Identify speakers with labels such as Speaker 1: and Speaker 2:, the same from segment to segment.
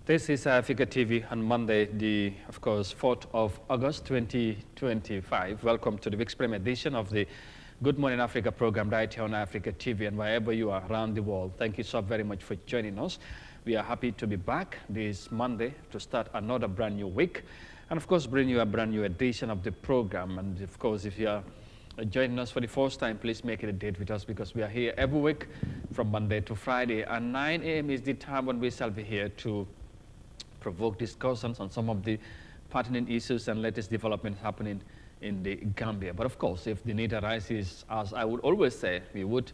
Speaker 1: This is Eyeafrica TV on Monday, of course, 4th of August 2025. Welcome to the week's premiere edition of the Good Morning Africa program right here on Eyeafrica TV and wherever you are around the world. Thank you so very much for joining us. We are happy to be back this Monday to start another brand new week and, of course, bring you a brand new edition of the program. And, of course, if you are joining us for the first time, please make it a date with us because we are here every week from Monday to Friday. And 9 a.m. is the time when we shall be here to provoke discussions on some of the pertinent issues and latest developments happening in the Gambia. But of course, if the need arises, as I would always say, we would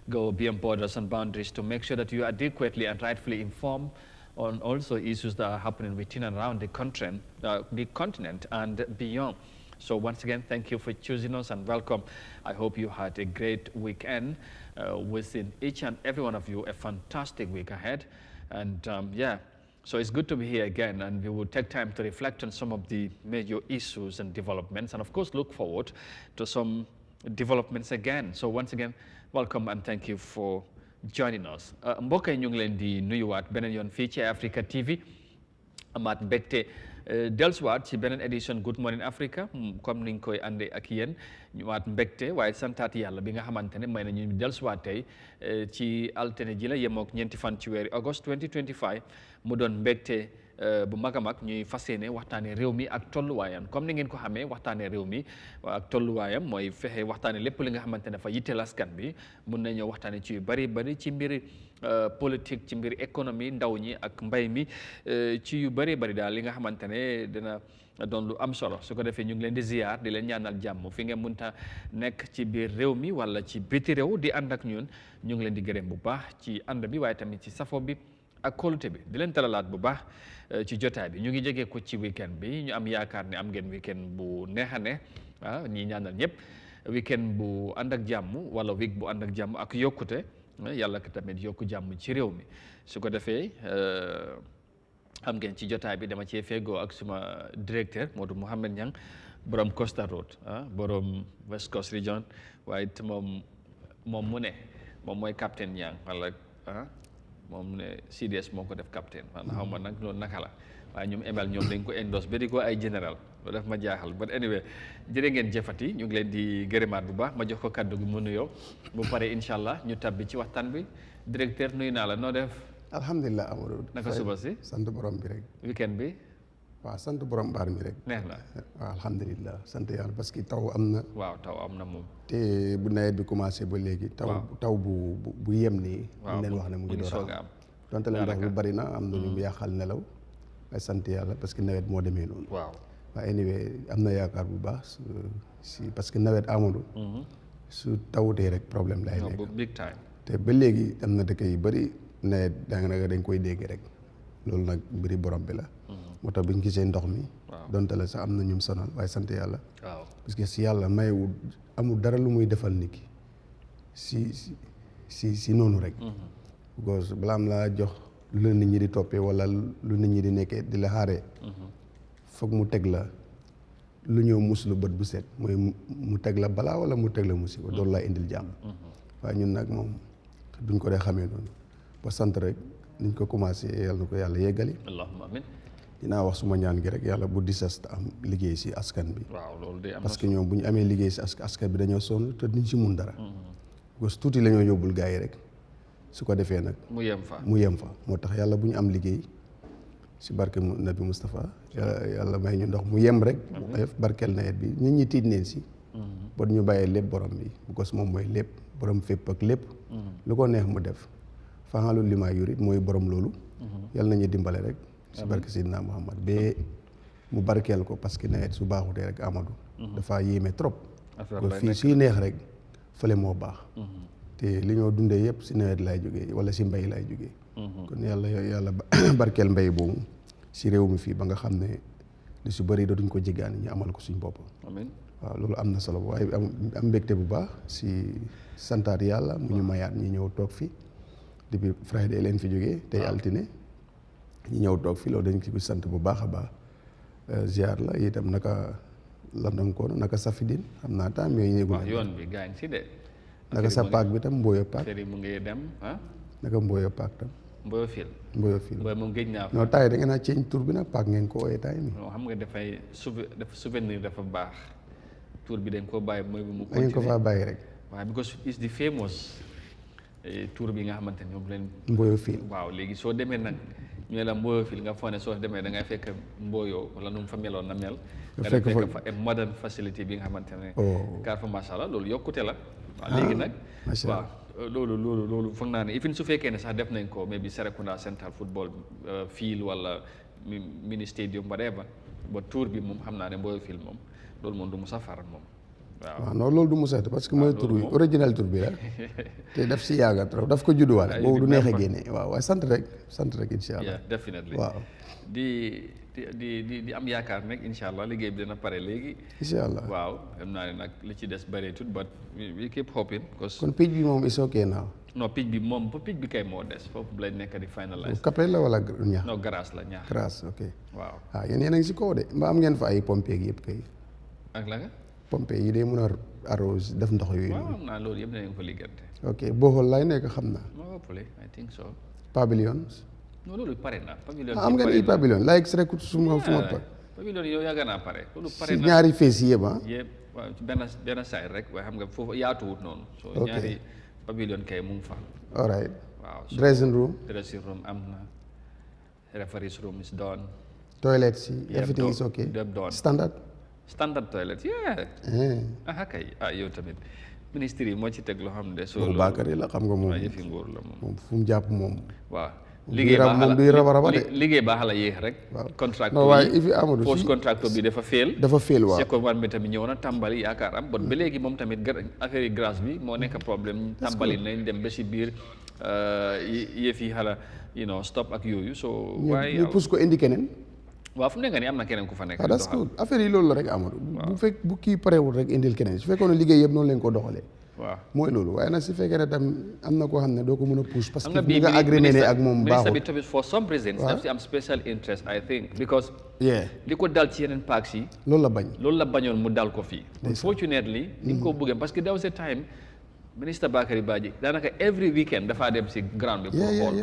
Speaker 1: go beyond borders and boundaries to make sure that you are adequately and rightfully informed on also issues that are happening within and around the continent and beyond. So once again, thank you for choosing us and welcome. I hope you had a great weekend. Within each and every one of you, a fantastic week ahead. And so it's good to be here again, and we will take time to reflect on some of the major issues and developments, and of course look forward to some developments again. So once again, welcome and thank you for joining us. Mbokk yi ñu ngi leen di nuyuwaat beneen yoon fii ci Africa TV amaat mbégte dellusiwaat ci beneen édition Good Morning Africa comme niñ koy àndee ak yéen ñu waat mbégte waaye santaat yàlla bi nga xamante ne may na ñu dellusiwaat tey ci altine ji la yemook ñeenti fan ci weeri August 2025 mu doon mbégte bu mag a mag ñuy fas yéene waxtaanee réew mi ak tolluwaayam comme ni ngeen ko xamee waxtaanee réew mi ak tolluwaayam mooy fexe waxtaanee lépp li nga xamante ne dafa yitteel askan bi mun nañoo waxtaanee ci yu bari ci mbiri politique ci mbiri économie ndaw ñi ak mbay mi ci yu bari daal li nga xamante ne dina doon lu am solo su ko defee ñu ngi leen di ziar di leen ñaanal jàmm fi ngeen munta nekk ci biir réew mi wala ci biti réew di ànd ak ñun ñu ngi leen di gërëm bu baax ci ànd bi waaye tamit ci safo bi ak kóolute bi di leen talalaat bu baax ci jotaay bi ñu ngi jógee ko ci weekend bi ñu am yaakaar ne am ngeen weekend bu neex a neex ñi ñaanal ñëpp weekend bu ànd ak jàmm wala week bu ànd ak jàmm ak yokkute yàlla ko tamit yokku jàmm ci réew mi su ko defee am ngeen ci jotaay bi dama cee feggoo ak suma directeur Modou Mohamed Niang borom Costa Road borom West Coast Region waaye it moom mu ne moom mooy capitaine Niang wala moom mu ne CDS moo ko def capitaine maanaam xaw ma nag loolu naka la waaye ñoom Emel ñoom dañ ko endorse ba di ko ay général loolu def ma jaaxal but anyway jërë ngeen jëfati ñu ngi leen di gërëmaat bu baax ma jox ko kaddu gi mu nuyoo bu pare incha allah ñu tabbi ci waxtaan bi directeur nuyu naa la noo def.
Speaker 2: alhamdulilah Amadou.
Speaker 1: naka suba si.
Speaker 2: sant borom bi rek.
Speaker 1: weekend bi.
Speaker 2: waaw sant borom baar mi rek.
Speaker 1: neex na.
Speaker 2: waaw alhamdulilah sant yàlla parce que taw am na.
Speaker 1: waaw taw am na moom.
Speaker 2: te bu nawet bi commencé ba léegi. taw bu yem nii.
Speaker 1: waaw
Speaker 2: leen wax ne mu ngi door a am. donte leen ndox bu bari na am na ñu yàqal nelaw. waaye sant yàlla parce que nawet moo demee noonu.
Speaker 1: waaw
Speaker 2: waaye anyway am na yaakaar bu baax si parce que nawet Amadou. su tawutee rek problème lay nekk.
Speaker 1: big time.
Speaker 2: te ba léegi am na dëkk yu bëri nawet dañ koy dégg rek loolu nag mbiri borom bi la. moo tax bi ñu gisee ndox mi. donte la sax am na ñum sonal waaye sant yàlla.
Speaker 1: waaw
Speaker 2: parce que si yàlla mayewul amul dara lu muy defal nit ki si noonu rek. because balaa am laa jox lu la nit ñi di toppee wala lu nit ñi di nekkee di la xaaree. foog mu teg la lu ñëw muslu bët bu set mooy mu teg la balaa wala mu teg la musiba doolu laa indil jàmm. waaye ñun nag moom duñ ko dee xamee noonu ba sant rek niñ ko commencé yàlla na ko yàlla yeggali.
Speaker 1: allahumma amin.
Speaker 2: dinaa wax suma ñaan gi rek yàlla bu disast am liggéey si askan bi.
Speaker 1: waaw loolu de am
Speaker 2: parce que ñoom bu ñu amee liggéey si askan bi dañoo sonn te duñ si mun dara. parce que tuuti la ñoo yóbbul gars yi rek su ko defee nag.
Speaker 1: mu yem fa
Speaker 2: moo tax yàlla bu ñu am liggéey si barke Nabi Moustapha yàlla may ñu ndox mu yem rek. barkeel nawet bi nit ñi tiit neen si. ba ñu bàyyee lépp borom bi because moom mooy lépp borom fépp ak lépp. lu ko neex mu def faxalu li maa yurit mooy borom loolu. yàlla nañu dimbale rek. si barke Sidina Muhammad ba mu barkeel ko parce que nawet su baaxutee rek Amadou. dafa yéeme trop. fii suy neex rek fële moo baax. te li ñoo dundee yëpp si nawet lay jógee wala si mbay lay jógee. kon yàlla barkeel mbay boobu si réew mi fii ba nga xam ne lu si bëri dootuñ ko jéggaani ñu amal ko suñ bopp.
Speaker 1: amiin
Speaker 2: waaw loolu am na solo waaye am mbégte bu baax si santaat yàlla mu ñu mayaat ñi ñëw toog fi depuis Friday leen fi jógee tey altine ñi ñëw toog fi loolu dañ ko sant bu baax a baax ziar la itam naka landankoon naka safidin xam naa tam yooyu ñëgul
Speaker 1: yoon bi gaañ si de
Speaker 2: naka sa paak bi tam mbooyo paak
Speaker 1: mu ngi dem
Speaker 2: naka mbooyo paak tam
Speaker 1: Mboyo Fil.
Speaker 2: Mboyo Fil
Speaker 1: Mboyo moom géej naa fa.
Speaker 2: non tay da ngeen a change tur bi nag paak ngeen ko ooyee tay mi.
Speaker 1: non xam nga dafay souvenir dafa baax tur bi dañ ko bàyyi mooy bi mu
Speaker 2: da ngeen ko faa bàyyi rek.
Speaker 1: waaw because it's the famous tur bi nga xamante ne ñoom leen.
Speaker 2: Mboyo Fil
Speaker 1: waaw léegi soo demee nag ñu ne la Mboyo Fil nga foog ne soo demee da ngay fekk Mboyo wala nu mu fa meloon na mel. nga fekk fa modern facility bi nga xamante ne. car fa macha allah loolu yokkute la. waaw léegi nag waaw. loolu foog naa ne even su fekkee ne sax def nañ ko maybe Serekunda Central Football Field wala mini stadium whatever ba tour bi moom xam naa ne Mboyo Field moom loolu moom du mu safar moom waaw non
Speaker 2: loolu du mu safar parce que mooy tur bi original tur bi la te daf si yàgga trop daf ko judduwaale boobu du neex a génne waaw waaye sant rek insha allah
Speaker 1: definitely
Speaker 2: waaw
Speaker 1: di am yaakaar nag incha allah liggéey bi dina pare léegi.
Speaker 2: incha allah
Speaker 1: waaw xam naa ne nag li ci des bëreetut but we keep hoping.
Speaker 2: kon picc bi moom is okay now.
Speaker 1: non picc bi moom ba picc bi kay moo des foofu lay nekk di finalize.
Speaker 2: kapel la wala ñax.
Speaker 1: non grasse la ñax.
Speaker 2: grasse ok.
Speaker 1: waaw
Speaker 2: yéen a ngi si kaw de mbaa am ngeen fa ay pompe yëpp kay.
Speaker 1: ak la nga.
Speaker 2: pompe yi day mën a arrose def ndox yooyu.
Speaker 1: waaw xam naa loolu yëpp dinañ ko liggante.
Speaker 2: ok boxol lay nekk xam naa.
Speaker 1: hopefully I think so.
Speaker 2: pavilions.
Speaker 1: non loolu pare na pavilion
Speaker 2: am ngeen i pavilion like rek suma
Speaker 1: pavilion yow yàgg naa pare loolu pare
Speaker 2: si
Speaker 1: na
Speaker 2: ñaari fees yi yëpp
Speaker 1: yëpp waaw ci benn side rek waaye xam nga foofu yaatuwut noonu so ñaari pavilion kay mu ngi fa
Speaker 2: all right
Speaker 1: waaw
Speaker 2: dressing room
Speaker 1: am na referees room is done
Speaker 2: toilets yi everything is okay standard
Speaker 1: toilet kay yow tamit ministre yi moo ci teg loo xam ne soo
Speaker 2: Bakary la xam nga moom
Speaker 1: yëfi nguur la moom
Speaker 2: fu mu jàpp moom
Speaker 1: waaw
Speaker 2: duy raba de
Speaker 1: liggéey baax la yéex rek. contracteur
Speaker 2: non waaye ifi Amadou
Speaker 1: post contracteur bi dafa féel.
Speaker 2: waaw
Speaker 1: second one bi tamit ñëw na tàmbali yaakaar am bon ba léegi moom tamit affaire yi grâce bi moo nekk problème tàmbali nañ dem ba si biir yëf yi xala stop ak yooyu so waaye
Speaker 2: ñu pousse ko indi keneen.
Speaker 1: waaw fu mu nekk nii am na keneen ku fa nekk.
Speaker 2: that's good affaire yi loolu la rek Amadou. bu kii parewul rek indil keneen su fekkoon ne liggéey yëpp noonu leen ko doxalee.
Speaker 1: waaw
Speaker 2: mooy loolu waaye nag su fekkee ne tam am na koo xam ne doo ko mën a pousse parce que bi nga agréé ak moom baaxul
Speaker 1: ministre bi tamit for some reasons daf si am special interest I think because li ko dal ci yeneen parks yi loolu la bañoon mu dal ko fii unfortunately ni nga ko bëggee parce que there was a time ministre Bakary Badji daanaka every weekend dafaa dem si ground bi pour xool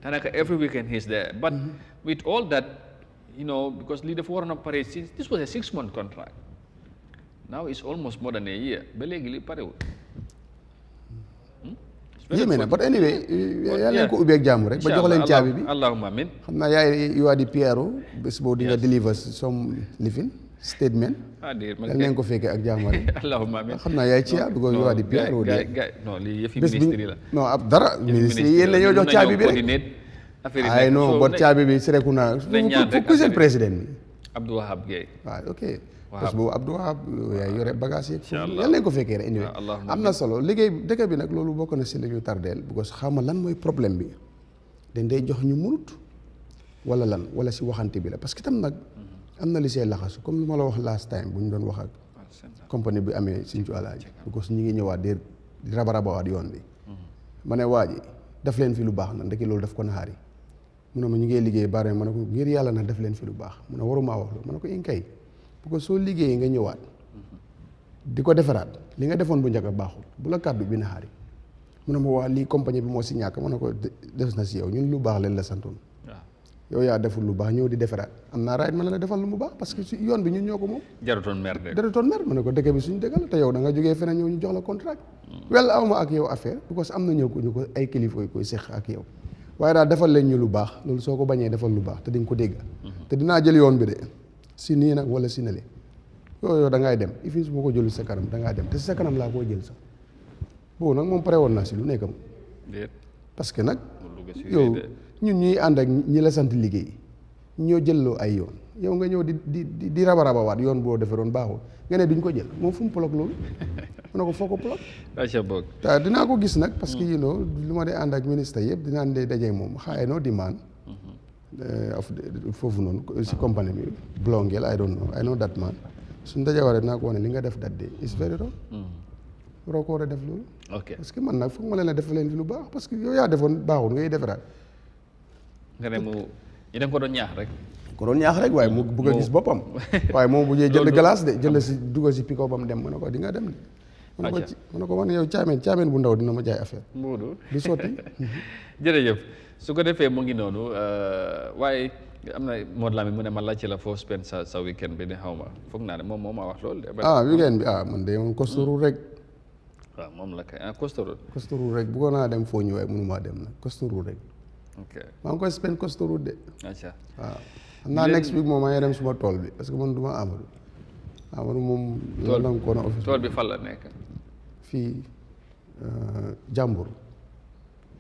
Speaker 1: daanaka every weekend he's there but with all that because lii dafa waroon a pare since this was a 6-month contract. Now it's almost more than a year. Ba léegi li parewul.
Speaker 2: yéeme na but anyway yàlla leen ko ubbi ak jàmm rek ba jox leen caabi bi
Speaker 1: allahumma amin
Speaker 2: xam naa yaay you are the PRO bés boo di nga deliver some living statement yàlla leen ko fekkee ak jàmm rek
Speaker 1: allahumma amin
Speaker 2: xam naa yaay ci yaa because you are the PRO
Speaker 1: non lii yëfi ministre la
Speaker 2: non ab dara ministre yi yéen la ñoo jox caabi bi rek ay non bot caabi bi sereku naa ku seen président bi
Speaker 1: Abdou Wahab Gueye
Speaker 2: waaw ok parce que boobu Abdou Wahab yaay yore bagage yi yàlla leen ko fekkee rek anyway am na solo liggéey dëkk bi nag loolu bokk na si la ñu tardeel because xawma lan mooy problème bi dañ day jox ñu munut wala lan wala si waxante bi la parce que tam nag am na li see laxasu comme lu ma la wax last time bu ñu doon wax ak compagnie bi amee Sinthiou Alaaji because ñu ngi ñëwaat di rabarabawaat yoon bi ma ne waa ji def leen fi lu baax na ndeke loolu daf ko naxaari mu ne ma ñu ngi liggéey bare ma ne ko ngir yàlla na def leen fi lu baax mu ne warumaa wax loolu ma ne ko inkay parce que soo liggéeyee nga ñëwaat di ko defaraat li nga defoon bu njëkk a baaxul bu la kàddu bi naxaari mu ne ma waa lii compagnie bi moo si ñàkk ma ne ko def na si yow ñun lu baax leen la santoon yow yaa deful lu baax ñëw di defaraat am naa raayit ma ne la defal lu mu baax parce que si yoon bi ñun ñoo ko moom
Speaker 1: jarutoon mer
Speaker 2: ma ne ko dëkk bi suñu dëgg la te yow da nga jógee feneen ñëw ñu jox la contrat wel awma ak yow affaire parce que am na ñu ko ay kilifa yu koy seq ak yow waaye daal defal leen ñu lu baax loolu soo ko bañee defal lu baax te di nga ko dégg te dinaa jël yoon bi de si nii nag wala si nale yow da ngay dem il su ma ko jëlu sa kanam da ngaa dem te si sa kanam laa koo jël sax boobu nag moom pare woon naa si lu nekkam parce que nag yow ñun ñuy ànd ak ñi la sant liggéey ñoo jëlloo ay yoon yow nga ñëw di rabarabawaat yoon boo defee doon baaxul nga ne duñ ko jël moom fu mu plog loolu mu ne ko foo ko plog te dinaa ko gis nag parce que lu ma dee ànd ak ministre yëpp dinaa dee dajee moom xaaye noo demand foofu noonu si compagnie bi Blongel I don't know that man suñ dajee waree dinaa ko wane li nga def that day is very wrong waroo ko war a def loolu parce que man nag foog ma leen a def leen fi lu baax parce que yow yaa defoon baaxul ngay defaraat
Speaker 1: nga ne mu ñu dem ko doon ñaax rek
Speaker 2: waaye mu bëgg a gis boppam waaye moom bu ñëwee jënd glace de jënd si dugal si pick-up am dem mu ne ko di nga dem de mu ne ko man yow caameen bu ndaw dina ma jaay affaire.
Speaker 1: Moodu
Speaker 2: du sotti.
Speaker 1: jërëjëf su ko defee mu ngi noonu waaye am na Modou Lamine mu ne ma laajte la foo spend sa weekend bi ne xaw ma foog naa ne moom moo ma wax loolu de.
Speaker 2: Weekend bi man de moom Costoru rek.
Speaker 1: waaw moom la kay Costoru.
Speaker 2: Costoru rek bëggoon naa dem foo ñëwee mënumaa dem nag Costoru rek.
Speaker 1: ok
Speaker 2: maa ngi koy spend Costoru de.
Speaker 1: macha
Speaker 2: waaw xam naa next week moom maa ngi dem suma tool bi parce que man du ma Amadou moom.
Speaker 1: tool bi fan la nekk.
Speaker 2: fii jàmbur.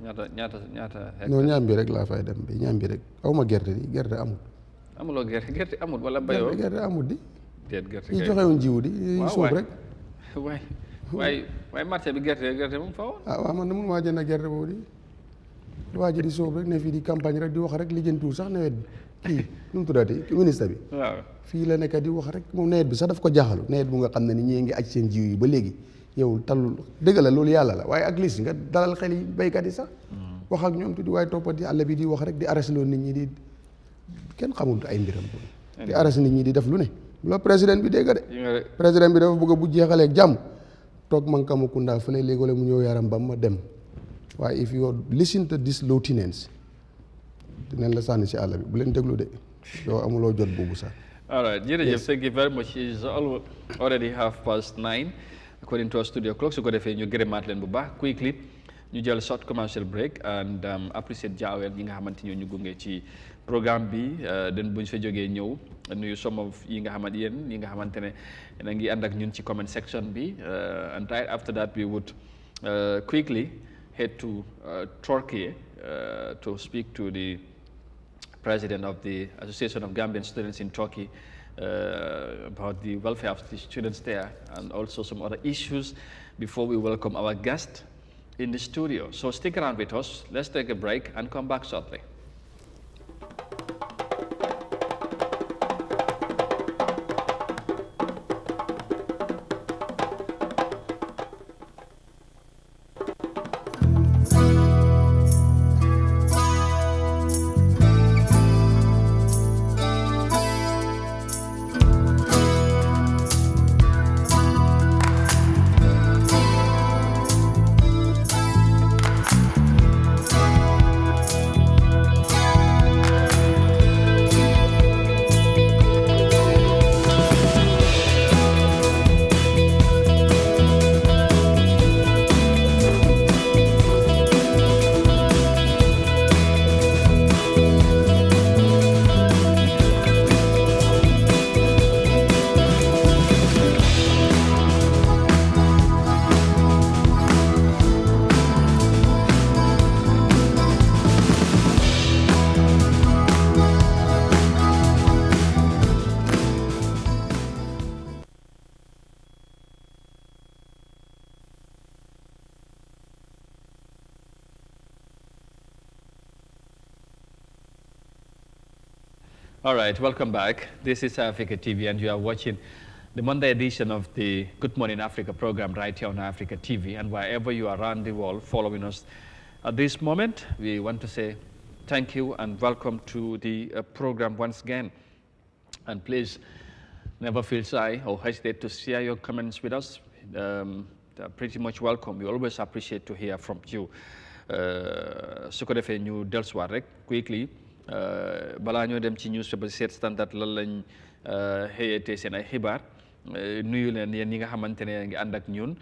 Speaker 1: ñaata hectare.
Speaker 2: non ñaam bi rek laa fay dem bi ñaam bi rek aw ma gerte di gerte amul.
Speaker 1: amuloo gerte amul wala bayoo.
Speaker 2: gerte amul di.
Speaker 1: gerte
Speaker 2: yi joxewuñ jiwu di yi suuf rek.
Speaker 1: waaye marché bi gerte moom fa woon.
Speaker 2: waaw man de mënu maa jënd gerte boobu di. waa ji di soob rek ne fii di campagne rek di wax rek lijjantiwul sax nawet bi kii nu mu tuddati ministre bi.
Speaker 1: waaw
Speaker 2: fii la nekk di wax rek moom nawet bi sax daf ko jaaxalu nawet bu nga xam ne ni ñii ngi aj seen jiw yi ba léegi yow talul dëgg la loolu yàlla la waaye ak lis nga dalal xel yi béykat yi sax. wax ak ñoom tuddi waaye toppati àll bi di wax rek di arrêté loolu nit ñi di kenn xamul ay mbiram. di arrêté nit ñi di def lu ne. loolu président bi dégg de. président bi dafa bëgg bu jeexalee ak jàmm toog man Kamakunda fële léegole mu ñëw yaram ba ma dem. waaye if you listen to this lieutenants dinañ la sànni si àll bi bu leen déglu de yow amuloo jot boobu sax.
Speaker 1: all right jërëjëf thank you very much it's already 9:30 according to our studio clock su ko defee ñu gërëmaat leen bu baax quickly ñu jël short commercial break and appreciate jaaweel ñi nga xamante ñoo ñu gunge ci programme bi den buñ fa jógee ñëw nuyu some of yi nga xamante yéen ñi nga xamante ne na ngi ànd ak ñun ci comment section bi and right after that we would quickly head to Turkey to speak to the president of the Association of Gambian Students in Turkey about the welfare of the students there and also some other issues before we welcome our guest in the studio. So stick around with us. Let's take a break and come back shortly. All right, welcome back. This is Eyeafrica TV, and you are watching the Monday edition of the Good Morning Africa program right here on Eyeafrica TV. And wherever you are around the world following us at this moment, we want to say thank you and welcome to the program once again. And please never feel shy or hesitate to share your comments with us. They're pretty much welcome. We always appreciate to hear from you. Su ko defee ñu dellusiwaat rek quickly. balaa ñoo dem ci newspaper seet standard lan lañ xëyatee seen ay xibaar nuyu leen yéen ñi nga xamante ne ngi ànd ak ñun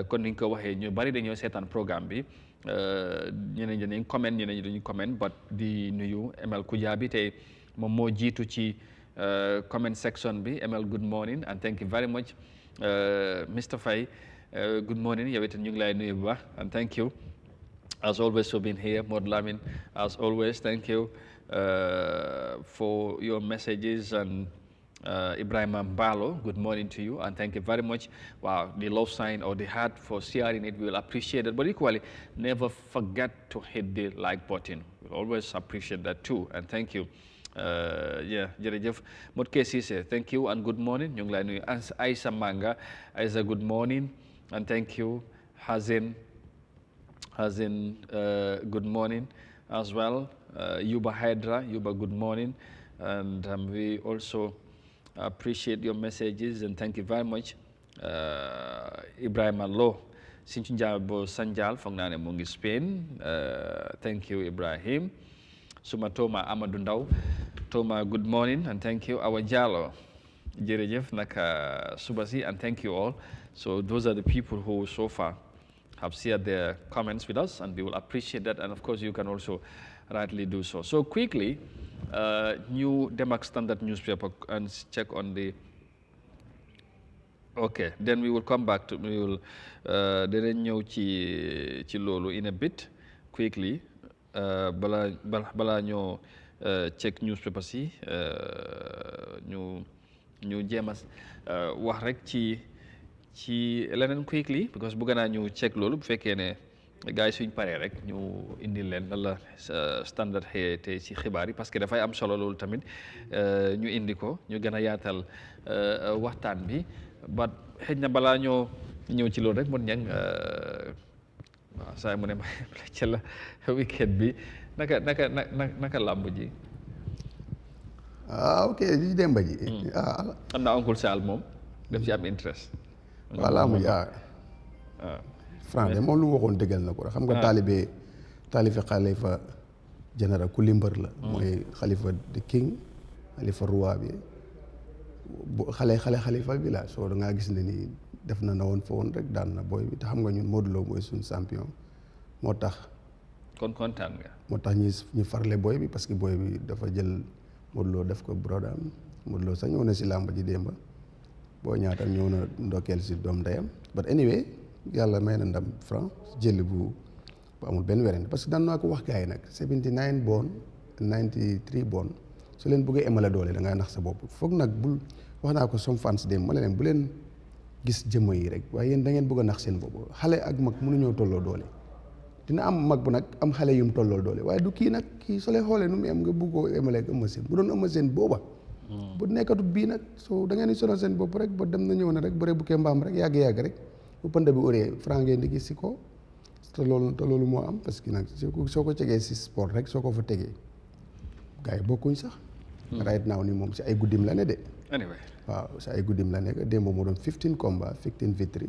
Speaker 1: kon ni ñu ko waxee ñu bari dañoo seetaan programme bi ñeneen ñi dañuy comment ñeneen ñi dañuy comment but di nuyu ML Kujabi tey moom moo jiitu ci comment section bi ML good morning and thank you very much Mr. Faye good morning yow itam ñu ngi lay nuyu bu baax and thank you as always for being here. Modou Lamine, as always, thank you for your messages. And Ibrahim Mbalo, good morning to you, and thank you very much. Wow, the love sign or the heart for sharing it, we will appreciate it. But equally, never forget to hit the like button. We'll always appreciate that too, and thank you. Yeah, jërëjëf Modou Cissé, thank you and good morning. ñu ngi lay nuyu Aïssa Manga, Aïssa, good morning, and thank you. Good morning as well. Yuba Hydra, Yuba, good morning. And we also appreciate your messages and thank you very much. Ibrahima Lo Sinthiou Njabo Sanjal foog naa ne mu ngi Spain thank you Ibrahim suma Toma Amadou Ndaw Toma good morning and thank you Awa Jallow jërëjëf naka suba si and thank you all. So those are the people who so far have shared their comments with us, and we will appreciate that. And of course, you can also rightly do so. So quickly, new Denmark Standard newspaper and check on the. Okay, then we will come back to we will. Then ñëw ci loolu in a bit quickly. Bala ñoo check newspaper si ñu jéem a wax rek ci leneen quickly because bëgg naa ñu check loolu bu fekkee ne gars yi suñ paree rek ñu indil leen lan la standard xëyee te ci xibaar yi parce que dafay am solo loolu tamit ñu indi ko ñu gën a yaatal waxtaan bi ba xëj na balaa ñoo ñëw ci loolu rek mon ñang waaw saa mu ne ma ci la weekend bi naka làmb ji
Speaker 2: ok li Demba ji
Speaker 1: xam naa oncle Sall moom daf ci am interest
Speaker 2: waaw làmb ji Franc de moom lu mu waxoon dëggal na ko xam nga taalibe xalifa général ku limbar la mooy xalifa de king xalifa roi bi xalifa bi la soo da ngaa gis ne ni def na woon fa woon rek daan na booy bi te xam nga ñun Modou Lo mooy suñu champion moo tax
Speaker 1: kon kontaan nga
Speaker 2: moo tax ñu farle booy bi parce que booy bi dafa jël Modou Lo def ko brodam Modou Lo sax ñëw na si làmb ji démba boo ñaatam ñëw na ndokkeel si doom ndeyam but anyway yàlla may na ndam Franc jël bu amul benn werante parce que daan naa ko wax gars yi nag 79 bon 93 bon su leen bëggee emale doole da ngay nax sa bopp foog nag bul wax naa ko som fans dem ma leen bu leen gis jëmm yi rek waaye yéen da ngeen bëgg a nax seen bopp xale ak mag mënuñoo tolloo doole dina am mag bu nag am xale yum tollool doole waaye du kii nag kii soo leen xoolee nu mu am nga bëgg koo emale ak Eumeu Sène bu doon Eumeu Sène booba bu nekkatut bii nag soo da ngeen di sonal seen bopp rek ba dem na ñëw na rek bëre bu kee mbaam rek yàgg-yàgg rek bu pënd bi uree Franc ngeen di gis si ko te loolu moo am parce que nag soo ko tegee si sport rek soo ko fa tegee gars yi bokkuñ sax right now ni moom si ay guddim la ne de waaw si ay guddim la nekk démb moo doon 15 combats 15 victory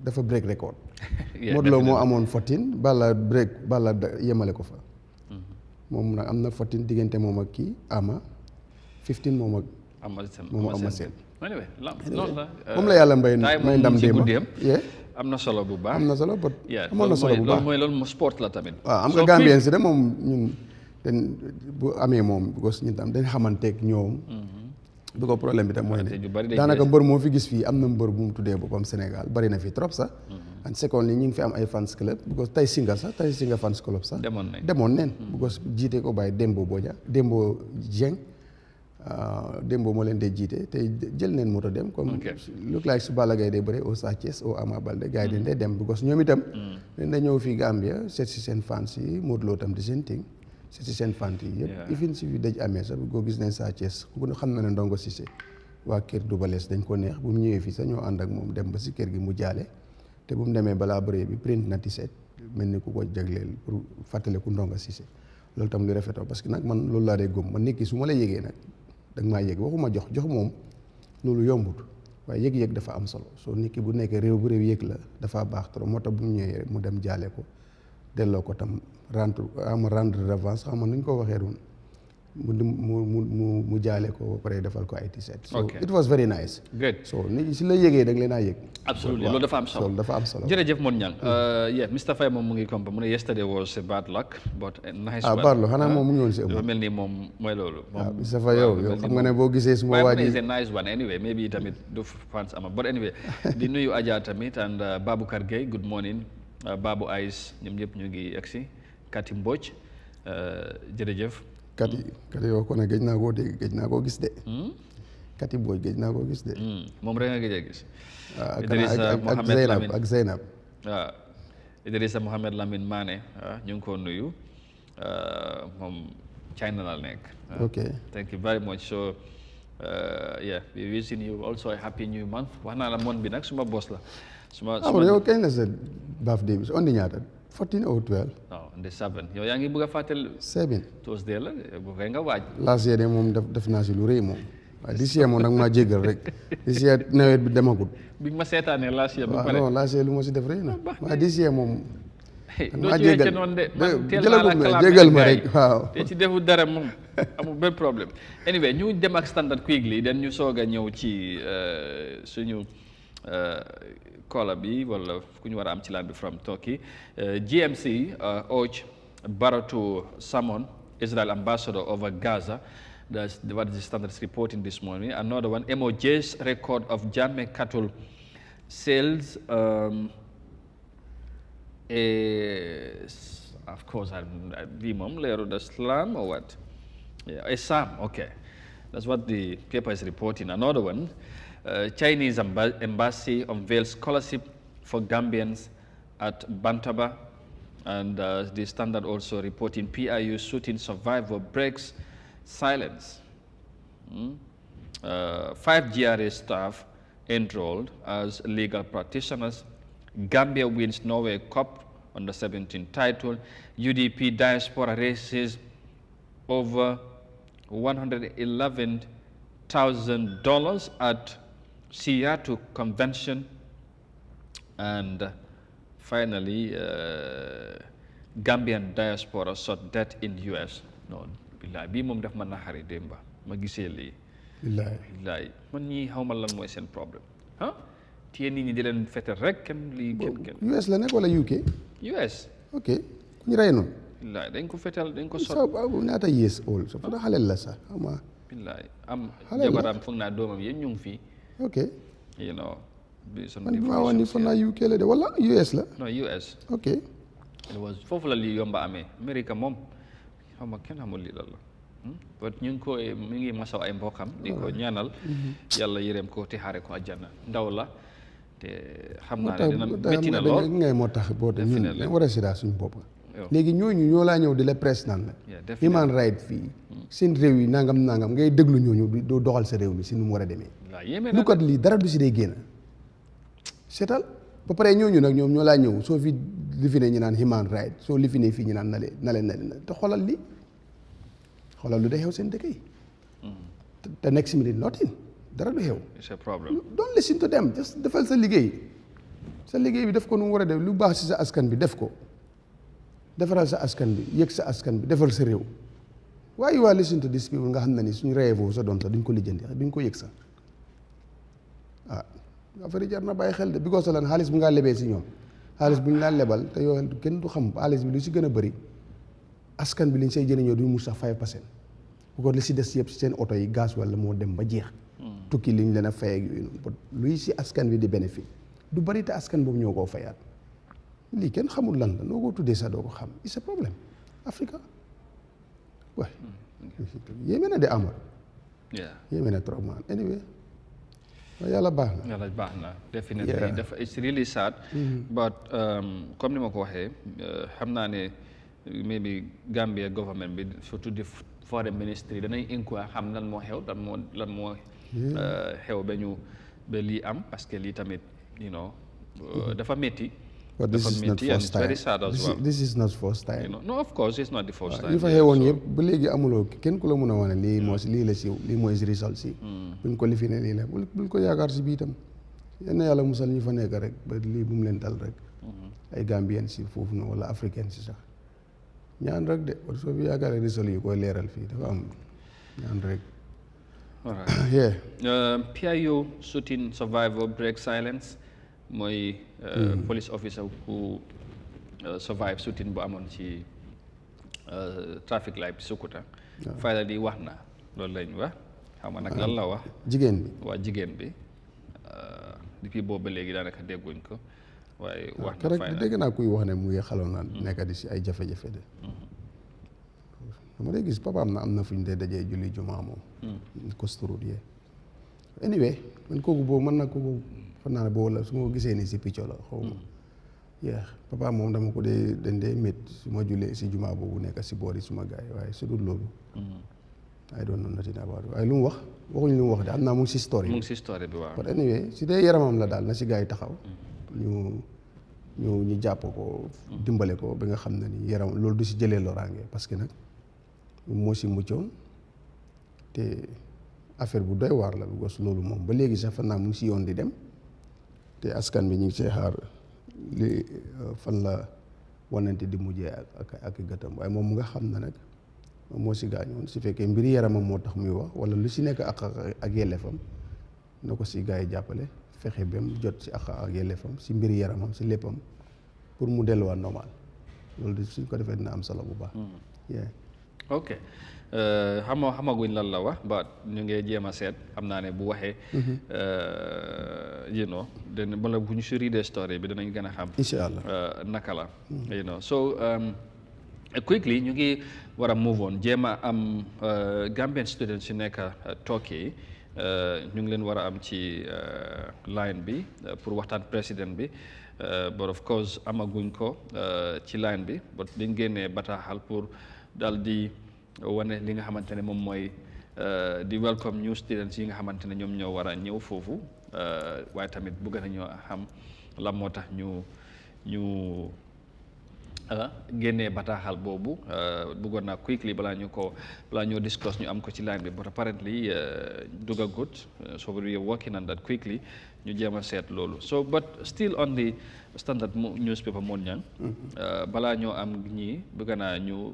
Speaker 2: dafa break record Modou Lo moo amoon 14 Balla yemale ko fa moom nag am na 14 diggante moom ak kii Ama 15 moom ak Ama Sène moom la yàlla may ndam démb
Speaker 1: am na solo bu baax
Speaker 2: am na solo but amoon na solo bu baax
Speaker 1: loolu sport la tamit
Speaker 2: waaw am nga Gambien si de moom ñun bu amee moom because ñun tam dañ xamanteeg ñoom bi ko problème bi tam mooy ne daanaka mbër moo fi gis fii am na mbër bu mu tuddee boppam Sénégal bari na fi trop sax and second li ñu ngi fi am ay fans club because tay singa fans club sax demoon neen because jiite ko bàyyi Dembo Boja Dembo Dieng Dembo moo leen dee jiite te jël neen moto dem comme look like su Balla Gaye dee bëre au Sa Thiès au Ama Baldé gars yi dañ dee dem because ñoom itam dañ da ñëw fii Gambia seet si seen fans yi Modou Lo tam di seen ting seet si seen fans yi yëpp ifin si fi daj amee sax boo gis nañ Sa Thiès ku xam na ne Ndongo Cissé waa kër Dubales dañ ko neex bu mu ñëwee fii sax ñoo ànd ak moom dem ba si kër gi mu jaale te bu mu demee balaa bëree bi print na tiset mel ni ku ko jagleel pour fàttale ku Ndongo Cissé loolu tam lu rafetoo parce que nag man loolu laa dee gëm man nit ki su ma la yégee nag da nga maa yëg waxuma jox moom loolu yombut waaye yëg-yëg dafa am solo soo nit ki bu nekkee réew bu réew yëg la dafa baax trop moo tax bu mu ñëwee mu dem jaale ko delloo ko tam rendre revanche xam nga nu ñu ko waxee doon mu jaale ko ba pare defal ko ay tiset so it was very nice
Speaker 1: great
Speaker 2: so nit si la yëgee da nga leen a yëg
Speaker 1: absolutely loolu dafa am solo jërëjëf Mon Niang Mr Faye moom mu ngi compa mu ne yesterday was a bad luck but a nice one
Speaker 2: bad luck xanaa moom mu ñëwoon si
Speaker 1: dafa mel ni moom mooy loolu
Speaker 2: Mr Faye yow xam nga ne boo gisee suma waa ji
Speaker 1: is a nice one anyway maybe tamit du fans ama but anyway di nuyu Adja tamit and Baboucar Gueye good morning Babou Ais ñoom ñëpp ñu ngi egsi Kati Mbodj jërëjëf
Speaker 2: Kati yow kon géej naa koo dégg géej naa koo gis de Kati Mbodj géej naa koo gis de
Speaker 1: moom rek nga géej a gis
Speaker 2: ak Zeynab
Speaker 1: waaw Idrissa Mohamed Lamine Mané ñu ngi ko nuyu moom China la nekk
Speaker 2: ok
Speaker 1: thank you very much so we wishing you also a happy new month wax naa la moon bi nag suma boss la
Speaker 2: yow kañ la sa birthday bi on di ñaata 14 or 12
Speaker 1: non on the 7 yow yaa ngi bëgg a fàttal
Speaker 2: 7
Speaker 1: Tuesday la bu fay nga waaj
Speaker 2: last year de moom def naa si lu rëy moom waaye this year moom nag maa jéggal rek this year nawet bi demagul.
Speaker 1: bi ma seetaanee last year ba pare
Speaker 2: non last year lu ma si def rek na waaye this year moom.
Speaker 1: doo ci wecce noonu de man teel naa la kalaam
Speaker 2: jégal ma rek waaw.
Speaker 1: te ci defu dara moom amul benn problème. anyway ñu dem ak standard quickly den ñu soog a ñëw ci suñu caller bi wala ku ñu war a am ci line bi from Turkey. GMC urge Barrow to summon Israel ambassador over Gaza. That's what the Standard is reporting this morning. Another one, MOJ's record of Jammeh cattle sales. Of course, the slam or what? Yeah, a SAM, okay. That's what the paper is reporting. Another one, Chinese embassy unveils scholarship for Gambians at Bantaba. And the Standard also reporting PIU shooting survivor breaks silence. 5 GRA staff enrolled as legal practitioners. Gambia wins Norway Cup under 17 title. UDP diaspora raises over $111,000 at Seattle convention. And finally, Gambian diaspora sought debt in US. No, billahi bi mom daf ma naxari demba ma gisee lii billahi man ñii xawma lan mooy seen problème téye nit ñi di leen fetal rek kenn
Speaker 2: US la nekk wala UK
Speaker 1: US
Speaker 2: ok ku ñu rey noonu
Speaker 1: billahi dañ ko fetal dañ ko sot
Speaker 2: ñaata years old so fa xalel la sax ama
Speaker 1: billahi am jabaram foog naa doomam yéen ñu ngi fii
Speaker 2: ok
Speaker 1: you know
Speaker 2: man bi maa wax ni foog naa UK la de wala US la
Speaker 1: no US
Speaker 2: ok
Speaker 1: it was foofu la lii yomba amee America moom xam nga kenn xamul lii lan la but ñu ngi ko mi ngi masaw ay mbokkam di ko ñaanal yàlla yërëm ko te xaare ko àjjana ndaw la te xam naa ne dina métti na lool
Speaker 2: ngay moo tax boo te ñun dañ war a sidaa suñu bopp léegi ñooñu ñoo laa ñëw di la presse naan la human right fii seen réew yi nangam ngay déglu ñooñu doo doxal sa réew mi si nu mu war a demee lu kat lii dara du si dee génn seetal ba pare ñooñu nag ñoom ñoo laa ñëw soo fi lifine ñu naan human right soo lifine fii ñu naan na leen te xoolal li xoolal lu day xew seen dëkk yi te next minute nothing dara du xew
Speaker 1: it's a problem
Speaker 2: don't listen to them just defal sa liggéey bi def ko nu mu war a def lu baax si sa askan bi def ko defaral sa askan bi yëg sa askan bi defal sa réew why you are listening to these people nga xam ne ni suñu reyee foofu sa doom sax duñ ko lijjanti duñ ko yëg sax affaire yi jar na bàyyi xel de because lan xaalis bu ngaa lebee si ñoom xaalis bu ñu laa lebal te yow kenn du xam xaalis bi lu si gën a bëri askan bi liñ say jëriñoo duñ mus sax 5% bu ko li si des yëpp si seen oto yi gaz wala moo dem ba jeex tukki liñ leen a fay ak yooyu noonu luy si askan bi di bénéfice du bëri te askan boobu ñoo koo fayaat lii kenn xamul lan la noo ko tuddee sax doo ko xam c'est un problème Africa waay yéeme na de amal yéeme na trop man anyway yàlla baax na
Speaker 1: definitely dafa it's really sad but comme ni ma ko waxee xam naa ne maybe Gambia government bi surtout di foreign ministry danañ inquire xam lan moo xew lan moo xew ba lii am parce que lii tamit you know dafa métti
Speaker 2: but this is not first time.
Speaker 1: Very sad as well.
Speaker 2: This is not first time.
Speaker 1: You know, no, of course, it's not the first time.
Speaker 2: Li fa xewoon yëpp ba léegi amuloo kenn ku la mën a wane lii la siiw lii mooy result si buñ ko lifi ne lii la bul ko yaakaar si bii tam yenn yàlla musal ñu fa nekk rek ba lii bu mu leen dal rek ay Gambien si foofu noonu wala africain si sax ñaan rek de war soo fi yaakaaree result yi koy leeral fii dafa am ñaan rek.
Speaker 1: All right. PIU shooting survivor break silence mooy police officer who survive shooting bu amoon ci traffic light bi Sukuta finally wax na loolu lañ wax xam nga nag lan la wax jigéen bi depuis boobu ba léegi daanaka dégguñ ko waaye wax na
Speaker 2: rek dégg naa kuy wax ne mu ngi xaloon naan nekk di si ay jafe-jafe de dama dee gis papa am na fu ñu dee dajee julli jumaa moom kosturut yee anyway man kooku boobu mën na kooku xam naa ne boobu la su ma gisee nii si picco la xaw ma papa moom dama ko dee dañ dee mét su ma jullee si jumaa boobu nekk si boori suma gars yi waaye su dul loolu I don't know nothing about it waaye lu mu wax waxuñu lu mu wax de am naa mu ngi si story
Speaker 1: bi waaw
Speaker 2: but anyway si dee yaramam la daal na si gars yi taxaw ñu jàpp ko dimbale ko ba nga xam ne ni yaram loolu du si jëlee loraange parce que nag moo si muccoon te affaire bu doy waar la because loolu moom ba léegi sax fan naa mu ngi si yoon di dem te askan bi ñu ngi see xaar li fan la wanante di mujjee ak gëtam waaye moom mu nga xam na nag moom moo si gaañoon si fekkee mbiri yaramam moo tax muy wax wala lu si nekk ak yelleefam na ko si gars yi jàppale fexe ba mu jot si ak yelleefam si mbiri yaramam si léppam pour mu delluwaat normal loolu de suñ ko defee dina am solo bu baax.
Speaker 1: ok xamaguñ lan la wax ba ñu ngi jéem a seet xam naa ne bu waxee. you know den bala bu ñu si readee story bi danañ gën a xam.
Speaker 2: incha allah
Speaker 1: naka la. you know so quickly ñu ngi war a move on jéem a am Gambian students yu nekk Turkey ñu ngi leen war a am ci line bi pour waxtaan président bi. But of course amaguñ ko ci line bi but dañ génnee bataaxal pour daal di wane li nga xamante ne moom mooy di welcome new students yi nga xamante ne ñoom ñoo war a ñëw foofu waaye tamit bëgg nañoo xam lan moo tax ñu génnee bataaxal boobu bëggoon naa quickly balaa ñoo discuss ñu am ko ci line bi but apparently dugagut so we are working on that quickly ñu jéem a seet loolu so but still on the standard newspaper moon ñang balaa ñoo am ñii bëgg naa ñu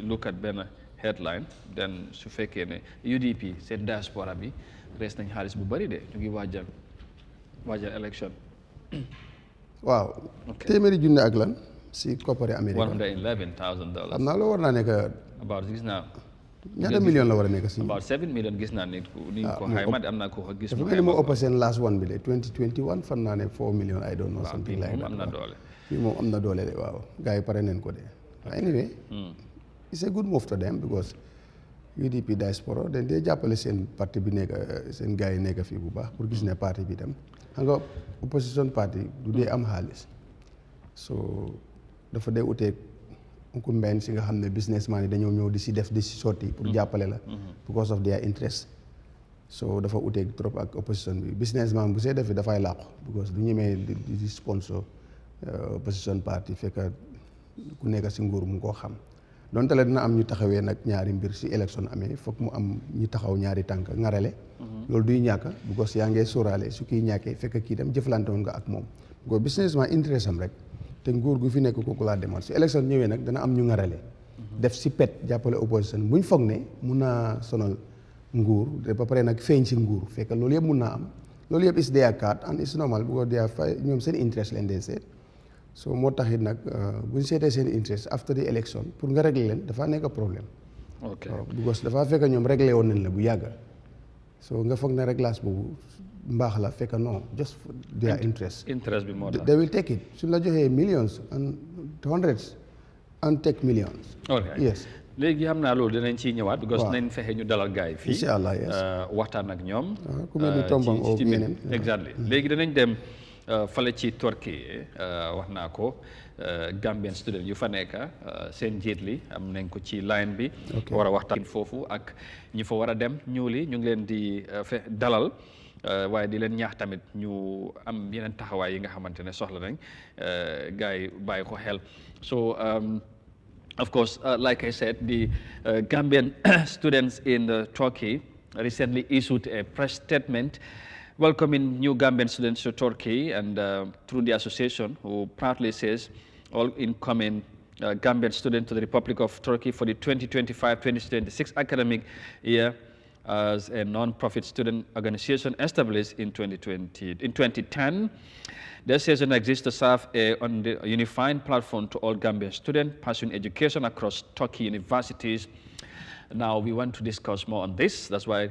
Speaker 1: look at benn headline then su fekkee ne UDP seen diaspora bi rees nañ xaalis bu bari de ñu ngi waajal election
Speaker 2: waaw téeméeri junne ak lan si koppari Amérique
Speaker 1: $111,000
Speaker 2: xam naa loo war naa nekk
Speaker 1: about gis naa
Speaker 2: ñaata million la war a nekk si
Speaker 1: about 7 million gis naa ni ko xayma am naa ko gis
Speaker 2: dafa mel ni moo ëpp seen last one bi de 2021 fan naa ne 4 million I don't know something like that
Speaker 1: am na doole
Speaker 2: fii moom am na doole de waaw gars yi pare neen ko de anyway it's a good move to them because UDP diaspora dañ dee jàppale seen parti bi nekk seen gars yi nekk fii bu baax pour gis ne parti bi dem xam nga opposition party du dee am xaalis so dafa dee uteeg ku mbenn si nga xam ne businessman yi dañoo ñëw di si def di si sotti pour jàppale la because of their interest so dafa uteeg trop ak opposition bi businessman bu see defi dafay làqu because du ñemee di sponsor opposition party fekk ku nekk si nguur mu koo xam donte la dina am ñu taxawee nag ñaari mbir si élection amee foog mu am ñu taxaw ñaari tànk ngarale loolu duy ñàkk because yaa ngee sóoraale su kii ñàkkee fekk kii dem jëflante woon nga ak moom because businessman interest am rek te nguur gu fi nekk kooku laa demal su élection ñëwee nag dana am ñu ngarale def si pet jàppale opposition buñ foog ne mun naa sonal nguur te ba pare nag feeñ si nguur fekk loolu yëpp mun naa am loolu yëpp is their card and it's normal because they are ñoom seen interest leen dee seet so moo taxit nag buñ seetee seen interest after the election pour nga régler leen dafaa nekk problème because dafaa fekk ñoom réglé woon nañ la bu yàgga so nga foog ne réglage boobu mbaax la fekk non just their interest
Speaker 1: bi moo tax
Speaker 2: they will take it suñ la joxee millions and hundreds and take millions yes
Speaker 1: léegi xam naa loolu dinañ ciy ñëwaat because nañ fexe ñu dalal gars yi fii
Speaker 2: incha allah yes
Speaker 1: waxtaan ak ñoom
Speaker 2: ku mel ni tombang oo yeneen
Speaker 1: exactly léegi danañ dem fale ci Turquie wax naa ko Gambian student yu fa nekk seen njiit li am nañ ko ci line bi war a waxtaan foofu ak ñi fa war a dem ñuuli ñu ngi leen di dalal waaye di leen ñaax tamit ñu am yeneen taxawaay yi nga xamante ne soxla nañ gars yi bàyyi ko xel so of course like I said the Gambian students in Turkey recently issued a press statement welcoming new Gambian students to Turkey and through the association who proudly says all incoming Gambian students to the Republic of Turkey for the 2025-2026 academic year as a non-profit student organization established in 2010. The association exists to serve a unifying platform to all Gambian students pursuing education across Turkey universities. Now we want to discuss more on this. That's why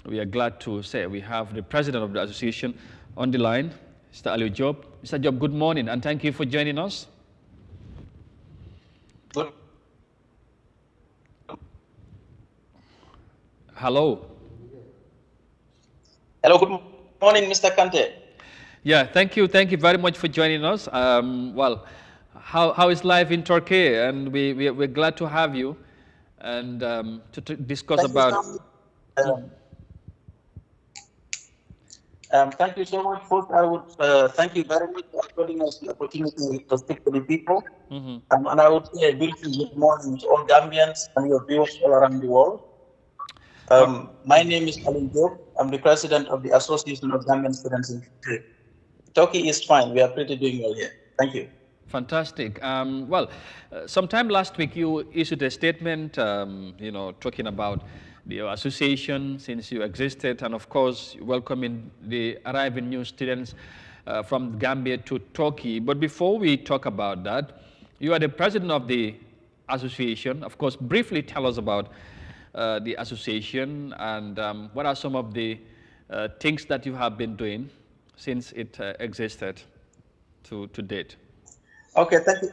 Speaker 1: we are glad to say we have the president of the association on the line, Mr. Ali Job. Mr. Job, good morning and thank you for joining us.
Speaker 3: Good.
Speaker 1: Hello.
Speaker 3: Hello, good morning, Mr. Kante.
Speaker 1: Yeah, thank you very much for joining us. Well, how is life in Turkey? And we're glad to have you and to discuss about...
Speaker 3: Thank you so much. First, I would thank you very much for giving us the opportunity to speak to the people. And I would say a beautiful good morning to all Gambians and your viewers all around the world. My name is Alim Job. I'm the president of the Association of Gambian Students in Turkey. Turkey is fine. We are pretty doing well here. Thank you.
Speaker 1: Fantastic. Sometime last week you issued a statement, talking about the association since you existed, and of course welcoming the arriving new students from Gambia to Turkey. But before we talk about that, you are the president of the association. Of course, briefly tell us about the association and what are some of the things that you have been doing since it existed to date.
Speaker 3: Okay, thank you.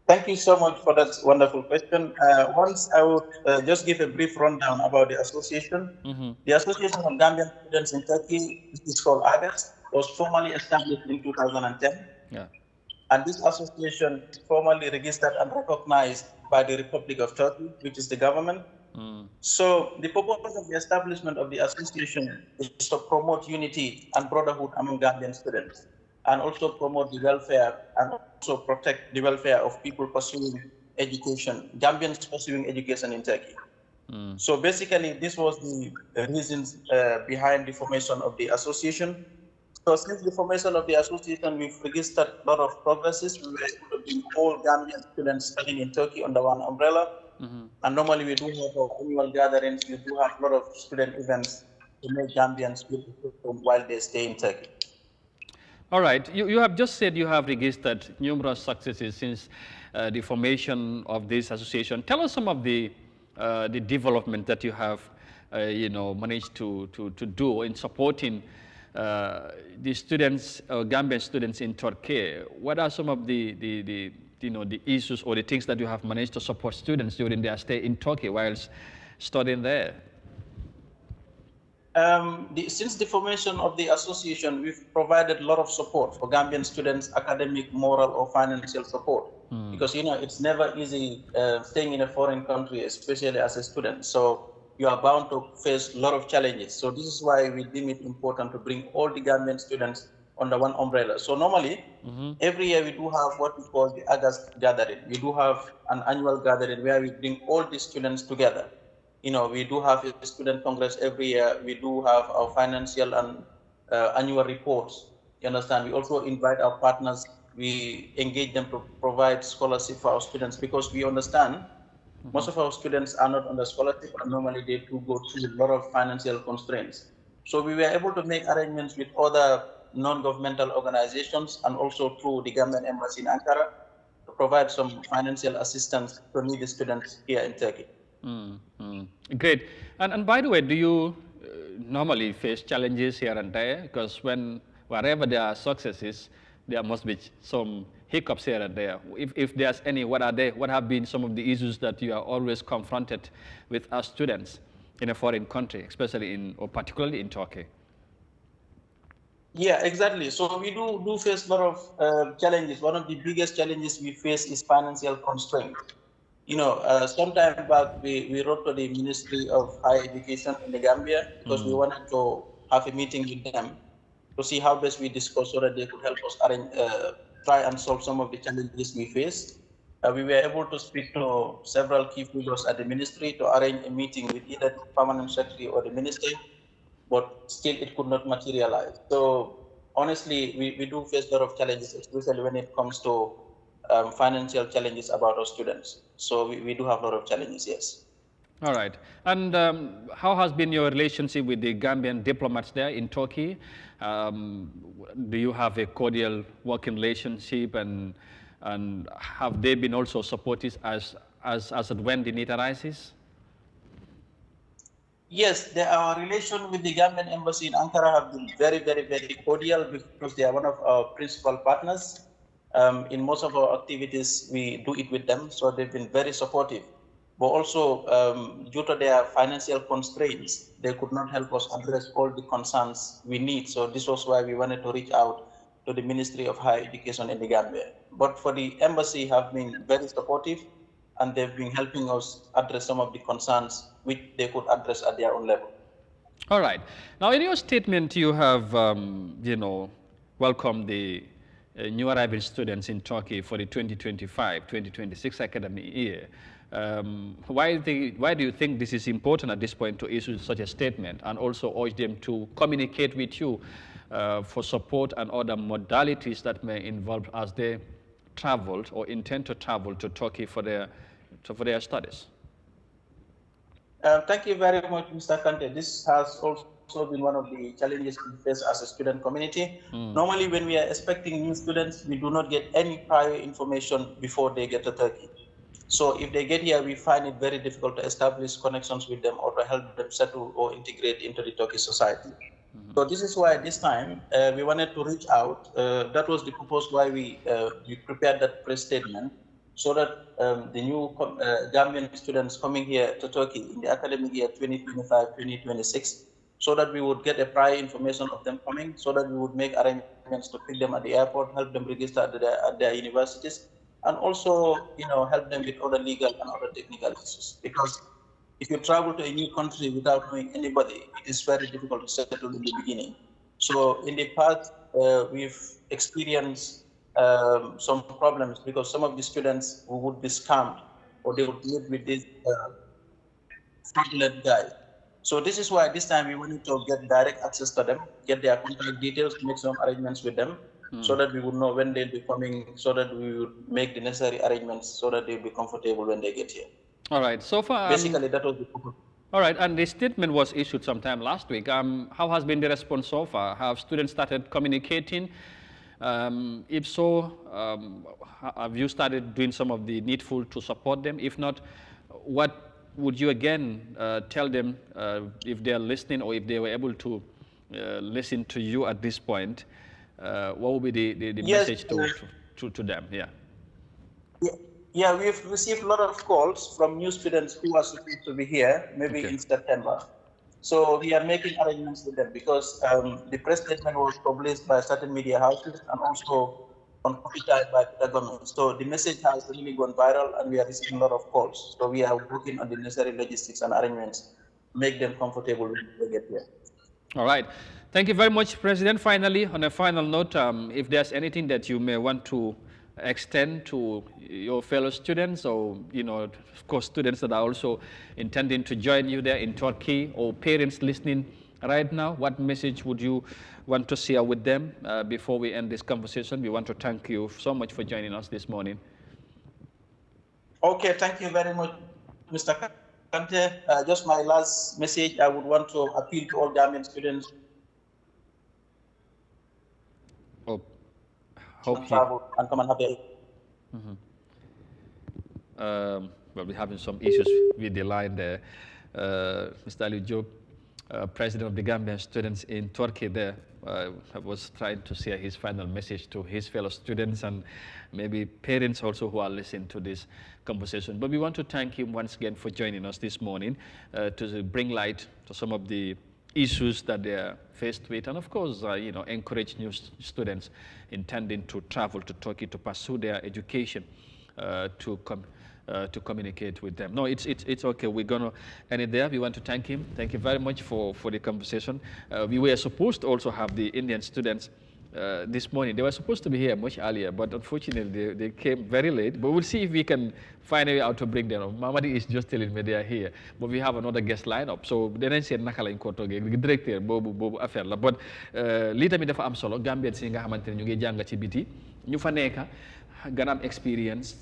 Speaker 3: Thank you so much for that wonderful question. Once I would just give a brief rundown about the association. The Association of Gambian Students in Turkey is called AGAS, was formally established in 2010.
Speaker 1: Yeah.
Speaker 3: And this association is formally registered and recognized by the Republic of Turkey, which is the government. So the purpose of the establishment of the association is to promote unity and brotherhood among Gambian students, and also promote the welfare and also protect the welfare of people pursuing education, Gambians pursuing education in Turkey. So basically, this was the reasons behind the formation of the association. So since the formation of the association, we've registered a lot of progresses. We were able to bring all Gambian students studying in Turkey under one umbrella. And normally we do have our annual gatherings. We do have a lot of student events to make Gambians feel welcome while they stay in Turkey.
Speaker 1: All right. You have just said you have registered numerous successes since the formation of this association. Tell us some of the development that you have, managed to do in supporting the students, Gambian students in Turkey. What are some of the issues or the things that you have managed to support students during their stay in Turkey whilst studying there?
Speaker 3: Since the formation of the association, we've provided a lot of support for Gambian students, academic, moral, or financial support. Because, it's never easy staying in a foreign country, especially as a student. So you are bound to face a lot of challenges. So this is why we deem it important to bring all the Gambian students under one umbrella. So normally, every year we do have what we call the August gathering. We do have an annual gathering where we bring all the students together. We do have a student congress every year. We do have our financial and annual reports. You understand? We also invite our partners. We engage them to provide scholarship for our students, because we understand most of our students are not under scholarship, and normally they do go through a lot of financial constraints. So we were able to make arrangements with other non-governmental organizations and also through the Gambian Embassy in Ankara to provide some financial assistance to needy students here in Turkey.
Speaker 1: Great. And by the way, do you normally face challenges here and there? Because wherever there are successes, there must be some hiccups here and there. If there's any, what are they? What have been some of the issues that you are always confronted with as students in a foreign country, especially or particularly in Turkey?
Speaker 3: Yeah, exactly. So we do face a lot of challenges. One of the biggest challenges we face is financial constraint. Sometime back, we wrote to the Ministry of Higher Education in the Gambia because we wanted to have a meeting with them to see how best we discuss so that they could help us try and solve some of the challenges we face. We were able to speak to several key figures at the ministry to arrange a meeting with either the permanent secretary or the minister, but still it could not materialize. So honestly, we do face a lot of challenges, especially when it comes to financial challenges about our students. So we do have a lot of challenges, yes.
Speaker 1: All right. And how has been your relationship with the Gambian diplomats there in Turkey? Do you have a cordial working relationship, and have they been also supportive as when the need arises?
Speaker 3: Yes, our relation with the Gambian Embassy in Ankara have been very, very, very cordial because they are one of our principal partners. In most of our activities, we do it with them, so they've been very supportive. But also, due to their financial constraints, they could not help us address all the concerns we need. So this was why we wanted to reach out to the Ministry of Higher Education in the Gambia. But for the embassy, have been very supportive, and they've been helping us address some of the concerns which they could address at their own level.
Speaker 1: All right. Now, in your statement, you have, welcomed the new arriving students in Turkey for the 2025-2026 academic year. Why do you think this is important at this point to issue such a statement, and also urge them to communicate with you for support and other modalities that may involve as they traveled or intend to travel to Turkey for their studies?
Speaker 3: Thank you very much, Mr. Kante. This has also been one of the challenges we face as a student community. Normally, when we are expecting new students, we do not get any prior information before they get to Turkey. So if they get here, we find it very difficult to establish connections with them or to help them settle or integrate into the Turkish society. So this is why this time we wanted to reach out. That was the purpose why we prepared that press statement, so that the new Gambian students coming here to Turkey in the academic year 2025-2026, so that we would get a prior information of them coming, so that we would make arrangements to pick them at the airport, help them register at their universities, and also, help them with other legal and other technical issues. Because if you travel to a new country without knowing anybody, it is very difficult to settle in the beginning. So in the past, we've experienced some problems because some of the students who would be scammed, or they would meet with these fraudulent guys. So this is why this time we wanted to get direct access to them, get their contact details, make some arrangements with them, so that we would know when they'll be coming, so that we would make the necessary arrangements so that they'll be comfortable when they get here.
Speaker 1: All right. So far,
Speaker 3: basically, that was the purpose.
Speaker 1: All right. And the statement was issued sometime last week. How has been the response so far? Have students started communicating? If so, have you started doing some of the needful to support them? If not, what would you again tell them if they are listening, or if they were able to listen to you at this point? What would be the message to them?
Speaker 3: Yeah, we've received a lot of calls from new students who are supposed to be here, maybe in September. So we are making arrangements with them, because the press statement was published by certain media houses and also on time by the government. So the message has really gone viral, and we are receiving a lot of calls. So we are working on the necessary logistics and arrangements to make them comfortable when they get here.
Speaker 1: All right. Thank you very much, President. Finally, on a final note, if there's anything that you may want to extend to your fellow students, or, of course, students that are also intending to join you there in Turkey, or parents listening right now, what message would you want to share with them before we end this conversation? We want to thank you so much for joining us this morning.
Speaker 3: Okay, thank you very much, Mr. Kante. Just my last message, I would want to appeal to all Gambian students.
Speaker 1: Hope
Speaker 3: travel and come and have a...
Speaker 1: well, we're having some issues with the line there. Mr. Ali Job, president of the Gambian students in Turkey there, was trying to share his final message to his fellow students and maybe parents also who are listening to this conversation. But we want to thank him once again for joining us this morning to bring light to some of the issues that they are faced with, and of course, encourage new students intending to travel to Turkey to pursue their education to communicate with them. No, it's okay. We're gonna end it there. We want to thank him. Thank you very much for the conversation. We were supposed to also have the Indian students this morning. They were supposed to be here much earlier, but unfortunately they came very late. But we'll see if we can find a way out to bring them. Mamadi is just telling me they are here, but we have another guest lineup. So dinañ seet naka lañ ko toogee directeur boobu affaire la. But lii tamit dafa am solo. Gambien si nga xamante ne ñu ngi jàng ci biti ñu fa nekk gën a am experience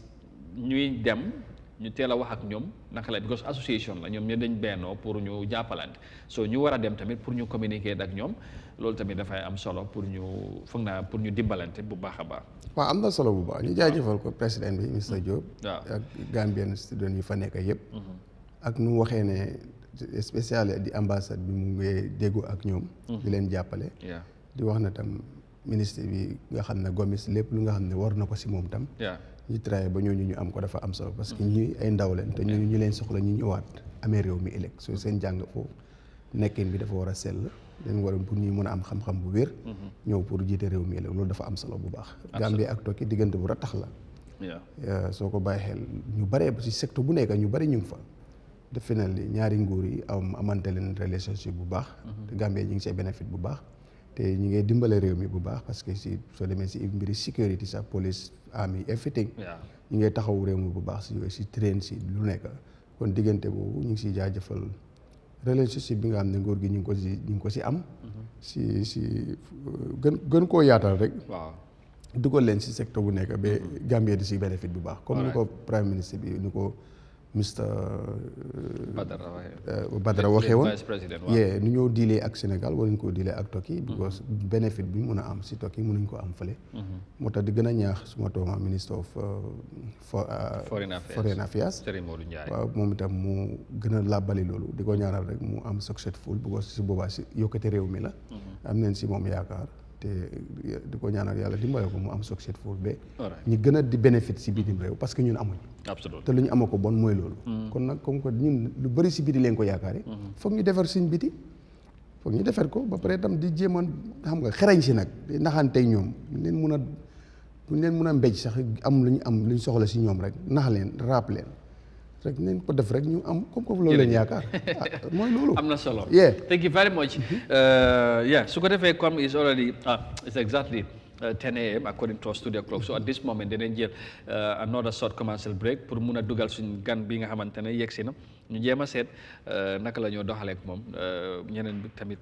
Speaker 1: ñuy dem ñu teel a wax ak ñoom naka la, because association la ñoom ñu dañ bennoo pour ñu jàppalante. So ñu war a dem tamit pour ñu communiquer ak ñoom. Loolu tamit dafay am solo pour ñu foog naa pour ñu dimbalante bu baax a baax.
Speaker 2: waaw am na solo bu baax ñu jaajëfal ko président bi Mr Diop. ak Gambian student yu fa nekk yëpp. ak nu mu waxee ne spécial di ambassade bi mu ngi déggu ak ñoom. di leen jàppale. di wax na tam ministre bi nga xam ne Gomis lépp lu nga xam ne war na ko si moom tam. ñu travaillé ba ñooñu ñu am ko dafa am solo parce que ñuy ay ndaw leen te ñu leen soxla ñu ñëwaat amee réew mi ëllëg soo seen jàng foofu nekkin bi dafa war a sell. dañ war a pour ñuy mën a am xam-xam bu wér. ñëw pour jiite réew mi loolu dafa am solo bu baax. Gambie ak Turquie diggante bu ratax la. soo ko bàyyi xel ñu bare ci secteur bu nekk ñu bari ñu ngi fa. defe naa ni ñaari nguur yi amante leen relationship bu baax. te Gambie ñu ngi see bénéfice bu baax. te ñi ngay dimbale réew mi bu baax parce que si soo demee si mbiri sécurité sax police army everything ñi ngay taxaw réew mi bu baax si yooyu si train si lu nekk kon diggante boobu ñu ngi siy jaajëfal relationship bi nga xam ne nguur gi ñu ngi ko si am si gën koo yaatal rek dugal leen si secteur bu nekk ba Gambia di si bénéfice bu baax comme ni ko prime ministre bi ni ko Mr Badara waxee woon nu ñoo diilee ak Sénégal wala ñu ko diilee ak Turkey because bénéfice bi mun a am si Turkey mënuñ ko am fële moo tax di gën a ñaax suma tooma ministre of foreign affairs waaw moom itam mu gën a làbbali loolu di ko ñaanal rek mu am successful because si boobaa si yokkate réew mi la am neen si moom yaakaar te di ko ñaanal yàlla dimbale ko mu am successful ba ñi gën a di bénéfice si bitim réew parce que ñun amuñ te lu ñu ama ko bon mooy loolu kon nag comme que ñun lu bëri si biti leen ko yaakaare foog ñu defar suñ biti foog ñu defar ko ba pare itam di jéemoon xam nga xerañ si nag di naxantey ñoom buñ leen mun a mbéj sax am lu ñu soxla si ñoom rek nax leen raap leen rek nañ ko def rek ñu am comme que loolu leen yaakaar mooy loolu
Speaker 1: am na solo thank you very much su ko defee comme is already it's exactly 10 a.m. according to our studio clock. So at this moment, dinañ jël another short commercial break pour mun a dugal suñ gan bi nga xamante ne yegg si na ñu jéem a seet naka la ñoo doxalee ak moom ñeneen bi tamit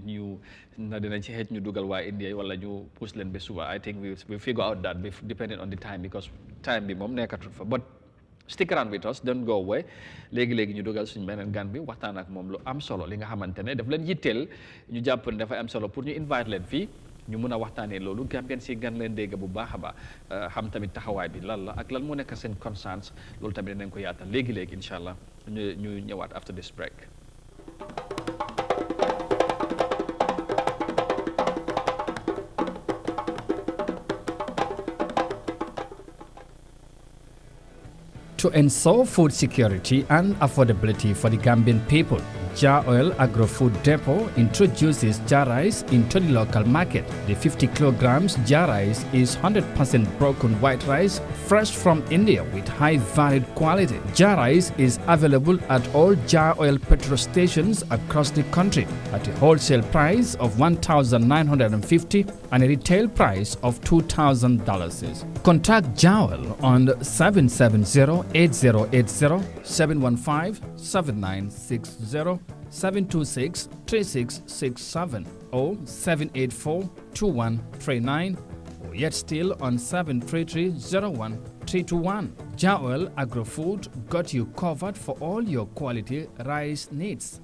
Speaker 1: ñu dinañ ci xeej ñu dugal waa India wala ñu push leen ba suba I think we figure out that depending on the time because time bi moom nekkatul fa but stick around with us don't go away léegi-léegi ñu dugal suñ beneen gan bi waxtaan ak moom lu am solo li nga xamante ne daf leen yitteel ñu jàpp ne dafay am solo pour ñu invite leen fii ñu mun a waxtaanee loolu Gambien si gan leen dégg bu baax a baax xam tamit taxawaay bi lan la ak lan moo nekk seen concerns loolu tamit dinañ ko yaatal léegi-léegi incha allah ñu ñëwaat after this break.
Speaker 4: To ensure food security and affordability for the Gambian people, Jar Oil Agro-Food Depot introduces jar rice into the local market. The 50 kilograms jar rice is 100% broken white rice, fresh from India with high varied quality. Jar rice is available at all Jar Oil petrol stations across the country at a wholesale price of $1,950 and a retail price of $2,000. Contact Jar Oil on 770-8080, 715-7960, 726-3667 or 784-2139 or yet still on 733-01-321. Jar Oil Agro-Food got you covered for all your quality rice needs.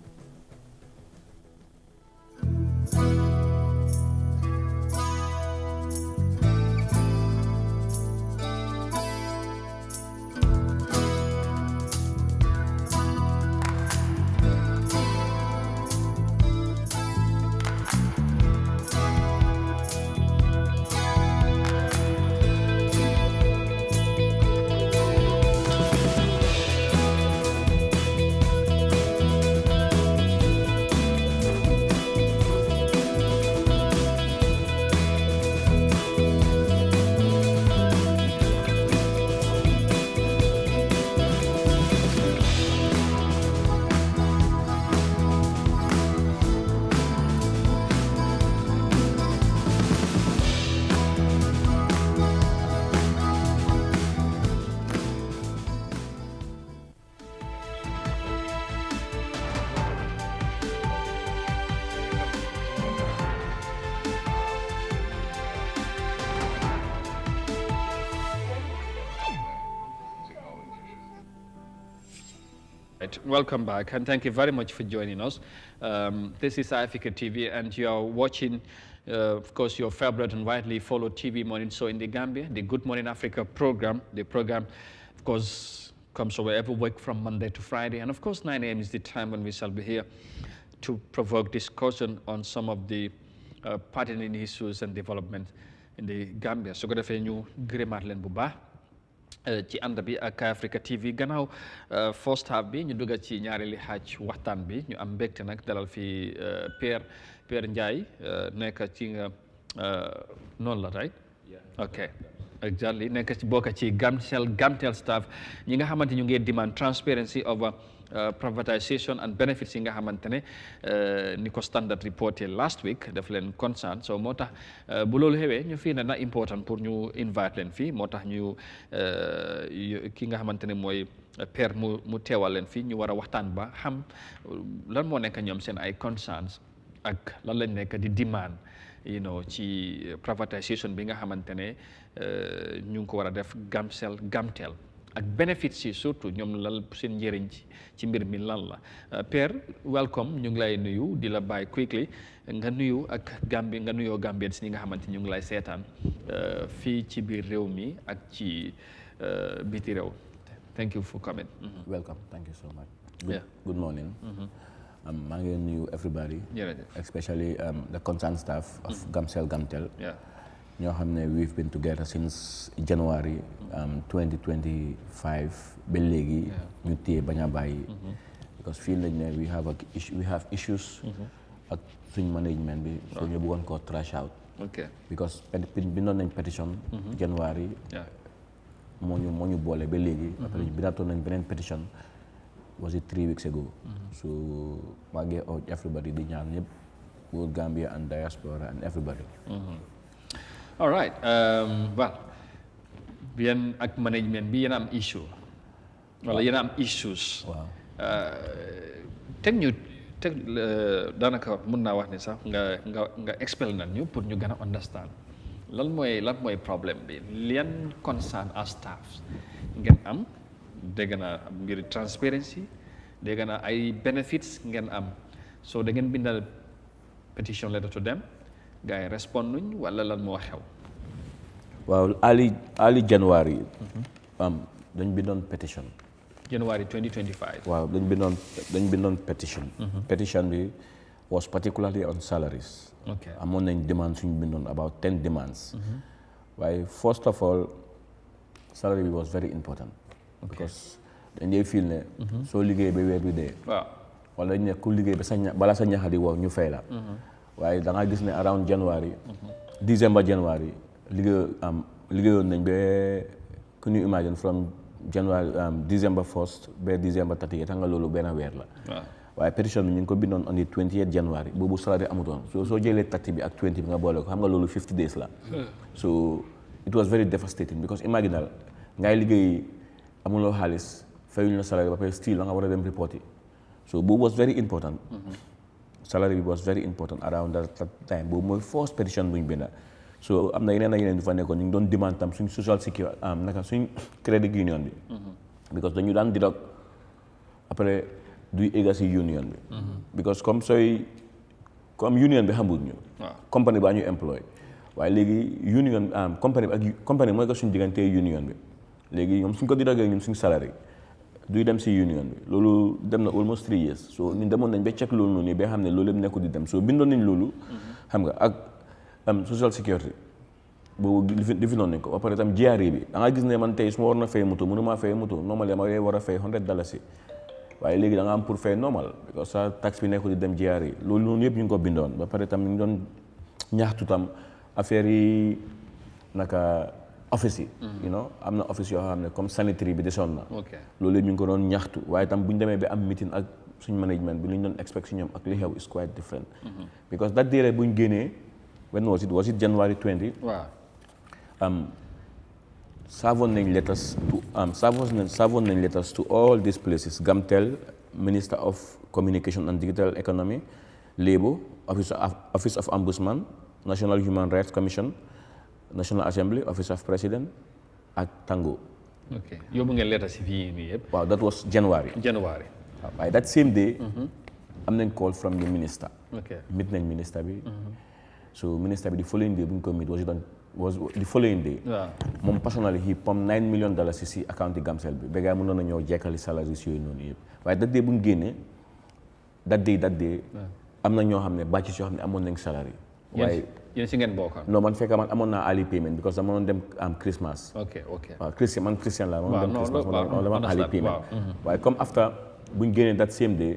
Speaker 1: Welcome back and thank you very much for joining us. This is Eyeafrica TV and you are watching, of course, your favorite and widely followed TV morning show in the Gambia, the Good Morning Africa program. The program, of course, comes over every week from Monday to Friday. And of course, 9 a.m. is the time when we shall be here to provoke discussion on some of the pertinent issues and development in the Gambia. So, good afternoon, gërëmaat leen bu baax ci ànd bi ak Eyeafrica TV gannaaw first half bi ñu dugg ci ñaareeli xaaj waxtaan bi ñu am mbégte nag dalal fi Père Ndiaye nekk ci nga noonu la right ok exactly nekk ci bokk ci Gamtel staff ñi nga xamante ñu ngi demand transparency over privatisation and benefits yi nga xamante ne ni ko Standard reporté last week daf leen concern so moo tax bu loolu xewee ñu fii ne na important pour ñu invite leen fii moo tax ñu ki nga xamante ne mooy père mu teewal leen fii ñu war a waxtaan ba xam lan moo nekk ñoom seen ay concerns ak lan lañ nekk di demand ci privatisation bi nga xamante ne ñu ngi ko war a def gamteel ak benefits yi surtout ñoom lal seen njëriñ ci mbir mi lan la père welcome ñu ngi lay nuyu di la bàyyi quickly nga nuyu ak Gambie nga nuyoo Gambians ñi nga xamante ñu ngi lay seetaan fii ci biir réew mi ak ci biti réew. Thank you for coming.
Speaker 5: Welcome. Thank you so much. Good morning. maa ngi nuyu everybody, especially the concerned staff of Gamtel. ñoo xam ne we've been together since January 2025 ba léegi ñu téye bañ a bàyyi because feel nañ ne we have issues ak suñ management bi so ñu bëggoon koo trash out because bindoon nañ pétition January moo ñu boole ba léegi après bindaatoon nañ beneen pétition was it 3 weeks ago so maa ngi urge everybody di ñaan ñëpp both Gambia and diaspora and everybody.
Speaker 1: All right. Well, yéen ak management bi yéen am issue wala yéen am issues.
Speaker 5: Waaw.
Speaker 1: teg daanaka mun naa wax ni sax nga expel na ñu pour ñu gën a understand lan mooy problème bi yan concern as staff ngeen am dégg naa mbiri transparency dégg naa ay benefits ngeen am so da ngeen bindal petition letter to them gars yi respond nuñ wala lan moo xew.
Speaker 5: waaw early January dañ bindoon pétition.
Speaker 1: January 2025.
Speaker 5: waaw dañ bindoon pétition. Pétition bi was particularly on salaries.
Speaker 1: Okay.
Speaker 5: amoon nañ demandes suñu bindoon about 10 demands. waaye first of all salary bi was very important. because dañ dee feel ne. soo liggéey ba weer bi dee.
Speaker 1: waaw
Speaker 5: wala dañ ne ku liggéey ba bala sa ñaxa di wow ñu fay la. waaye da nga gis ne around January. December January liggéeyoon nañ ba ku ñu imagine from January December 1st ba December 30 xam nga loolu benn weer la. waaye pétition bi ñu ngi ko bindoon on the 28 January boobu salary amutoon soo jëlee 30 bi ak 20 bi nga boole ko xam nga loolu 50 days la. so it was very devastating because imaginal ngay liggéey amuloo xaalis fayuñu la salary ba pare still la nga war a dem report yi so boobu was very important. salary bi was very important around that time boobu mooy first pétition bu ñu binda so am na yeneen ak yeneen du fa nekkoon ñu ngi doon demande tam suñ social security naka suñ credit union bi. because dañu daan deduct après duy egga si union bi. because comme union bi xamul ñu. compagnie baa ñu employ waaye léegi union compagnie mooy ko suñ diggante union bi léegi ñoom suñ ko deductee ñun suñ salary duy dem si union bi loolu dem na almost 3 years so ñun demoon nañ ba check loolu noonu ba xam ne loolu yëpp nekkul di dem so bindoon nañ loolu. xam nga ak social security boobu definoon nañ ko ba pare tam GRA bi da nga gis ne man tey su ma war na fay moto mënu maa fay moto normal ma war a fay $100 waaye léegi da nga am pour fay normal because sa tax bi nekkul di dem GRA loolu noonu yëpp ñu ngi ko bindoon ba pare tam ñu ngi doon ñaxtu tam affaire yi naka office yi. am na office yoo xam ne comme sanitary bi desoon na. loolu yëpp ñu ngi ko doon ñaxtu waaye tam bu ñu demee ba am meeting ak suñ management bi li ñu doon expect si ñoom ak li xew is quite different. because that day bu ñu génnee when was it January 20.
Speaker 1: waaw.
Speaker 5: servoon nañ letters to all these places Gamtel Minister of Communication and Digital Economy Labour Office of Ombudsman National Human Rights Commission National Assembly Office of President ak Tango.
Speaker 1: ok yóbbu ngeen lettre si fii nii yëpp.
Speaker 5: waaw that was January. waaye that same day. am nañ call from the minister. meet nañ minister bi. so minister bi the following day bu ñu ko meet was the following day. moom personally he pumped $9 million si account Gamcel bi ba gars yi mënoon na ñëw jekkali salaires yooyu noonu yëpp waaye that day bu ñu génnee that day. am na ñoo xam ne bàcc yoo xam ne amoon nañ salary. waaye
Speaker 1: yéen si ngeen bokk.
Speaker 5: non man fekk man amoon naa early payment because dama doon dem Christmas. waaw Christian la ma doon dem Christmas ma dama am early payment. waaye comme after bu ñu génnee that same day.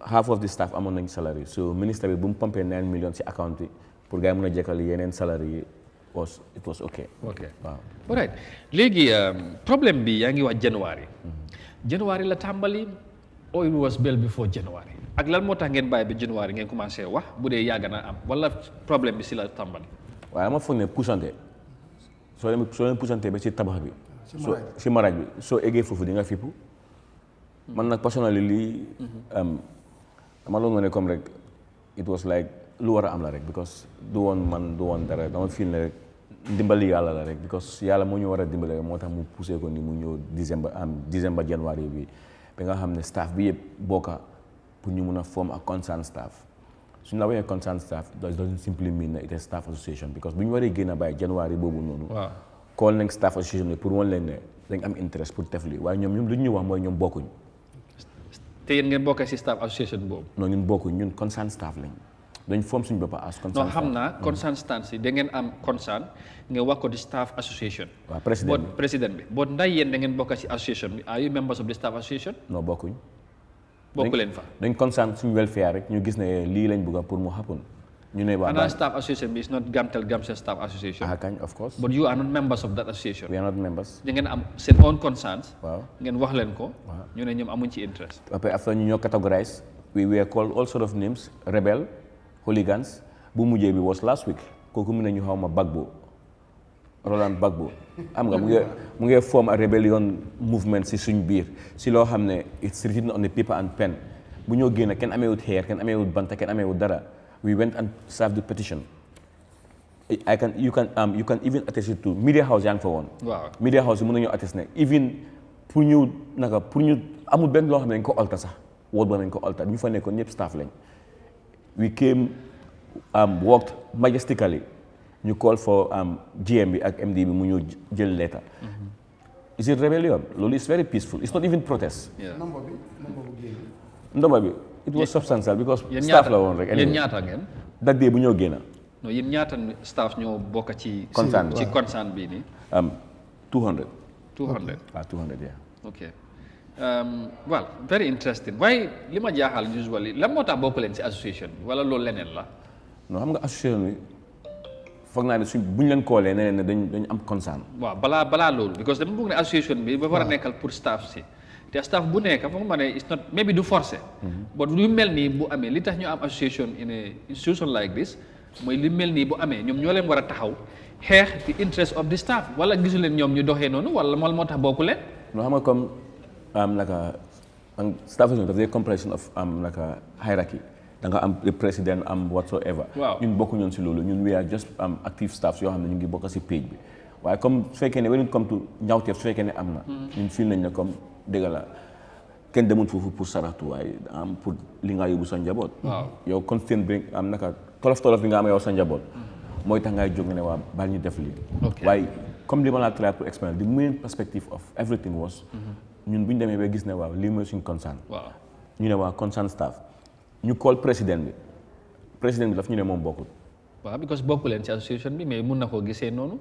Speaker 5: half of the staff amoon nañ salary so ministre bi bu mu pompé 9 millions ci account yi pour gars yi mën a jekkali yeneen salary yi it was okay. waaw.
Speaker 1: all right léegi problème bi yaa ngi wax January. January la tàmbali or it was built before January ak lan moo tax ngeen bàyyi ba January ngeen commencé wax bu dee yàgg na am wala problème bi si la tàmbali.
Speaker 5: waaye dama foog ne puusante soo leen puusante ba ci tabax bi. si maraaj bi soo eggee foofu di nga fippu. man nag personnellement lii dama doon wane comme rek it was like lu war a am la rek because du woon dara dama feel ne rek ndimbali yàlla la rek because yàlla moo ñu war a dimbali rek moo tax mu poussé ko ni mu ñëw décembre January bi ba nga xam ne staff bi yëpp bokka pour ñu mun a form a concerned staff suñu la waxee concerned staff doesn't simply mean that it is staff association because bu ñu waree génn a bàyyi January boobu noonu. waaw call nañ staff association bi pour wan leen ne dañ am interest pour def lii waaye ñoom lu ñu wax mooy ñoom bokkuñ.
Speaker 1: te yéen ngeen bokkee si staff association boobu.
Speaker 5: non ñun bokkuñ ñun concerned staff lañ dañ form suñu bopp as concerned staff.
Speaker 1: non xam naa concerned staff si da ngeen am concern ngeen wax ko di staff association.
Speaker 5: waaw
Speaker 1: président bi boo ndax yéen da ngeen bokk si association bi are you members of the staff association.
Speaker 5: non bokkuñ.
Speaker 1: bokku leen fa.
Speaker 5: dañ concern suñu welfare rek ñu gis ne lii lañ bëgg pour mu happen. ñu ne waa
Speaker 1: staff association bi is not Gamcel staff association.
Speaker 5: kañ of course.
Speaker 1: but you are not members of that association.
Speaker 5: we are not members.
Speaker 1: da ngeen am seen own concerns.
Speaker 5: waaw
Speaker 1: ngeen wax leen ko. ñu ne ñoom amuñ ci interest.
Speaker 5: après after ñu ñoo categorize we were called all sort of names rebel hooligans bu mujjee bi was last week kooku mu ne ñu xaw ma Bagbo Roland Bagbo am nga mu ngi form a rebellion movement si suñ biir si loo xam ne it's written on the paper and pen bu ñoo génn kenn ameewut xeer kenn ameewut banta kenn ameewut dara. We went and served the petition. You can even attest it to media house yaa ngi fa woon.
Speaker 1: waaw
Speaker 5: media house yi mën nañoo attest ne even pour ñu amul benn loo xam ne dañ ko alta sax woot ba nañ ko alta ñu fa nekkoon ñëpp staff lañ. we came worked majestically ñu call for GM bi ak MD bi mu ñëw jël letter. is it rebellion loolu is very peaceful it's not even protest. ndomba bi. it was substantial because staff la woon rek.
Speaker 1: yéen ñaata ngeen.
Speaker 5: that day bu ñoo génn.
Speaker 1: non yéen ñaata staff ñoo bokk ci. concern bii nii.
Speaker 5: 200.
Speaker 1: 200
Speaker 5: waaw 200 yeah.
Speaker 1: ok well very interesting waaye li ma jaaxal usually lan moo tax bokk leen ci association bi wala loolu leneen la.
Speaker 5: non xam nga association bi foog naa ne bu ñu leen koolee ne dañ am concern.
Speaker 1: waaw balaa loolu because dama bëgg ne association bi ba war a nekkal pour staff si. te staff bu nekk foog ma ne it's not maybe du forcé. but lu mel nii bu amee li tax ñu am association in a institution like this mooy li mel nii bu amee ñoom ñoo leen war a taxaw xeex the interest of the staff wala gisu leen ñoom ñu doxee noonu wala moo tax bokku leen.
Speaker 5: non xam nga comme staff association daf compression of hierarchy da nga am le président am whatsoever.
Speaker 1: waaw ñun
Speaker 5: bokku ñoon si loolu ñun we are just active staff yoo xam ne ñu ngi bokk si page bi waaye comme su fekkee ne when it come to ñaawteef su fekkee ne am na. ñun fii nañ ne comme. dëgg la kenn demul foofu pour saratu waaye am pour li nga yóbbu sa njaboot. yow constant bi am naka tolof bi nga am yow sa njaboot. mooy tax ngay jóg ne waa bal ñu def lii. waaye comme li ma la try pour explain the main perspective of everything was. ñun bu ñu demee ba gis ne waaw lii mooy suñu concern. ñu ne waa concern staff ñu call président bi daf ñu ne moom bokkul.
Speaker 1: waaw because bokku leen ci association bi mais mun na koo gisee noonu.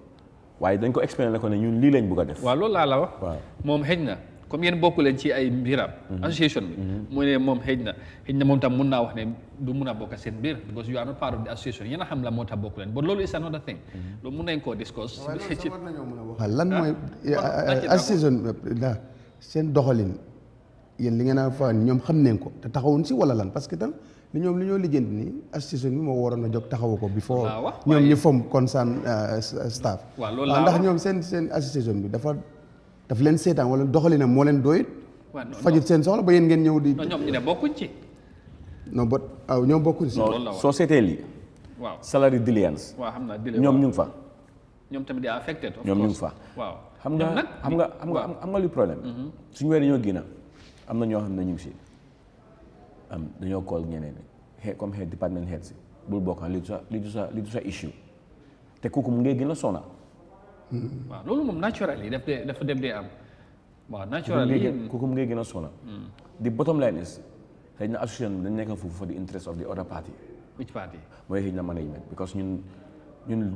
Speaker 5: waaye dañ ko explain ko ne ñun lii lañ bëgg a def.
Speaker 1: waaw loolu laa la wax.
Speaker 5: waaw
Speaker 1: moom xëj na. comme yéen bokk leen ci ay mbiram. association bi. mu ne moom xëj na moom tam mun naa wax ne du mun a bokk seen biir because you are not part of the association yéen a xam la moo tax bokk leen but loolu is another thing. loolu mun nañ koo discuss.
Speaker 2: war nañoo mën a waxal lan mooy association la seen doxalin yéen li ngeen a fa ñoom xam nañ ko te taxawuñ si wala lan parce que tam li ñoo lijjanti nii association bi moo waroon a jóg taxawu ko before ñoom ñu form concern staff.
Speaker 1: waaw loolu laa
Speaker 2: ndax ñoom seen association bi daf leen seetaan wala doxalinam moo leen doyut. fajut seen soxla ba yéen ngeen ñëw di.
Speaker 1: non ñoom ñu ne bokkuñ ci.
Speaker 2: non ba ñoom bokkuñ si.
Speaker 5: soo seetee lii.
Speaker 1: waaw
Speaker 5: salary diligence.
Speaker 1: waaw xam naa
Speaker 5: ñoom ñu ngi fa.
Speaker 1: ñoom tamit they are affected.
Speaker 5: ñoom ñu ngi fa.
Speaker 1: waaw
Speaker 5: xam nga lu problème. suñu weer ñoo génn am na ñoo xam ne ñu ngi si dañoo call ñeneen comme head department head si bul bokk li du sa issue te kooku mu ngi gën a sona.
Speaker 1: waaw loolu moom naturel yi dafa dem dee am waaw naturel yi
Speaker 5: kooku mu ngi gën a sona. the bottom line is xëy na association dañ nekk foofu for the interest of the other party.
Speaker 1: which party.
Speaker 5: mooy xëy na management because ñun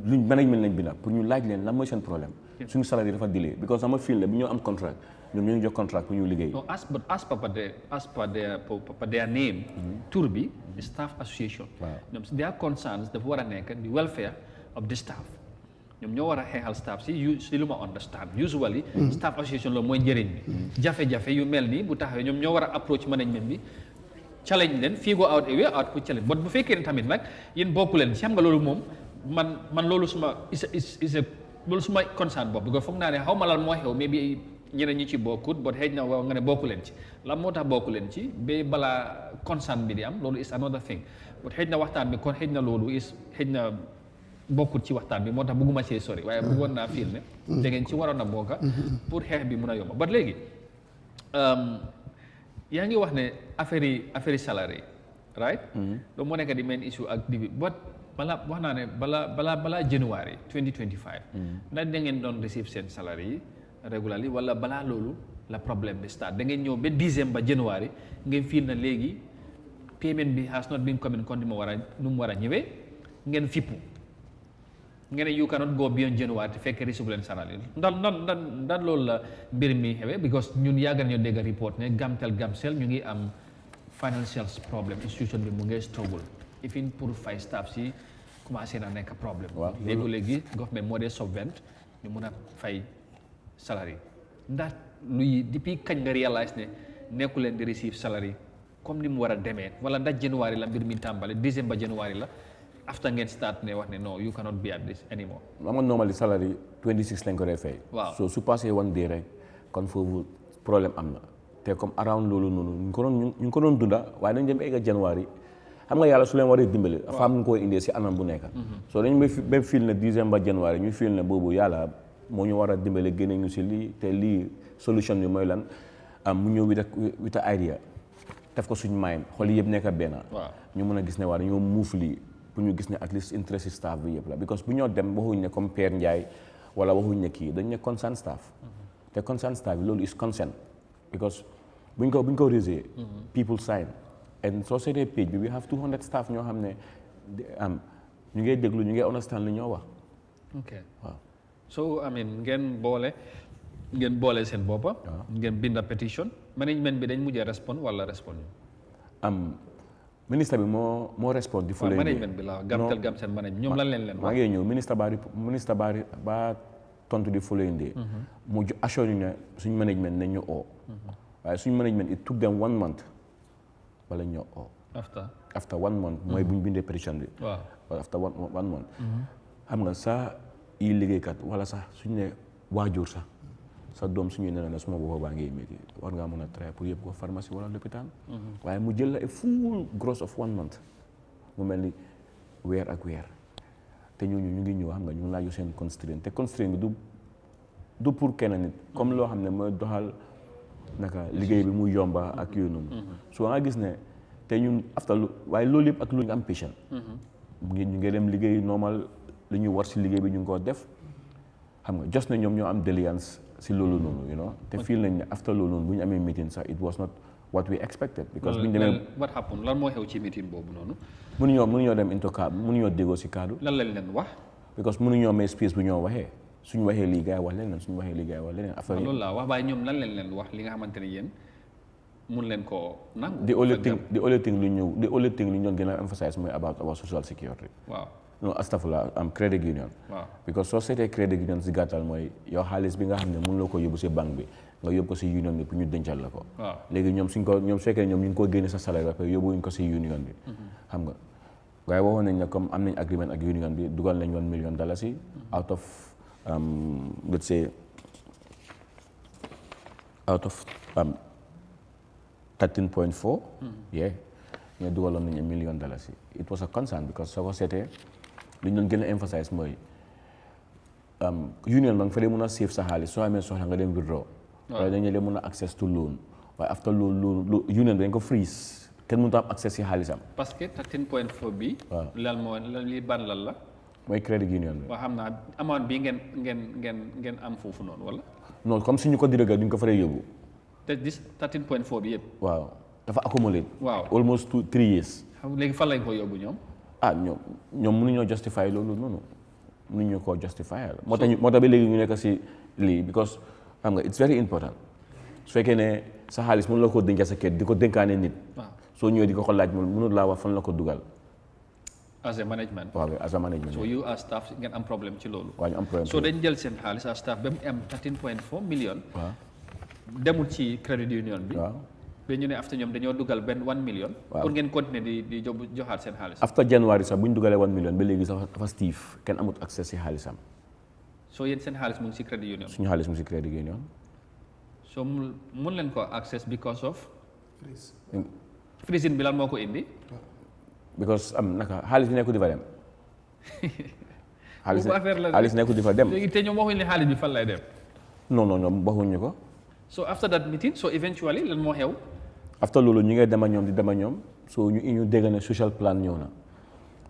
Speaker 5: luñ management lañ binda pour ñu laaj leen lan mooy seen problème. suñu salaire dafa delay because sama fil ne bu ñu am contract ñoom ñoo ngi jox contract pour ñu liggéey.
Speaker 1: non as per their name. tour bi staff association.
Speaker 5: waaw
Speaker 1: ñoom their concerns dafa war a nekk the welfare of the staff. ñoom ñoo war a xeexal staff si lu ma understand usually staff association loolu mooy njëriñ bi jafe-jafe yu mel nii bu taxawee ñoom ñoo war a approach management bi challenge leen figure out a way out pour challenge but bu fekkee ne tamit nag yéen bokku leen si xam nga loolu moom man loolu suma loolu suma concern bopp because foog naa ne xaw ma lan moo xew mais bi ñeneen ñi ci bokkut but xëy na waaw nga ne bokku leen ci lan moo tax bokku leen ci ba balaa concern bi di am loolu is another thing but xëy na waxtaan bi kon xëy na loolu xëy na bokkut ci waxtaan bi moo tax bëgguma see sori waaye bëggoon naa fiil ne da ngeen ci waroon a bokka pour xeex bi mun a yomba but léegi yaa ngi wax ne affaire salary right loolu moo nekk di main issue ak dibi but wax naa ne balaa January 2025 ndax da ngeen doon receive seen salary yi regularly wala balaa loolu la problème bi start da ngeen ñëw ba December January ngeen fiil na léegi payment bi has not been coming kon nu mu war a ñëwee ngeen fippu ngeen you cannot go beyond January te fekk receive leen salary ndax loolu la mbir mi xewee because ñun yàgg nañu dégg report ne Gamcel ñu ngi am financial problem institution bi mu ngi struggle even pour fay staff si commencé na nekk problème léegi government moo dee subvent ñu mun a fay salary ndax luy depuis kañ nga réalise ne nekku leen di receive salary comme ni mu war a demee wala ndax January la mbir mi tàmbale December January la after ngeen start ne wax ne no you cannot be at this anymore.
Speaker 5: xam nga normally salary 26 lañ ko dee fay.
Speaker 1: waaw
Speaker 5: so su passé one day rek kon foofu problème am na te comme around loolu noonu ñu ngi ko doon dunda waaye dañ dem egg January xam nga yàlla su leen waree dimbale. waaw dafa am ko indee si anam bu nekk. so dañ ba fil ne December January ñu fil ne boobu yàlla moo ñu war a dimbale génne ñu si lii te lii solution bi mooy lan mu ñëw with a idea def ko suñu mind xool yëpp nekk benn. ñu mën a gis ne waa dañoo muuf lii. pour ñu gis ne at least interest staff bi yëpp la because bu ñoo dem waxuñ ne comme Père Ndiaye wala waxuñ ne kii dañ ne concern staff te concern staff bi loolu is consent because buñ ko raisé people sign and soo seetee page bi we have 200 staff ñoo xam ne ñu ngay déglu ñu ngay understand li ñoo wax
Speaker 1: ok waaw so I mean ngeen boole seen boppa ngeen binda petition management bi dañ mujjee respond wala respond
Speaker 5: ministre bi moo respond di following
Speaker 1: management bi la Gamcel management ñoom lan leen
Speaker 5: maa ngi ñëw ministre ba tontu di following day mu assure ñu ne suñu management nañ ñu oo waaye suñu management it took them 1 month wala ñu oo after 1 month mooy bu ñu bindee pétition bi waaw after one month xam nga sax yi liggéeykat wala sax suñu ne waajur sax sa doom suñu nee na suma boppa baa ngi métti war ngaa mën a try pour yëpp ko pharmacie wala lopitaan waaye mu jël la a full gross of 1 month mu mel ni weer ak weer te ñooñu ñu ngi ñëw xam nga ñu ngi laaju seen constraint te constraint bi du pour kenn nit comme loo xam ne mooy doxal naka liggéey bi mu yomba ak yooyu noonu so nga gis ne te ñun after waaye loolu yëpp ak lu ñu am patient ñu ngi dem liggéey normal li ñu war si liggéey bi ñu ngi ko def xam nga just ne ñoom ñoo am déliance si loolu noonu you know te feel nañ ne after loolu noonu bu ñu amee meeting sax it was not what we expected because bu ñu demee
Speaker 1: what happened lan moo xew ci meeting boobu noonu
Speaker 5: mënuñoo dem into cadre mënuñoo déggoo si cadre
Speaker 1: lan lañ leen wax
Speaker 5: because mënuñoo may space bu ñoo waxee suñu waxee lii gars yi wax leneen suñu waxee lii gars yi wax leneen affaire
Speaker 1: loolu laa wax waaye ñoom lan leen wax li nga xamante ne yéen mun leen koo nangu
Speaker 5: the only thing lu ñu doon gën a emphasize mooy about our social security
Speaker 1: waaw
Speaker 5: non astafurlah am credit union because soo seetee credit union si gàttal mooy yow xaalis bi nga xam ne mën la ko yóbbu si banque bi nga yóbbu ko si union bi pour ñu dencal la ko léegi ñoom su fekkee ñoom ñu ngi ko génne sa salaire ba pare yóbbuwuñ ko si union bi xam nga waaye waxoon nañ ne comme am nañ agreement ak union bi dugal nañ $1 million out of let's say out of 13.4 ñu dugaloon nañ $1 million it was a concern because soo ko seetee li ñu doon gën a emphasize mooy union ba nga fa dee mën a save sa xaalis soo amee soxla nga dem withdraw waaye dañu leen mën a access to loan waaye after loolu union bi dañ ko freeze kenn mënut a am access si xaalisam
Speaker 1: parce que 13.4 bi lan moo li ban lan la
Speaker 5: mooy credit union bi
Speaker 1: waaw xam naa amount bi ngeen am foofu noonu wala
Speaker 5: non comme suñu ko direct duñ ko fa dee yóbbu
Speaker 1: te 13.4 bi yëpp
Speaker 5: waaw dafa accumulate
Speaker 1: waaw
Speaker 5: almost 3 years
Speaker 1: léegi fan lañ ko yóbbu ñoom
Speaker 5: ñoom mënuñoo justify loolu noonu mënuñu koo justify moo tax ba léegi ñu nekk si lii because xam nga it's very important su fekkee ne sa xaalis mënu la koo denc sa kër di ko dénkaane nit soo ñëwee di ko laaj mënul laa wax fan la ko dugal
Speaker 1: as a management.
Speaker 5: waaw as a management.
Speaker 1: So you as staff ngeen am problème ci loolu.
Speaker 5: waaw ñu am problème
Speaker 1: so dañ jël seen xaalis as staff ba mu am 13.4 million.
Speaker 5: waaw
Speaker 1: demul ci credit union bi.
Speaker 5: waaw
Speaker 1: ba ñu ne after ñoom dañoo dugal benn 1 million.
Speaker 5: waaw
Speaker 1: pour ngeen continuer di joxaat seen xaalis.
Speaker 5: after January sax bu ñu dugalee 1 million ba léegi sax dafa Steve kenn amut accès si xaalisam.
Speaker 1: so yéen seen xaalis mu ngi ci credit union.
Speaker 5: suñu xaalis mu ngi si credit union.
Speaker 1: so mun leen ko access because of. freezing bi lan moo ko indi.
Speaker 5: because naka xaalis bi nekkul di fa dem. xaalis nekkul di fa dem.
Speaker 1: léegi te ñoom waxuñ ne xaalis bi fan lay dem.
Speaker 5: non ñoom waxuñu ko.
Speaker 1: so after that meeting so eventually lan moo xew.
Speaker 5: after loolu ñu ngay dem ak ñoom di dem ak ñoom so ñu dégg ne social plan ñëw na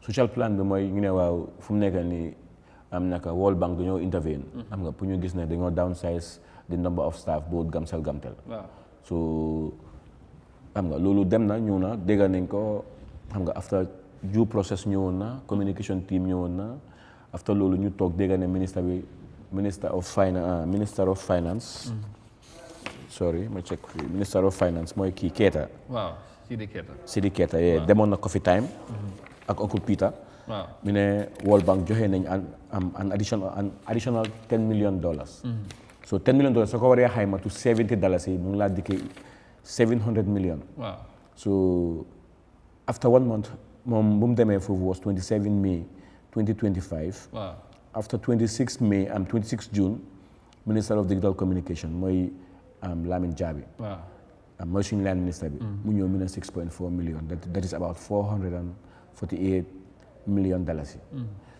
Speaker 5: social plan bi mooy ñu ne waaw fu mu nekk nii am naka World Bank dañoo intervene. xam nga pour ñu gis ne dañoo downsize the number of staff both Gamcel Gamtel.
Speaker 1: waaw
Speaker 5: so xam nga loolu dem na ñëw na dégg nañ ko xam nga after due process ñëwoon na communication team ñëwoon na after loolu ñu toog dégg ne minister of finance. sorry ma check fii minister of finance mooy kii Keita.
Speaker 1: waaw
Speaker 5: Sidi Keita yee demoon na Coffee Time. ak Uncle Peter.
Speaker 1: waaw
Speaker 5: mi ne World Bank joxe nañ an additional $10 million. so $10 million soo ko waree xayma to $70 yi mu ngi laa dikkee $700 million.
Speaker 1: waaw
Speaker 5: so after 1 month moom bu mu demee foofu was 27 May 2025.
Speaker 1: waaw
Speaker 5: after 26 May am 26 June Minister of Digital Communication mooy Lamin Jabi.
Speaker 1: waaw
Speaker 5: mooy suñu land minister bi. mu ñëw mu ne 6.4 million that is about $448 million.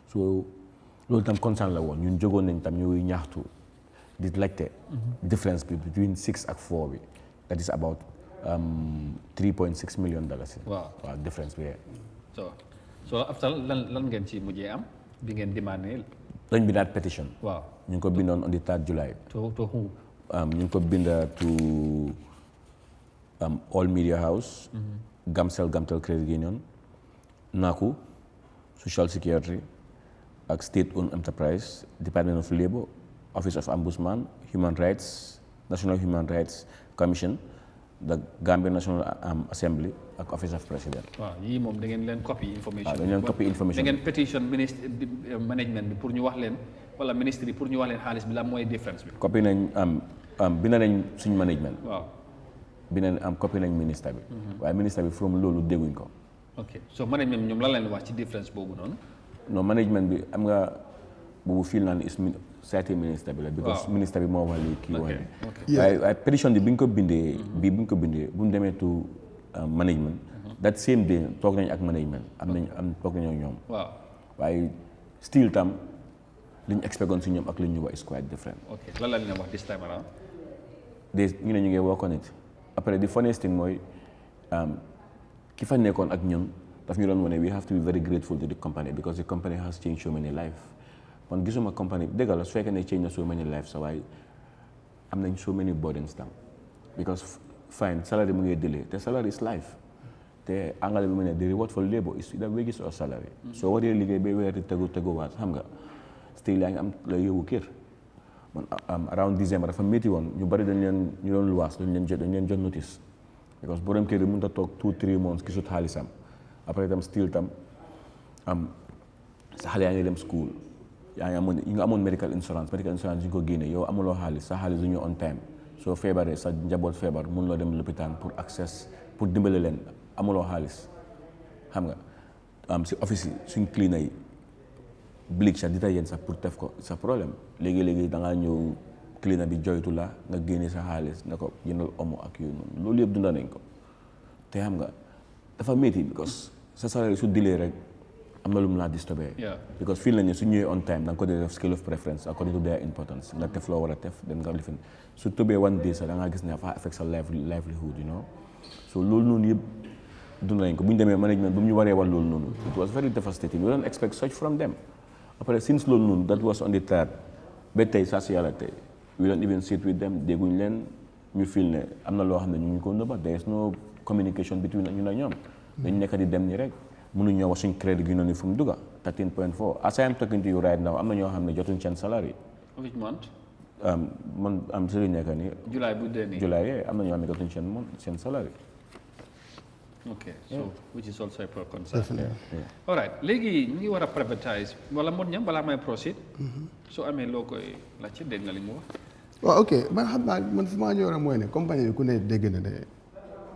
Speaker 5: so loolu tam concern la woon ñun jógoon nañ tam ñuy ñaxtu di laajte. difference bi between 6 ak 4 bi that is about $3.6 million. waaw difference bi.
Speaker 1: so after lan ngeen ci mujjee am bi ngeen demandé.
Speaker 5: dañ bindaat pétition.
Speaker 1: waaw
Speaker 5: ñu ngi ko bindoon on the 3rd July.
Speaker 1: to who.
Speaker 5: ñu ngi ko binda to All Media House. Gamcel Gamtel Credit Union. NACU Social Security ak State Owned Enterprise Department of Labour Office of Ombudsman Human Rights National Human Rights Commission the Gambia National Assembly ak Office of President.
Speaker 1: waaw yii moom da ngeen leen copy information.
Speaker 5: waaw dañ leen copy information.
Speaker 1: da ngeen pétition ministre management bi pour ñu wax leen wala ministre yi pour ñu wax leen xaalis bi la mooy différence bi.
Speaker 5: copy nañ bind nañ suñu management.
Speaker 1: waaw
Speaker 5: bind nañ copy nañ ministre bi. waaye ministre bi from loolu dégguñ ko.
Speaker 1: ok so management bi ñoom lan leen wax ci différence boobu noonu.
Speaker 5: non management bi am nga boobu fil naa ne seeti ministre bi la. because ministre bi moo wax lii kii wax ne. waaye pétition bi ñu ko bindee. bu ñu demee to management. that same day toog nañ ak management toog nañoo ñoom.
Speaker 1: waaw
Speaker 5: waaye still tam li ñu expectoon si ñoom ak li ñu wax is quite different.
Speaker 1: ok lan la leen wax this time around.
Speaker 5: ñu ne ñu ngi work on it après the funniest thing mooy ki fa nekkoon ak ñun daf ñu doon wane we have to be very grateful to the company because the company has changed so many lives. man gisuma company dëgg la su fekkee ne change na so many lives sa waaye am nañ so many burdens tam because fine salary mu ngi delay te salary is life te angale bi mu ne the reward for labor is either wages or salary. soo waree liggéey ba weer di teguwaat xam nga still yaa ngi am la yóbbu kër man around December dafa métti woon ñu bari ñu doon luwaas dañ leen jot notice because borom kër yi mënut a toog 2-3 months gisut xaalisam après tam still tam sa xale yaa ngi dem school yaa ngi amoon medical insurance ñu ko génne yow amuloo xaalis sa xaalis du ñu on time soo feebaree sa njaboot feebar mënuloo dem lopitaan pour dimbale leen amuloo xaalis xam nga si office yi suñ cleaner yi bleach sax détaillé sax pour def ko sa problème léegi da ngaa ñëw cleaner bi joytu la nga génne sa xaalis ne ko jëndal omo ak yooyu noonu loolu yëpp dunda nañ ko te xam nga dafa métti because sa salaire su dilee rek am na lu mu laa disturbé. because fii nañu su ñëwee on time da nga ko def scale of preference according to their importance nga def loo war a def den nga lifin su tëbee one day sax da ngaa gis ne dafa affect sa livelihood you know so loolu noonu yëpp dund nañ ko bu ñu demee management bu ñu waree wax loolu noonu it was very devastating we don't expect such from them après since loolu noonu that was on the third ba tey saa si yàlla tey we don't even sit with them dégguñ leen ñu feel ne am na loo xam ne ñu ngi ko nëbba there is no communication between ñun ak ñoom dañu nekk di dem nii rek mënuñoo wax suñ crédit gi noonu fu mu dugga 13.4 as I am talking to you right now am na ñoo xam ne jotuñ seen salary.
Speaker 1: which month.
Speaker 5: man am si lu nekk nii.
Speaker 1: July bu dee nii.
Speaker 5: July am na ñoo xam ne jotuñ seen salary.
Speaker 1: Okay, so which is also a concern. All right, léegi ñu ngi war a privatise wala mon ñam balaa may proceed. So amee loo koy la ci dégg nga li mu wax.
Speaker 2: waaw ok man xam naa man fu maa ñëw rek mooy ne compagnie bi ku ne dégg na ne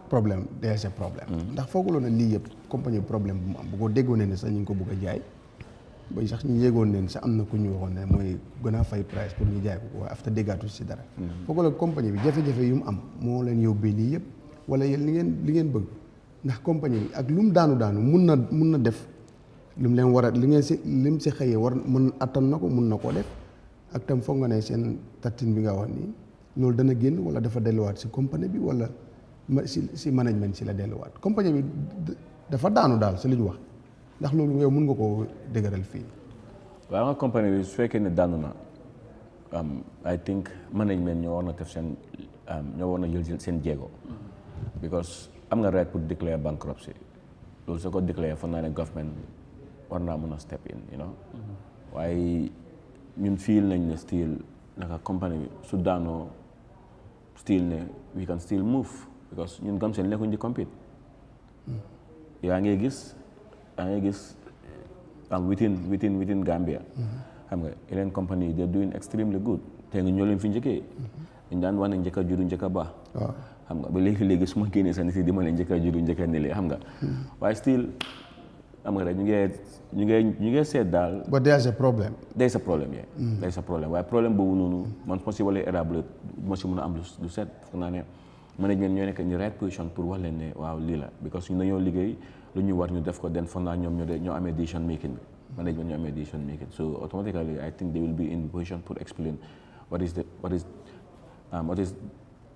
Speaker 2: problème déjà problème. ndax fooguloo na lii yëpp compagnie problème bu mu am bu ko déggoon ne sax ñu ngi ko bëgg a jaay. ba sax ñu yéegoon ne sax am na ku ñu waxoon ne mooy gën a fay price pour ñu jaay ko waaye after déggaatu si dara. fooguloo compagnie bi jafe-jafe yu mu am moo leen yóbbee lii yëpp wala yéen li ngeen bëgg. ndax compagnie bi ak lu mu daanu mun na def lu mu leen war a li ngeen si lim si xëyee war mën attan na ko mun na koo def ak tam foog nga ne seen tattin bi nga wax nii loolu dana génn wala dafa delluwaat si compagnie bi wala si management si la delluwaat compagnie bi dafa daanu daal si li ñu wax ndax loolu yow mun nga koo dëgëral fii.
Speaker 5: waaw nga compagnie bi su fekkee ne daanu na I think management ñoo war na def seen ñoo war na jël seen jéego because am nga right pour declare bankruptcy loolu soo ko declare foog naa ne government war naa mën a step in you know waaye ñun feel nañ ne still naka compagnie bi su daanoo still ne we can still move because ñun gam seen nekkuñ di compete yaa ngi gis within Gambia xam nga yeneen compagnie they are doing extremely good te nga ñoo leen fi njëkkee ñu daan wax ne njëkk a juddu njëkk a baax xam nga ba léegi su ma génnee sax nit yi di ma leen njëkk a juddu njëkk a nele xam nga waaye still xam nga rek ñu ngi seet daal.
Speaker 2: but there's a problem.
Speaker 5: there's a problem there's a problem waaye problème boobu noonu man ma si wala érable ma si mën a am lu set foog naa ne management ñoo nekk ni right position pour wax leen ne waaw lii la because ñu dañoo liggéey lu ñu war ñu def ko den foog naa ñoom ñoo amee decision making bi management ñoo amee decision making so automatically I think they will be in position pour explain what is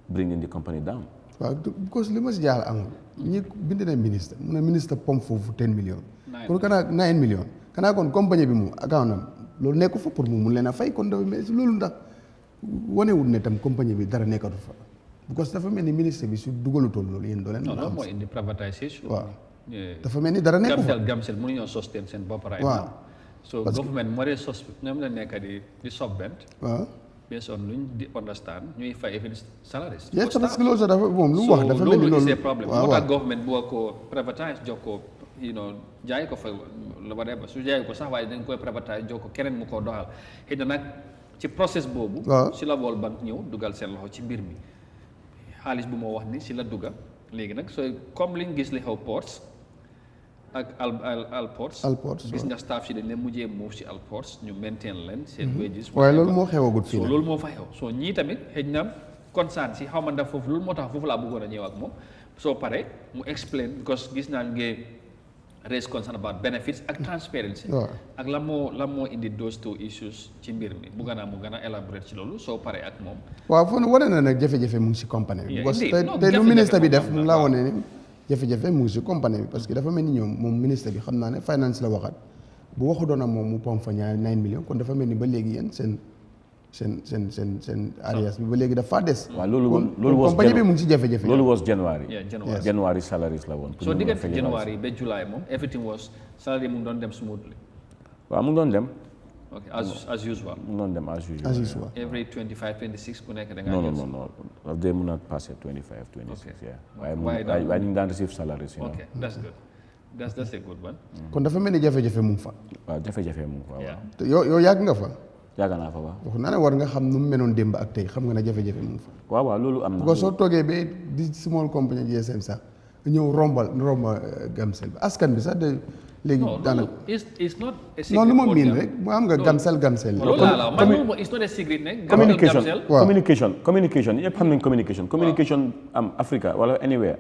Speaker 5: bringing the company down.
Speaker 2: waaw because li ma si jaaxal amul ñi bind na ministre mu ne ministre pom foofu 10 millions. pour kanaa 9 millions. kanaa kon compagnie bi mu account am loolu nekku fa pour mu mun leen a fay kon dafa mel loolu ndax wanewul ne tam compagnie bi dara nekkatu fa. because dafa mel ni ministre bi su dugalutoon loolu yéen doo leen.
Speaker 1: non loolu mooy indi privatisation.
Speaker 2: waaw dafa mel ni dara nekku fa.
Speaker 1: Gamcel mënuñoo sustain seen bopp right now. so government moo dee ñoom la nekk di subvent.
Speaker 2: waaw.
Speaker 1: based on luñ di understand ñuy fay even salaries.
Speaker 2: yes parce que loolu sax dafa moom lu mu wax dafa mel ni loolu
Speaker 1: c'est problème moo tax government bu ko privatise jox ko jaay ko fa whatever su jaay ko sax waaye dañ koy privatise jox ko keneen mu ko doxal xëy na nag ci process boobu si la World Bank ñëw dugal seen loxo ci mbir mi xaalis bu moo wax ni si la dugga léegi nag sooy comme liñ gis li xew ports ak Alports gis nga staff si dañ leen mujjee move si Alports ñu maintain leen seen wages.
Speaker 2: waaye loolu moo xewagut fii
Speaker 1: loolu moo fa xew soo ñii tamit xëy na concern si xaw ma ndax foofu loolu moo tax foofu laa bëggoon a ñëw ak moom soo paree mu explain because gis naa ngi raise concern about benefits ak transparency. ak lan moo indi those two issues ci mbir mi bëgg naa mu gën a elaborate ci loolu soo paree ak moom.
Speaker 2: waaw foofu wane na nag jafe-jafe mu ngi si compagnie bi. parce que tey lu ministre bi def mu ngi laa wane ne jafe-jafe mu ngi si compagnie bi parce que dafa mel ni ñoom moom ministre bi xam naa ne finance la waxaat bu waxu doon ak moom mu pom fa ñaar 9 millions kon dafa mel ni ba léegi yéen seen arias bi ba léegi dafa des.
Speaker 5: waaw loolu was
Speaker 2: compagnie bi mu ngi si jafe-jafe.
Speaker 5: loolu was January.
Speaker 1: January
Speaker 5: salaries la woon.
Speaker 1: so diggante January ba July moom everything was salary mu ngi doon dem smoothly.
Speaker 5: waaw mu ngi doon dem.
Speaker 1: ok as usual.
Speaker 5: mu ngi doon dem as usual.
Speaker 1: every 25 26 ku nekk da ngaa
Speaker 5: non they mun not pass 25 26. waaye ñu ngi daan receive salaries.
Speaker 1: ok that's good. that's a good one.
Speaker 2: kon dafa mel ni jafe-jafe mu ngi fa.
Speaker 5: waaw jafe-jafe mu ngi fa waaw.
Speaker 2: te yow yàgg nga fa.
Speaker 5: yàgg naa fa waaw.
Speaker 2: wax naa ne war nga xam nu mu meloon démb ak tey xam nga ne jafe-jafe mu ngi fa.
Speaker 5: waaw loolu am na.
Speaker 2: parce que soo toogee ba di small company GSM sax ñëw romba Gamcel bi askan bi sax de léegi. daanaka
Speaker 1: it's not a secret.
Speaker 2: non lu ma miin rek mu am nga Gamcel.
Speaker 1: loolu laa la man it's not a secret ne.
Speaker 5: communication yëpp xam nañ communication am Africa wala anywhere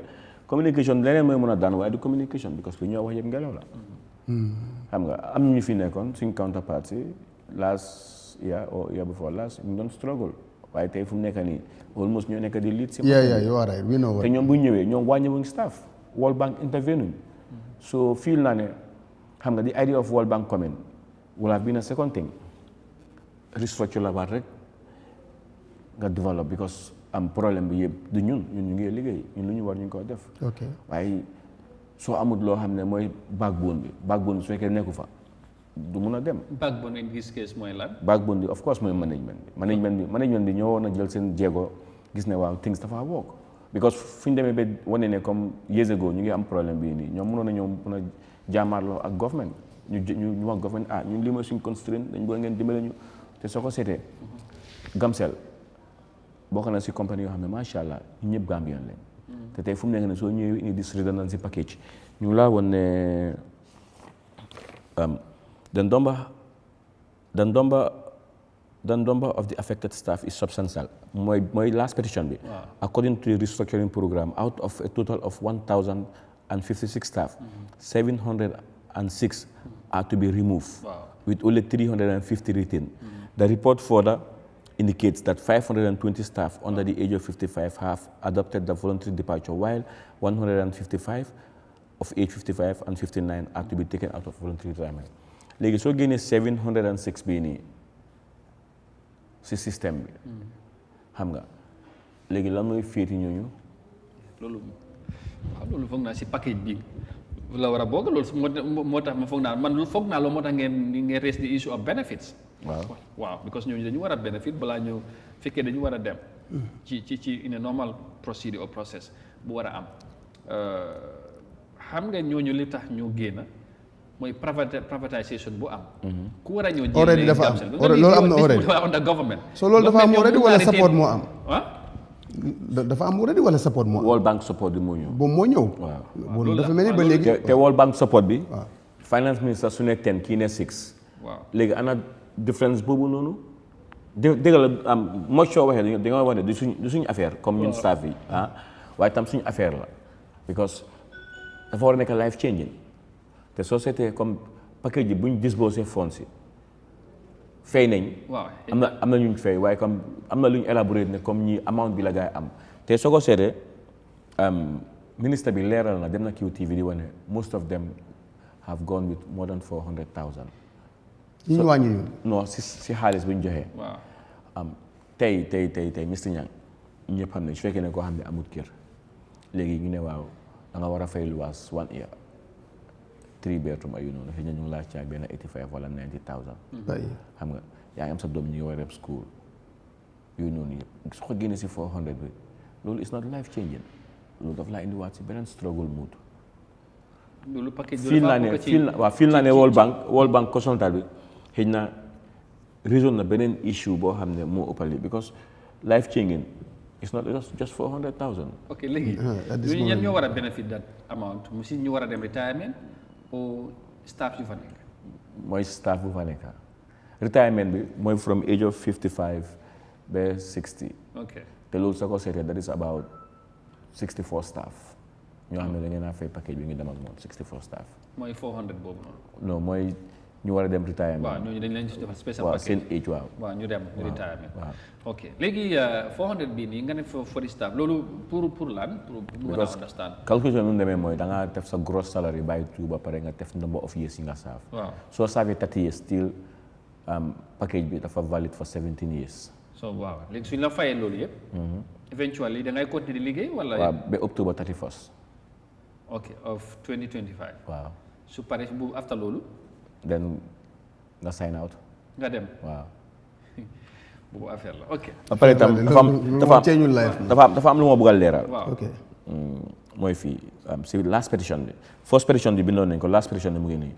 Speaker 5: communication leneen mooy mën a daan waaye du communication because lu ñoo wax yëpp ngelaw la. xam nga am ñu fi nekkoon suñ counterparts yi last year or year before last ñu doon struggle waaye tey fu mu nekk nii almost ñoo nekk di lead si
Speaker 2: you are right we know
Speaker 5: te ñoom bu ñëwee ñoom wàññiwuñ staff World Bank intervenuñ so feel naa ne xam nga the idea of World Bank coming will have been a second thing restructure la baat rek nga develop because am problème bi yëpp du ñun ñu ngi liggéey ñun lu ñu war ñu ngi ko def waaye soo amul loo xam ne mooy backbone bi su fekkee nekku fa du mun a dem.
Speaker 1: backbone in this case mooy lan.
Speaker 5: backbone bi of course mooy management bi ñoo war na jël seen jéego gis ne waaw things dafa work because fu ñu demee ba wane ne comme years ago ñu ngi am problème bii nii ñoom mënoon na ñoom mën a jaamaarloo ak government ñu wax government ñun lii mooy suñu constraint dañ bëgg ngeen dimbale ñu te soo ko seetee Gamcel bokk na si compagnie yoo xam ne macha allah ñun ñëpp Gambien lañ te tey fu mu nekk ne soo ñëwee indi dis redundancy package ñu ngi laa woon ne the number of the affected staff is substantial. My last petition be, according to the restructuring program, out of a total of 1,056 staff, 706 are to be removed, with only 350 retained. The report further indicates that 520 staff under the age of 55 have adopted the voluntary departure, while 155 of age 55 and 59 are to be taken out of voluntary retirement. Léegi soo génnee 706 bii nii si système bi xam nga léegi lan mooy féeti ñooñu
Speaker 1: loolu foog naa si package bi la war a bokk loolu moo tax ma foog naa man foog naa loolu moo tax ngeen raise the issue of benefits waaw because ñooñu dañu war a benefit balaa ñu fekkee dañu war a dem ci in a normal procedure or process bu war a am xam nga ñooñu li tax ñu génn mooy privatisation bu am. ku war a ñëw
Speaker 2: already dafa am loolu am na already
Speaker 1: under government.
Speaker 2: so loolu dafa am already wala support moo am. dafa am already wala support moo am.
Speaker 5: World Bank support bi moo ñëw.
Speaker 2: boobu moo ñëw. waaw dafa mel ni ba léegi.
Speaker 5: te World Bank support bi. finance minister su ne 10 kii ne 6.
Speaker 1: waaw
Speaker 5: léegi ana difference boobu noonu. dëgg la am moo soo waxee da nga wax ne du suñu affaire comme ñun staff yi waaye tam suñu affaire la because dafa war a nekk life changing. te société comme package yi bu ñu disposé fonds yi fay nañ.
Speaker 1: waaw
Speaker 5: am na ñu fay waaye comme am na lu ñu élaboré ne comme ñi amount bi la gaay am te soo ko seetee ministre bi leeral na dem na QTV di wane most of them have gone with more than 400,000.
Speaker 2: ñu ñu wàññi ñu.
Speaker 5: non si xaalis bu ñu joxee.
Speaker 1: waaw
Speaker 5: tey Mr Niang ñëpp xam ne su fekkee ne koo xam ne amut kër léegi ñu ne waaw da nga war a fay luwaas 1 year. 3 bedroom ayu noonu xëy na ñu ngi laa caay benn 85 wala 90,000. xam nga yaa ngi am sa doom ñu ngi war a dem school yooyu noonu yëpp su ko génnee si 400 bi loolu is not life changing loolu daf laa indiwaat si beneen struggle mood.
Speaker 1: loolu paquet
Speaker 5: fii naa ne World Bank consultant bi xëy na raison na beneen issue boo xam ne moo ëppali because life changing it's not just 400,000.
Speaker 1: ok léegi ñooñu ñan ñoo war a benefit that amount mu si ñu war a dem retirement ou staff yu fa nekk.
Speaker 5: mooy staff bu fa nekk retirement bi mooy from age of 55 ba 60.
Speaker 1: ok
Speaker 5: te loolu sa ko seetee that is about 64 staff ñoo xam ne da ngeen a fay package bi ngi dem ak moom 64 staff.
Speaker 1: mooy 400 boobu noonu.
Speaker 5: non mooy ñu war a dem retirement.
Speaker 1: waaw ñooñu dañ leen ci defal special
Speaker 5: waaw
Speaker 1: package.
Speaker 5: seen age waaw.
Speaker 1: waaw ñu dem retirement.
Speaker 5: waaw
Speaker 1: ok léegi 400 bii nii nga ne for the staff loolu pour lan pour mën a understand.
Speaker 5: calculation bi mu demee mooy da ngaa def sa gross salary bàyyi tout ba pare nga def number of years yi nga saaf.
Speaker 1: waaw
Speaker 5: soo saafee 30 years still package bi dafa valid for 17 years.
Speaker 1: so waaw léegi suñ la fayee loolu yëpp. eventually da ngay continuer di liggéey wala.
Speaker 5: waaw ba October 31st.
Speaker 1: ok of 2025.
Speaker 5: waaw
Speaker 1: su paree bu after loolu.
Speaker 5: then nga sign out.
Speaker 1: nga dem
Speaker 5: waaw.
Speaker 1: boobu affaire la ok.
Speaker 5: après itam dafa am lu ma bëgg a leeral.
Speaker 1: waaw
Speaker 2: ok
Speaker 5: mooy fii si last petition bi first petition bi bindoon nañ ko last petition bi mu ngi nii.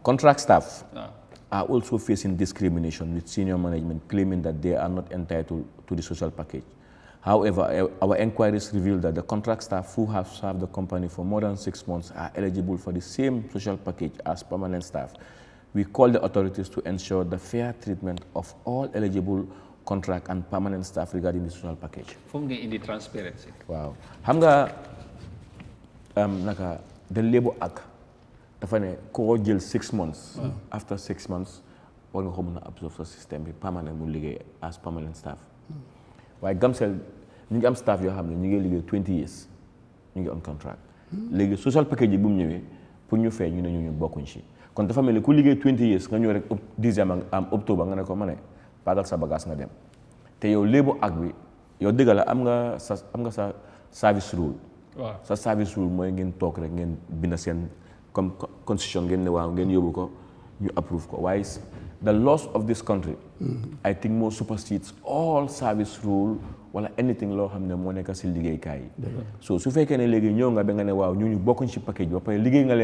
Speaker 5: Contract staff are also facing discrimination with senior management claiming that they are not entitled to the social package. However, our inquiries reveal that the contract staff who have served the company for more than 6 months are eligible for the same social package as permanent staff. We call the authorities to ensure the fair treatment of all eligible contract and permanent staff regarding the social package.
Speaker 1: foog nga indi transparency.
Speaker 5: Wow. Xam nga naka the Labour Act dafa ne koo jël 6 months. After 6 months war nga ko mën a absorb sa système bi permanent mu liggéey as permanent staff. waaye Gamcel ñu ngi am staff yoo xam ne ñu ngi liggéey 20 years ñu ngi on contract. léegi social package yi bu mu ñëwee pour ñu fay ñu ne ñu bokkuñ ci. kon dafa mel ni ku liggéey 20 years nga ñëw rek dixième am octobre nga ne ko ma ne pagal sa bagage nga dem te yow Labour Act bi yow dëgg la am nga sa service rule.
Speaker 1: waaw
Speaker 5: sa service rule mooy ngeen toog rek ngeen bind seen comme constitution ngeen ne waaw ngeen yóbbu ko ñu approuve ko waaye the laws of this country I think more supersedes all service rule wala anything loo xam ne moo nekk si liggéeykaay yi so su fekkee ne léegi ñëw nga ba nga ne waaw ñu bokkuñ si package ba pare liggéey nga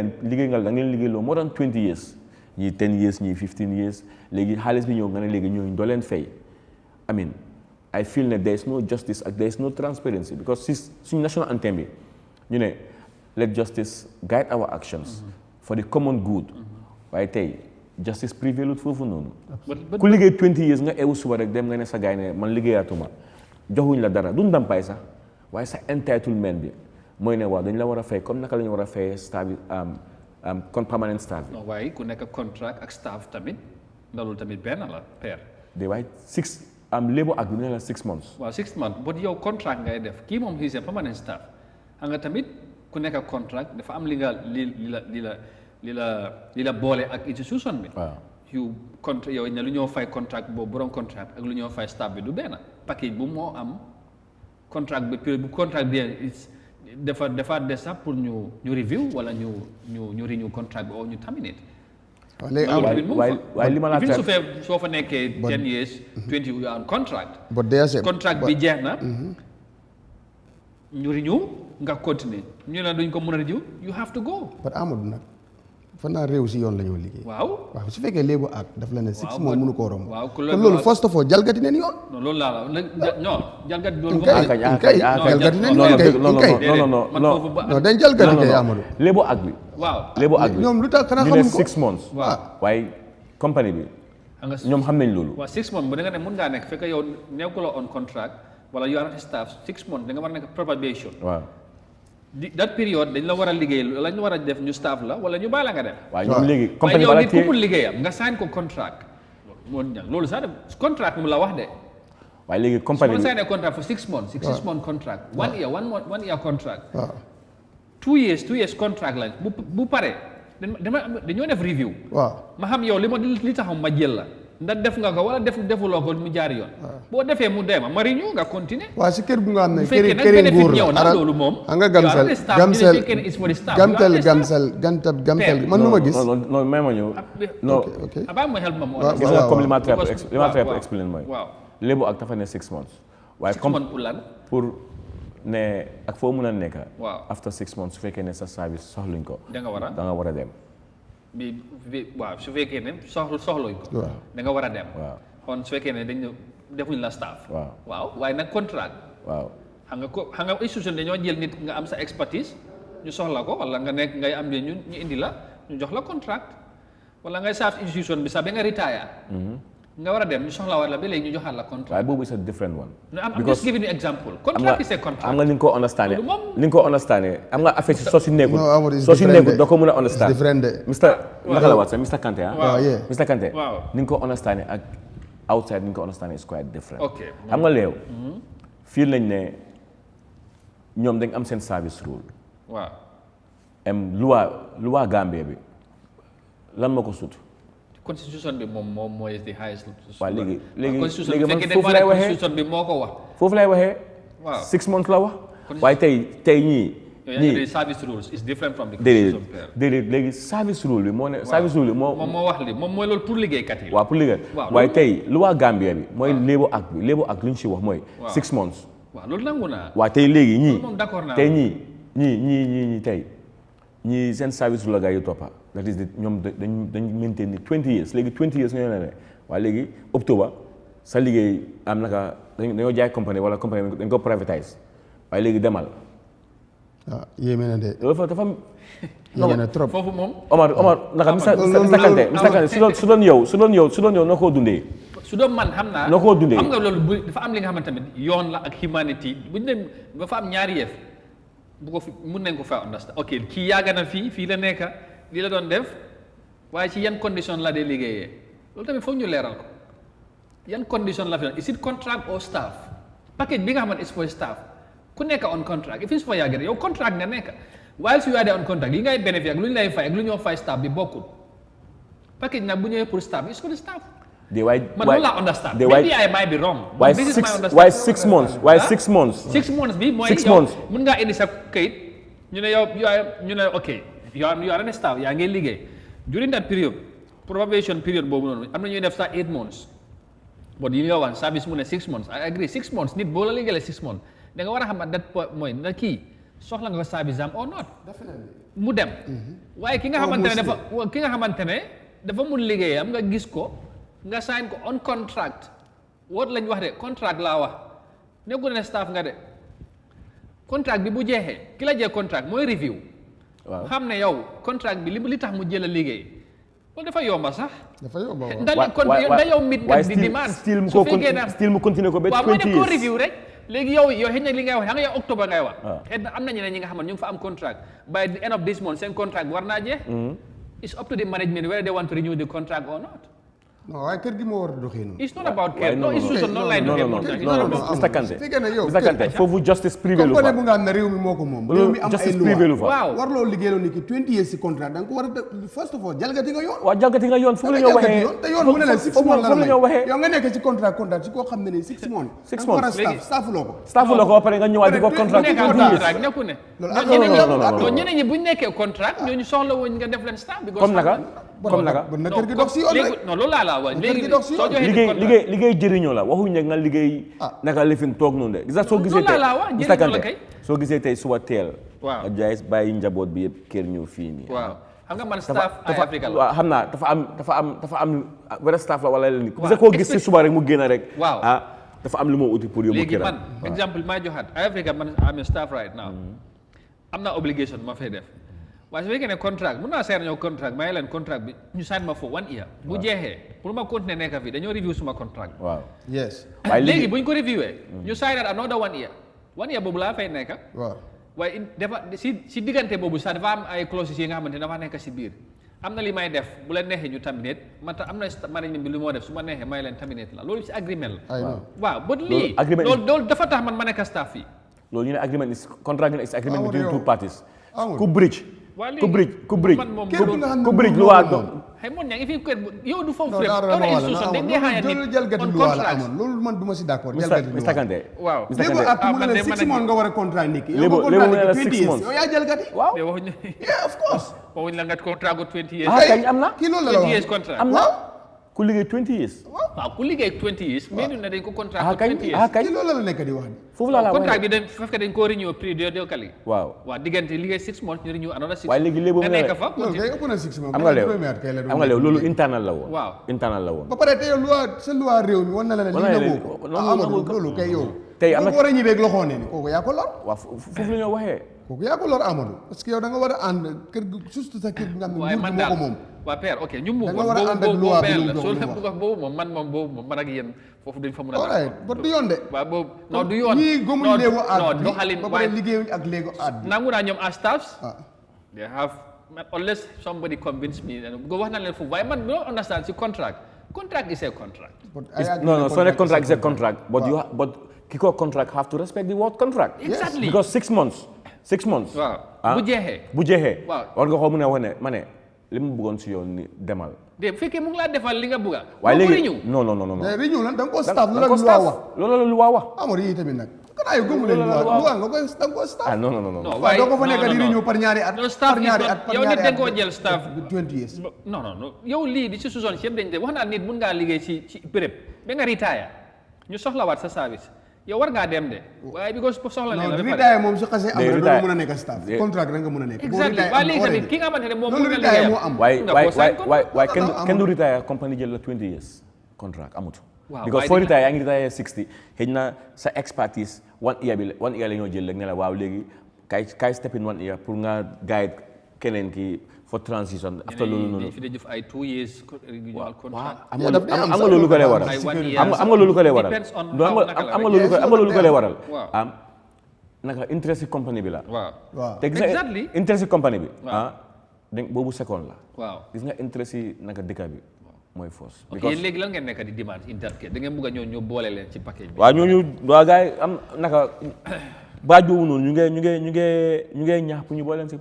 Speaker 5: da ngeen liggéey loo more than 20 years ñii 10 years ñii 15 years léegi xaalis bi ñëw nga ne léegi ñooñu doo leen fay I mean I feel that there is no justice and there is no transparency because suñu national anthem bi ñu ne let justice guide our actions for the common good waaye tey justice prévalut foofu noonu ku liggéey 20 years nga eewu suba rek dem nga ne sa gaay ne man liggéeyatuma joxuñ la dara du ndàmpaay sax waaye sa entitlement bi mooy ne waaw dañ la war a fay comme naka la ñu war a fay staff bi kon permanent staff bi
Speaker 1: waaye ku nekk contract ak staff tamit loolu tamit benn la père
Speaker 5: de waaye labor ak bi ne la 6 months
Speaker 1: waaw 6 months but yow contract ngay def kii moom he's a permanent staff xam nga tamit ku nekk contract dafa am li la boole ak institution bi yow ne lu ñoo fay contract boobu borom contract ak lu ñoo fay staff bi du benn package bu moo am contract bi période bu contract bi dafa des sax pour ñu review wala ñu renew contract bi oo ñu terminate
Speaker 5: waaye li ma la
Speaker 1: soo fa nekkee 10 years 20 you are on contract contract bi jeex na ñu renew nga continuer ñu ne duñ ko mën a renew you have to go
Speaker 2: but Amadou nag fan naa réew si yoon la ñoo liggéey
Speaker 1: waaw
Speaker 2: su fekkee léegi ak daf la ne 6 mois mënu koo romb kon loolu first of all jalgati neen yoon
Speaker 1: non loolu laa la non jalgati loolu
Speaker 2: kay jalgati neen non dañ jalgati kay Amadou
Speaker 5: léegi ak bi léegi ak bi
Speaker 2: ñoom lu tax xanaa xamuñ ko
Speaker 5: 6 months waaye compagnie bi ñoom xam nañ loolu
Speaker 1: waaw 6 months bu da nga ne mën ngaa nekk fekk yow nekkuloo on contract wala you are staff 6 months da nga war a nekk probation waaw that period dañ la war a liggéey lañ war a def ñu staff la wala ñu bàyyi la nga def
Speaker 5: waaw ñoom léegi compagnie
Speaker 1: yow nit ku mun liggéeyam nga sign ko contract loolu sax contract mu la wax de
Speaker 5: waaye léegi compagnie
Speaker 1: bi sign contract for 6 months 6 month contract 1 year 1 year contract 2 years contract lañ bu pare dañoo def review ma xam yow li taxaw ma jël la ndax def nga ko wala defuloo ko mu jaar yoon boo defee mu deema mari ñu nga continuer
Speaker 2: waaw si kër bu nga xam ne këri nguur la
Speaker 1: loolu moom
Speaker 2: nga gamsel man lu ma gis
Speaker 5: non même ma ñëw non
Speaker 1: aba ma help ma mo
Speaker 5: gis nga comme li ma trap explain mooy lébu ak dafa ne 6 months waaye comme pour ne ak foo mën a nekk after 6 months su fekkee ne sa service soxluñ ko da nga war a dem
Speaker 1: waaw su fekkee ne soxluñ ko da nga war a dem kon su fekkee ne dañ defuñ la staff waaw waaye nag contract xam nga institution dañoo jël nit nga am sa expertise ñu soxla ko wala nga nekk ngay am ne ñu indi la ñu jox la contract wala ngay saaf institution bi sax ba nga retire nga war a dem ñu soxla wala ba léegi ñu joxaat la contract
Speaker 5: waaye boobu is a different one
Speaker 1: I'm just giving you example contract is a contract
Speaker 5: am nga ni nga ko understand am nga affaire soo si nekkul doo ko mën a understand naka la waat sax Mr Kanté Mr Kanté ni nga ko understand ak outside ni nga ko understand is quite different xam nga léew fii lañ ne ñoom dañ am seen service rule loi Gambia bi lan moo ko sut
Speaker 1: constitution bi moom mooy the highest
Speaker 5: waaw léegi
Speaker 1: man foofu lay waxee constitution bi moo ko wax
Speaker 5: foofu lay waxee 6 months la wax waaye tey ñii
Speaker 1: service rules is different from the constitution
Speaker 5: déedéet léegi service rule bi moo ne service rule bi
Speaker 1: moo wax li moom mooy loolu pour liggéeykat yi
Speaker 5: waaw pour liggéey waaye tey lu waa Gambia bi mooy Labour Act lu ñu si wax mooy 6 months
Speaker 1: waaw loolu nangu naa
Speaker 5: waaw tey léegi
Speaker 1: tey
Speaker 5: ñii tey ñii seen service rule la gaa yi toppa that is ñoom dañ maintain ni 20 years léegi 20 years ñoo ne waaye léegi octobre sa liggéey am naka dañoo jaay compagnie wala compagnie dañ ko privatise waaye léegi demal
Speaker 2: yéeme na de
Speaker 5: loolu dafa
Speaker 2: yéeme na trop
Speaker 1: foofu moom
Speaker 5: Omar naka Mr Kanté su doon yow noo koo dundee
Speaker 1: su doon man xam naa
Speaker 5: noo koo dundee
Speaker 1: xam nga loolu dafa am li nga xamante tamit yoon la ak humanity buñ ne dafa am ñaari yëf bu ko fi mun nañ ko fa understand ok kii yàgg na fii la nekk lii la doon def waaye ci yan condition la dee liggéeyee loolu tamit foog ñu leeral ko yan condition la fi is it contract or staff package bi nga xamante is for staff ku nekk on contract if it's for yàgg yow contract nga nekk while you are on contract yi ngay bénéfice ak lu ñu lay fay ak lu ñoo fay staff bi bokkul package nag bu ñëwee pour staff is for the staff man loolu laa understand maybe I might be wrong
Speaker 5: waaye 6 months waaye 6 months
Speaker 1: 6 months bi mooy yow mën ngaa indi sa kayit ñu ne yow ñu ne ok you are a staff yaa ngi liggéey during that period probation period boobu noonu am na ñuy def sax 8 months but yi nga wax service mu ne 6 months I agree 6 months nit boo la liggéeyee 6 months da nga war a xam at that point mooy na kii soxla nga ko service am or not mu dem waaye ki nga xamante ne dafa mun liggéeyam nga gis ko nga sign ko on contract woot lañ wax de contract laa wax nekkul ne staff nga de contract bi bu jeexee ki la jee contract mooy review xam ne yow contract bi li tax mu jël a liggéey loolu dafa yomba sax dafa yomba da yow mit nga di demand su fekkee na
Speaker 5: still mu continuer ko ba 20 years
Speaker 1: waaw mooy def ko review rek léegi yow xëy na li ngay wax xam nga yow octobre ngay wax xëy na am na ñeneen ñi nga xam ne ñu ngi fa am contract by the end of this month seen contract war naa jeex it's up to the management whether they want to renew the contract or not.
Speaker 2: non waaye kër gi moo war a doxee noonu.
Speaker 1: it's not about kër no it's just non lay doxee moom
Speaker 5: Mr Kante foofu justice privé lu fa
Speaker 2: compagnie bu nga xam ne réew mi moo ko moom réew mi am ay loi
Speaker 1: waaw
Speaker 2: warloo liggéeyloo ni ki 20 years si contrat da nga ko war a first of all jalgati nga yoon
Speaker 5: waaw jalgati nga yoon foofu la ñoo waxee
Speaker 2: te yoon mu ne la 6 months la may yow nga nekk ci contrat si koo xam ne ni 6 months
Speaker 5: 6 months
Speaker 2: staffuloo ko
Speaker 5: ba pare nga ñëwaat di ko contrat
Speaker 1: nekku ne loolu ñeneen ñi buñ nekkee contrat ñooñu soxla woon nga def leen staff bi
Speaker 5: comme naka
Speaker 2: na kër gi dox si yoon rek
Speaker 1: non loolu laa la wax léegi soo
Speaker 5: joxee liggéey jëriñoo la waxuñ ne nga liggéey naka lifin toog noonu de gis nga soo gisee tey soo gisee tey suba teel nga jaay bàyyi njaboot bi yëpp kër ñëw fii nii
Speaker 1: waaw xam nga man staff Eyeafrica la
Speaker 5: waaw xam naa dafa am vrai staff la wala leen gis nga koo gis si suba rek mu génn rek
Speaker 1: waaw
Speaker 5: dafa am lu moo uti pour yóbbu këram
Speaker 1: léegi man exemple maa joxaat Eyeafrica man am staff right now am na obligation ma fay def waaye su fekkee ne contract mun naa seer ñëw contract may leen contract bi ñu sign ma for 1 year bu jeexee pour ma continuer nekk fii dañoo review suma contract
Speaker 5: waaw
Speaker 2: yes
Speaker 1: léegi buñ ko reviewé ñu sign another 1 year 1 year boobu laa fay nekk
Speaker 2: waaw
Speaker 1: waaye dafa si diggante boobu sax dafa am ay clauses yi nga xamante ne dafa nekk si biir am na li may def bu leen neexee ñu terminate man tam am na management bi lu moo def su ma neexee may leen terminate la loolu si agreement la waaw but lii loolu dafa tax man ma nekk staff fii
Speaker 5: loolu ñu ne agreement is contract is agreement between two parties ku bridge lu waa
Speaker 1: xëy moon ñaa ngi fi kër yow du foofu fépp yow institution dañ dee xaaya nit
Speaker 2: jalgati lu waa la amoon loolu man du ma si d'accord jalgati lu
Speaker 5: Mr Kante
Speaker 1: waaw
Speaker 2: léegi at mu ne la 6 months nga war a contrat nit ki yow nga contrat 20 years yow yaa jalgati
Speaker 5: waaw
Speaker 1: waxuñu
Speaker 2: yeah of course
Speaker 1: waxuñu la nga contrat ko 20 years
Speaker 5: kañ am na
Speaker 2: kii loolu la
Speaker 1: 20 years contrat
Speaker 5: am na ku liggéey 20 years
Speaker 1: waaw ku liggéey 20 years mais ñu ne dañ ko contrat ko 20 years
Speaker 2: kii loolu la nekk di wax ni
Speaker 5: foofu la
Speaker 1: contrat bi dañ fekk dañ ko renew prix de kali
Speaker 5: waaw
Speaker 1: diggante liggéey 6 months ñu renew another 6
Speaker 5: waaye léegi léegi
Speaker 1: nga nekk fa
Speaker 2: loolu kay ëpp na 6 months
Speaker 5: am nga léew loolu internal la woon
Speaker 1: waaw
Speaker 5: internal la woon
Speaker 2: ba pare te yow sa loi réew mi wan na la ne lii nangoo ko Amadou loolu kay yow tey am na war a ñibbeeg loxoo ne ni kooku yaa ko lor
Speaker 5: waaw foofu la ñoo waxee
Speaker 2: kooku yaa ko lor Amadou parce que yow da nga war a ànd kër gi surtout sa kër gi nga xam ne nguur gi moo ko moom
Speaker 1: waa père ok ñu mu
Speaker 2: da nga war a ànd ak loi bi ñu
Speaker 1: soo leen bëgg wax boobu moom man ak yéen foofu duñ fa mën a
Speaker 2: ba du yoon de
Speaker 1: waaw boobu non du yoon
Speaker 2: ñii gëmuñ léegu aat bi
Speaker 1: doxalin
Speaker 2: ba pare liggéeyuñ ak léegu aat bi
Speaker 1: nangu naa ñoom as staffs they have unless somebody convince me go wax na leen foofu waaye man don't understand si contract is a contract
Speaker 5: no so ne contract is a contract but ki ko contract have to respect the word contract
Speaker 1: exactly
Speaker 5: because 6 months
Speaker 1: waaw bu jeexee
Speaker 5: waaw war nga xoo mën a wax ne ma ne li mu bëggoon si yoon ni demal
Speaker 1: de fekkee mu ngi laa defal li nga bëgga
Speaker 5: waaye léegi non
Speaker 2: réunion lan da nga ko staff loolu la lu waa wax
Speaker 5: Amadou
Speaker 2: yi tamit nag kanaa yu gëmu leen lu waa nga koy da nga ko staff
Speaker 5: non
Speaker 2: waaye doo ko fa nekk di réunion par ñaari at
Speaker 1: yow nit da nga koo jël staff
Speaker 2: 20 years
Speaker 1: non yow lii di si suson si yëpp dañ de wax naa nit mun ngaa liggéey ci béréb ba nga retire ñu soxlawaat sa service yow war ngaa dem de waaye because soxla ne la ba
Speaker 2: pare moom su xasee am na doo mën a nekk staff contract rek nga mën a nekk
Speaker 1: exactly waaye léegi tamit ki nga xamante ne moom mën na liggéeyam
Speaker 2: moo am
Speaker 5: waaye kenn du retire compagnie jël la 20 years contract amut because foo retire yaa ngi retire 60 xëy na sa expertise 1 year la ñoo jël rek ne la waaw léegi kay step in 1 year pour nga guide keneen ki for transition after loolu noonu
Speaker 1: fi def ay 2 years renewal contract
Speaker 5: am nga loolu ko lay waral am nga loolu ko lay waral am nga loolu ko lay waral naka interest company bi la
Speaker 1: waaw
Speaker 5: te gis nga interest company bi boobu second la
Speaker 1: waaw
Speaker 5: gis nga interest naka dëkk bi mooy force
Speaker 1: ok léegi lan ngeen nekk di demande intercare da ngeen bëgg a ñoo boole leen ci package bi
Speaker 5: waaw ñooñu waa gars yi am naka baaj boobu noonu ñu ngi ñaax pour ñu boole leen ci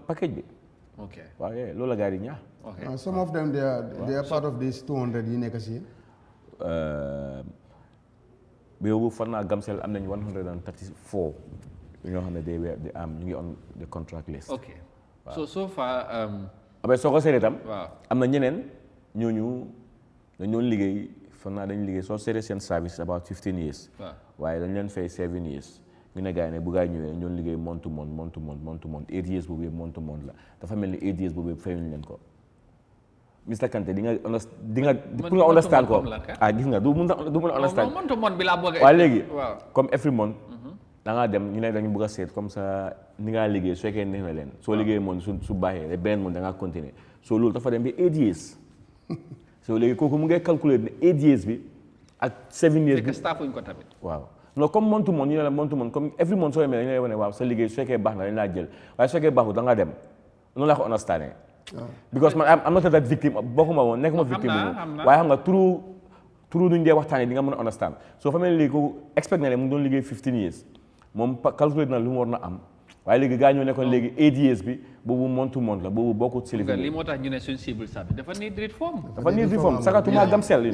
Speaker 5: package bi
Speaker 1: ok
Speaker 5: waaw loolu la gars yi ñaax
Speaker 2: some of them they are part of this 200 yi nekk si
Speaker 5: boobu fan naa Gamcel am nañ 134 ñoo xam ne ñu ngi on the contract list
Speaker 1: ok so far
Speaker 5: soo ko seetee tam
Speaker 1: waaw
Speaker 5: am na ñeneen ñooñu dañ doon liggéey fan naa dañ liggéey soo seetee seen service about 15 years waaye dañ leen fay 7 years ñu ne gars yi ne bu gaa yi ñëwee dañ doon liggéey month to month 8 years boobu yëpp month to month la dafa mel ni 8 years boobu yëpp fayuñu leen ko Mr Kante di nga pour nga understand ko gis nga du mun a understand
Speaker 1: month to month bi laa bëgg
Speaker 5: waaye léegi comme every month da ngaa dem ñu ne dañu bëgg a seet comme ça ni ngaa liggéey su fekkee neex na leen soo liggéey moom su baaxee beneen moom da ngaa continuer soo loolu dafa dem bi 8 years soo léegi kooku mu ngay calculer ne 8 years bi ak 7 years bi
Speaker 1: staffuñ ko tamit
Speaker 5: waaw non comme month to month ñu ne la month to month comme every month soo yemee dañu lay wane waaw sa liggéey su fekkee baax na dañu laa jël waaye su fekkee baaxul da nga dem noonu laa ko understand because man am not that victim bokkuma woon nekkuma victime bi waaye xam nga turu nuñ dee waxtaanee di nga mën a understand soo fa mel léegi ko expect na ne mu ngi doon liggéey 15 years moom calculé na lu mu war na am waaye léegi gaa ñoo nekkoon léegi 8 years bi boobu month to month la boobu bokkut si
Speaker 1: li moo tax ñu ne suñ civil service dafa need reform
Speaker 5: sakatuma gamsel yi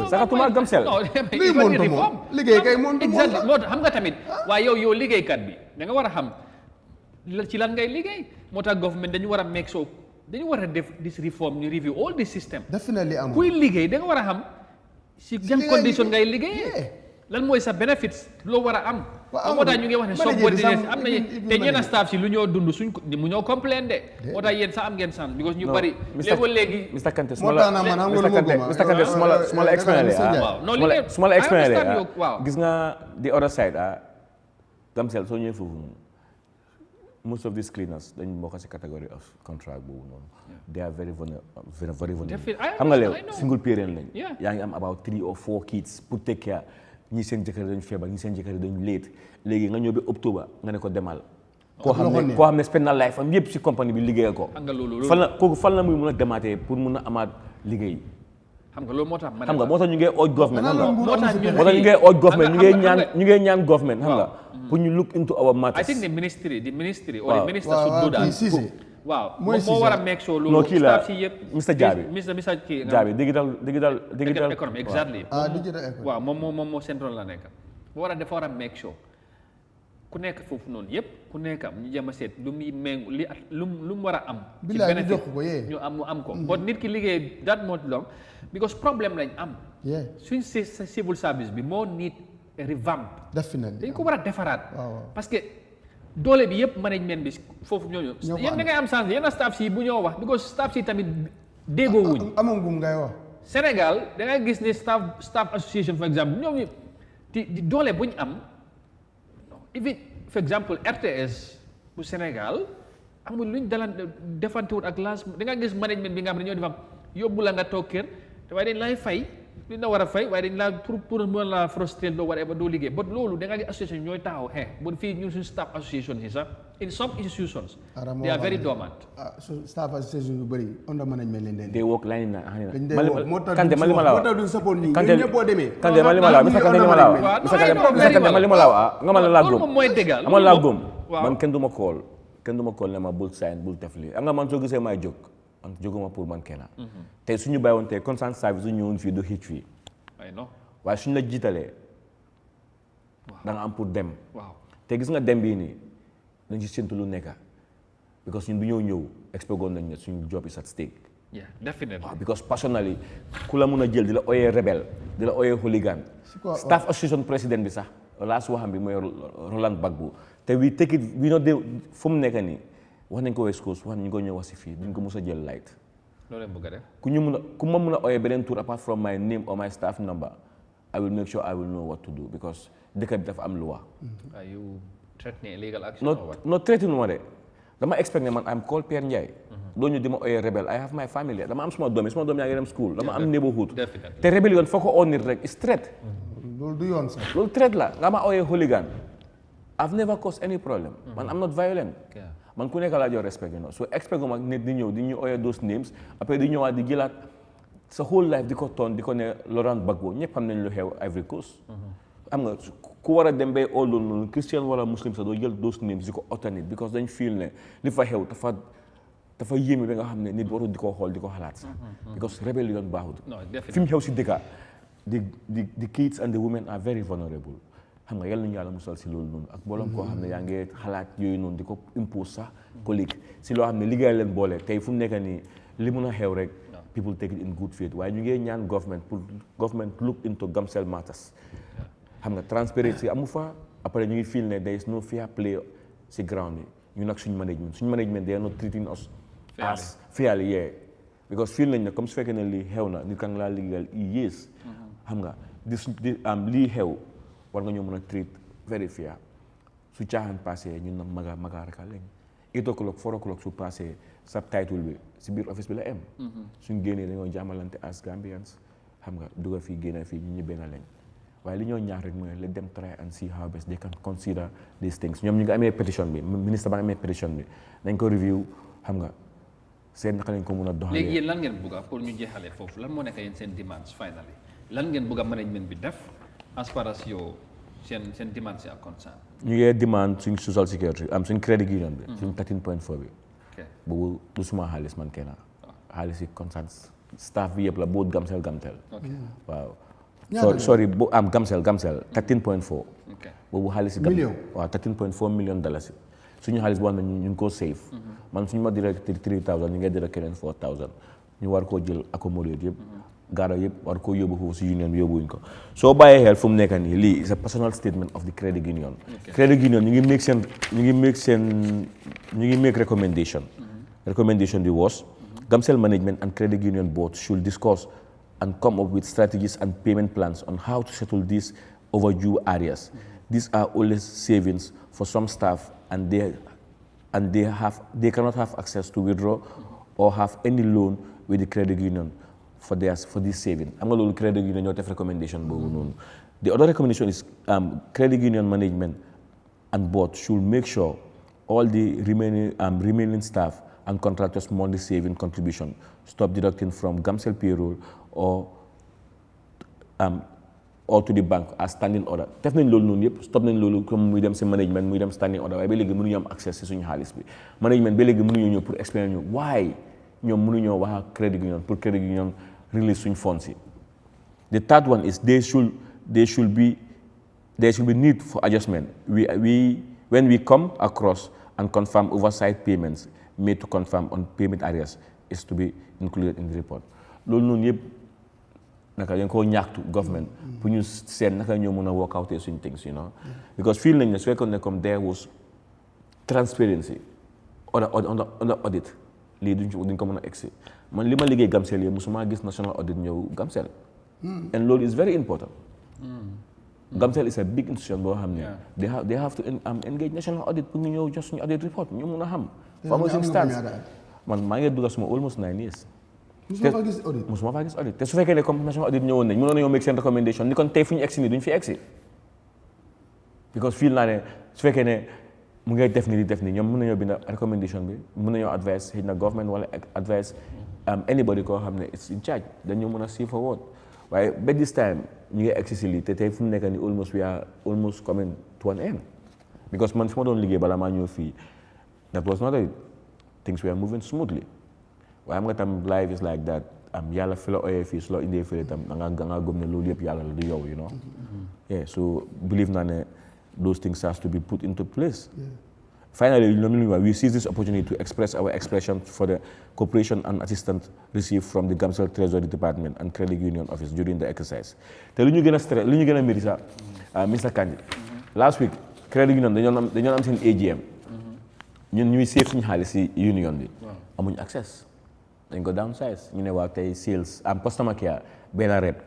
Speaker 5: sakatuma gamsel
Speaker 2: lii montu moom liggéey kay montu moom
Speaker 1: exactly moo tax xam nga tamit waaye yow liggéeykat bi da nga war a xam ci lan ngay liggéey moo tax government dañu war a make sure dañu war a def this reform ñu review all this system
Speaker 2: definitely am
Speaker 1: kuy liggéey da nga war a xam si yan condition ngay liggéeyee lan mooy sa benefits loo war a am moo tax ñu ngi wax ne subordinate am na te ñenn staff si lu ñoo dund suñ mu ñoo complain de moo tax yéen sax am ngeen sant because ñu bari léegi
Speaker 5: Mr Kante su ma la explainer gis nga the other side Gamcel soo ñëwee foofu most of these cleaners dañ bokk ci category of contract boobu noonu they are very vulnerable xam nga léegi single parent lañ yaa ngi am about 3 or 4 kids pour take care ñi seen jëkkër dañu feebar ñi seen jëkkër dañu late léegi nga ñëw ba octobre nga ne ko demal koo xam ne spend na life am yëpp ci compagnie bi liggéeyal ko fan la muy mun a demaatee pour mun a amaat liggéey
Speaker 1: xam nga loolu moo tax
Speaker 5: xam nga moo tax ñu ngi ooj government xam nga moo tax ñu ngi ooj government ñu ngi ñaan government xam nga pour ñu look into our matters.
Speaker 1: I think the ministry or the minister should do that. waaw moo war a make sure loolu staff si yëpp
Speaker 5: Mr Jabi
Speaker 1: Mr kii
Speaker 5: Jabi digital
Speaker 1: economy exactly
Speaker 2: digital economy
Speaker 1: waaw moom moo central la nekk dafa war a make sure ku nekk foofu noonu yëpp ku nekk am ñu jëm a seet lu muy méngu lu mu war a am ci benefit ñu am ko but nit ki liggéey that much long because problème lañ am suñ civil service bi moo need revamp dañ ko war a defaraat parce que doole bi yëpp management bi foofu ñooñu yéen da ngay am chance yenn staff si bu ñoo wax because staff si tamit déggoo wuñ
Speaker 2: amagum ngay wax
Speaker 1: Sénégal da ngay gis ne staff association for exemple ñoom di doole buñ am even for example RTS bu Sénégal amul luñ dalan defantewut ak laas da nga gis management bi nga xam ne ñoo defam yóbbu la nga toog kër te waaye dañ lay fay li na war a fay waaye dañ laa pour mën la frustré doo whatever doo liggéey but loolu da nga gis association ñooy taxaw bu fii ñun suñu staff association yi sax in some institutions they are very dormant
Speaker 2: staff association yu bëri under management leen den
Speaker 5: they work line na
Speaker 2: Kante ma li ma la wax du support ni ñun ñëpp boo demee
Speaker 5: Kante ma li ma la wax Kante ma li ma la wax nga ma la laa góom
Speaker 1: mooy dëggal
Speaker 5: ama laa góom man kenn du ma kool ne ma bul sign bul def lii nga man soo gisee may jóg man jóguma pour man kenn tey suñu bàyyi woon tey constant service su ñëwoon fii du xiit fii waaye suñu la jiitalee da nga am pour dem te gis nga dem bii nii dañ ci séntu lu nekka because ñun bu ñëw expectoon nañ ne suñu job is at stake
Speaker 1: definitely
Speaker 5: because personally ku la mun a jël di la ooyee rebelle di la ooyee hooligan staff association président bi sax laas waxam bi mooy Roland Gbagbo te we take it we know fu mu nekk nii wax nañ ko West Coast wax ñu ko ñëw wax si fii duñ ko mos a jël light
Speaker 1: loolu bëgg a def
Speaker 5: ku ma mun a ooyee beneen tour apart from my name or my staff number I will make sure I will know what to do because dëkk bi dafa am loi.
Speaker 1: Are you threatening illegal action or what?
Speaker 5: No threatening ma de dama expect ne man I'm called Pierre Ndiaye. doo ñu di ma ooyee rebelle I have my family dama am suma doom yaa ngi dem school dama am neighborhood te rébellion foo ko oo nit rek is threat.
Speaker 2: loolu du yoon sax.
Speaker 5: loolu threat la nga ma ooyee hooligan I've never caused any problem. man I'm not violent. man ku nekk laa jox respect you know so expect ma nit di ñëw di ñu ooyee those names après di ñëwaat di jëlaat sa whole life di ko toon di ko ne Laurent Gbagbo ñëpp xam nañ lu xew Ivory Coast. am nga ku war a dem bay all loolu Christian wala muslim sax doo jël those names di ko alternate because dañ feel ne li fa xew dafa yéeme ba nga xam ne nit warul di ko xool di ko xalaat sax. because rebellion baaxut. fi mu xew si dëkka the kids and the women are very vulnerable. xam nga yal nañu yàlla musal si loolu noonu ak mbooloom koo xam ne yaa ngi xalaat yooyu noonu di ko impose sax collègue si loo xam ne liggéey leen boole tey fu mu nekk nii li mun a xew rek people take it in good faith waaye ñu ngi ñaan government pour government look into Gamcel matters xam nga transparency amu fa après ñu ngi feel ne there is no fair play si ground bi ñu nag suñu management they are not treating us as fairly yeah because feel nañ ne comme su fekkee ne lii xew na nit kan laa liggéeyal years xam nga lii xew war nga ñoo mën a treat very fair su caaxaan passé ñun nag maga rek a léegi 8 o'clock 4 o'clock su passé subtitle bi si biir office bi la am suñ génnee dañoo jàmmalante as Gambians xam nga dugga fii génne fii ñu ñibbee na lañ waaye li ñoo ñaax rek mooy let them try and see how best they can consider these things ñoom ñu ngi amee pétition bi ministre ba amee pétition bi dañ ko review xam nga seen naka lañ ko mën a doxalee.
Speaker 1: léegi yéen lan ngeen bëgg pour ñu jeexalee foofu lan moo nekk yéen seen demands finally lan ngeen bëgg management bi def as far as yow seen demands yi are concerned.
Speaker 5: ñu ngi demand suñ social security suñ credit union bi. suñ 13.4 bi. boobu du suma xaalis man kenn xaalis yi concerne staff bi yëpp la boot Gamcel. waaw. sorry bu Gamcel 13.4. boobu xaalis yi. million waaw 13.4 million dollars. suñu xaalis boo xam ne ñu ngi koo save man suñu ma direct 3000 ñu ngi direct keneen 4000 ñu war koo jël accommodate yëpp gaara yëpp war koo yóbbu foofu si union bi yóbbuwuñ ko soo bàyyee xel fu mu nekk nii lii c'est a personal statement of the credit union credit union ñu ngi make recommendation bi was Gamcel management and credit union board should discuss and come up with strategies and payment plans on how to settle these overdue areas. These are only savings for some staff and they cannot have access to withdraw or have any loan with the credit union for this saving. I'm going to credit union not have recommendation. The other recommendation is credit union management and board should make sure all the remaining staff and contractors monthly saving contribution stop deducting from Gamcel payroll or to the bank as standing order. Def nañ loolu noonu yëpp stop nañ loolu comme muy dem si management muy dem standing order waaye ba léegi mënuñu am accès si suñu xaalis bi management ba léegi mënuñu ñëw pour explain ñu why ñoom mënuñoo wax ak credit union pour credit union release suñ funds yi. The third one is there should be need for adjustment. When we come across and confirm oversight payments made to confirm on payment areas is to be included in the report. Loolu noonu yëpp naka dañ koo ñaxtu government pour ñu seet naka ñoo mën a work out suñ things you know because feel nañ ne su fekkoon ne comme there was transparency on audit lii duñ ko mën a egsi man li ma liggéey Gamcel yi musuma gis national audit ñëw Gamcel and loolu is very important Gamcel is a big institution boo xam ne they have to engage national audit pour ñu ñëw jox suñu audit report ñu mun a xam pharmacy stance man maa ngi dugg suma almost 9 years musuma faa gis audit te su fekkee ne comme national audit ñëwoon nañ mënoon nañoo make seen recommendation ni kon tey fu ñu egsi nii duñ fi egsi because feel naa ne su fekkee ne mu ngay def ni di def ni ñoom mën nañoo bind recommendation bi mën nañoo advice xëy na government wala advice anybody koo xam ne it's in charge dañoo mën a see forward waaye ba this time ñu ngi egsi si lii te tey fu mu nekk ni we are almost coming to an end because man fi ma doon liggéey balaa maa ñëw fii that was not it things were moving smoothly waaye am nga tam life is like that yàlla fi la oyee fii su la indee fële tam nga gëm ne loolu yëpp yàlla la du yow you know yeah so believe naa ne those things has to be put into place finally we seize this opportunity to express our expression for the cooperation and assistance received from the Gamcel Treasury Department and Credit Union Office during the exercise te lu ñu gën a mérite sax Mr. Kandji last week Credit Union dañoo am seen AGM ñun ñuy save suñu xaalis si union bi amuñ access dañ ko downsize ñu ne waaw tey sales customer care benn rep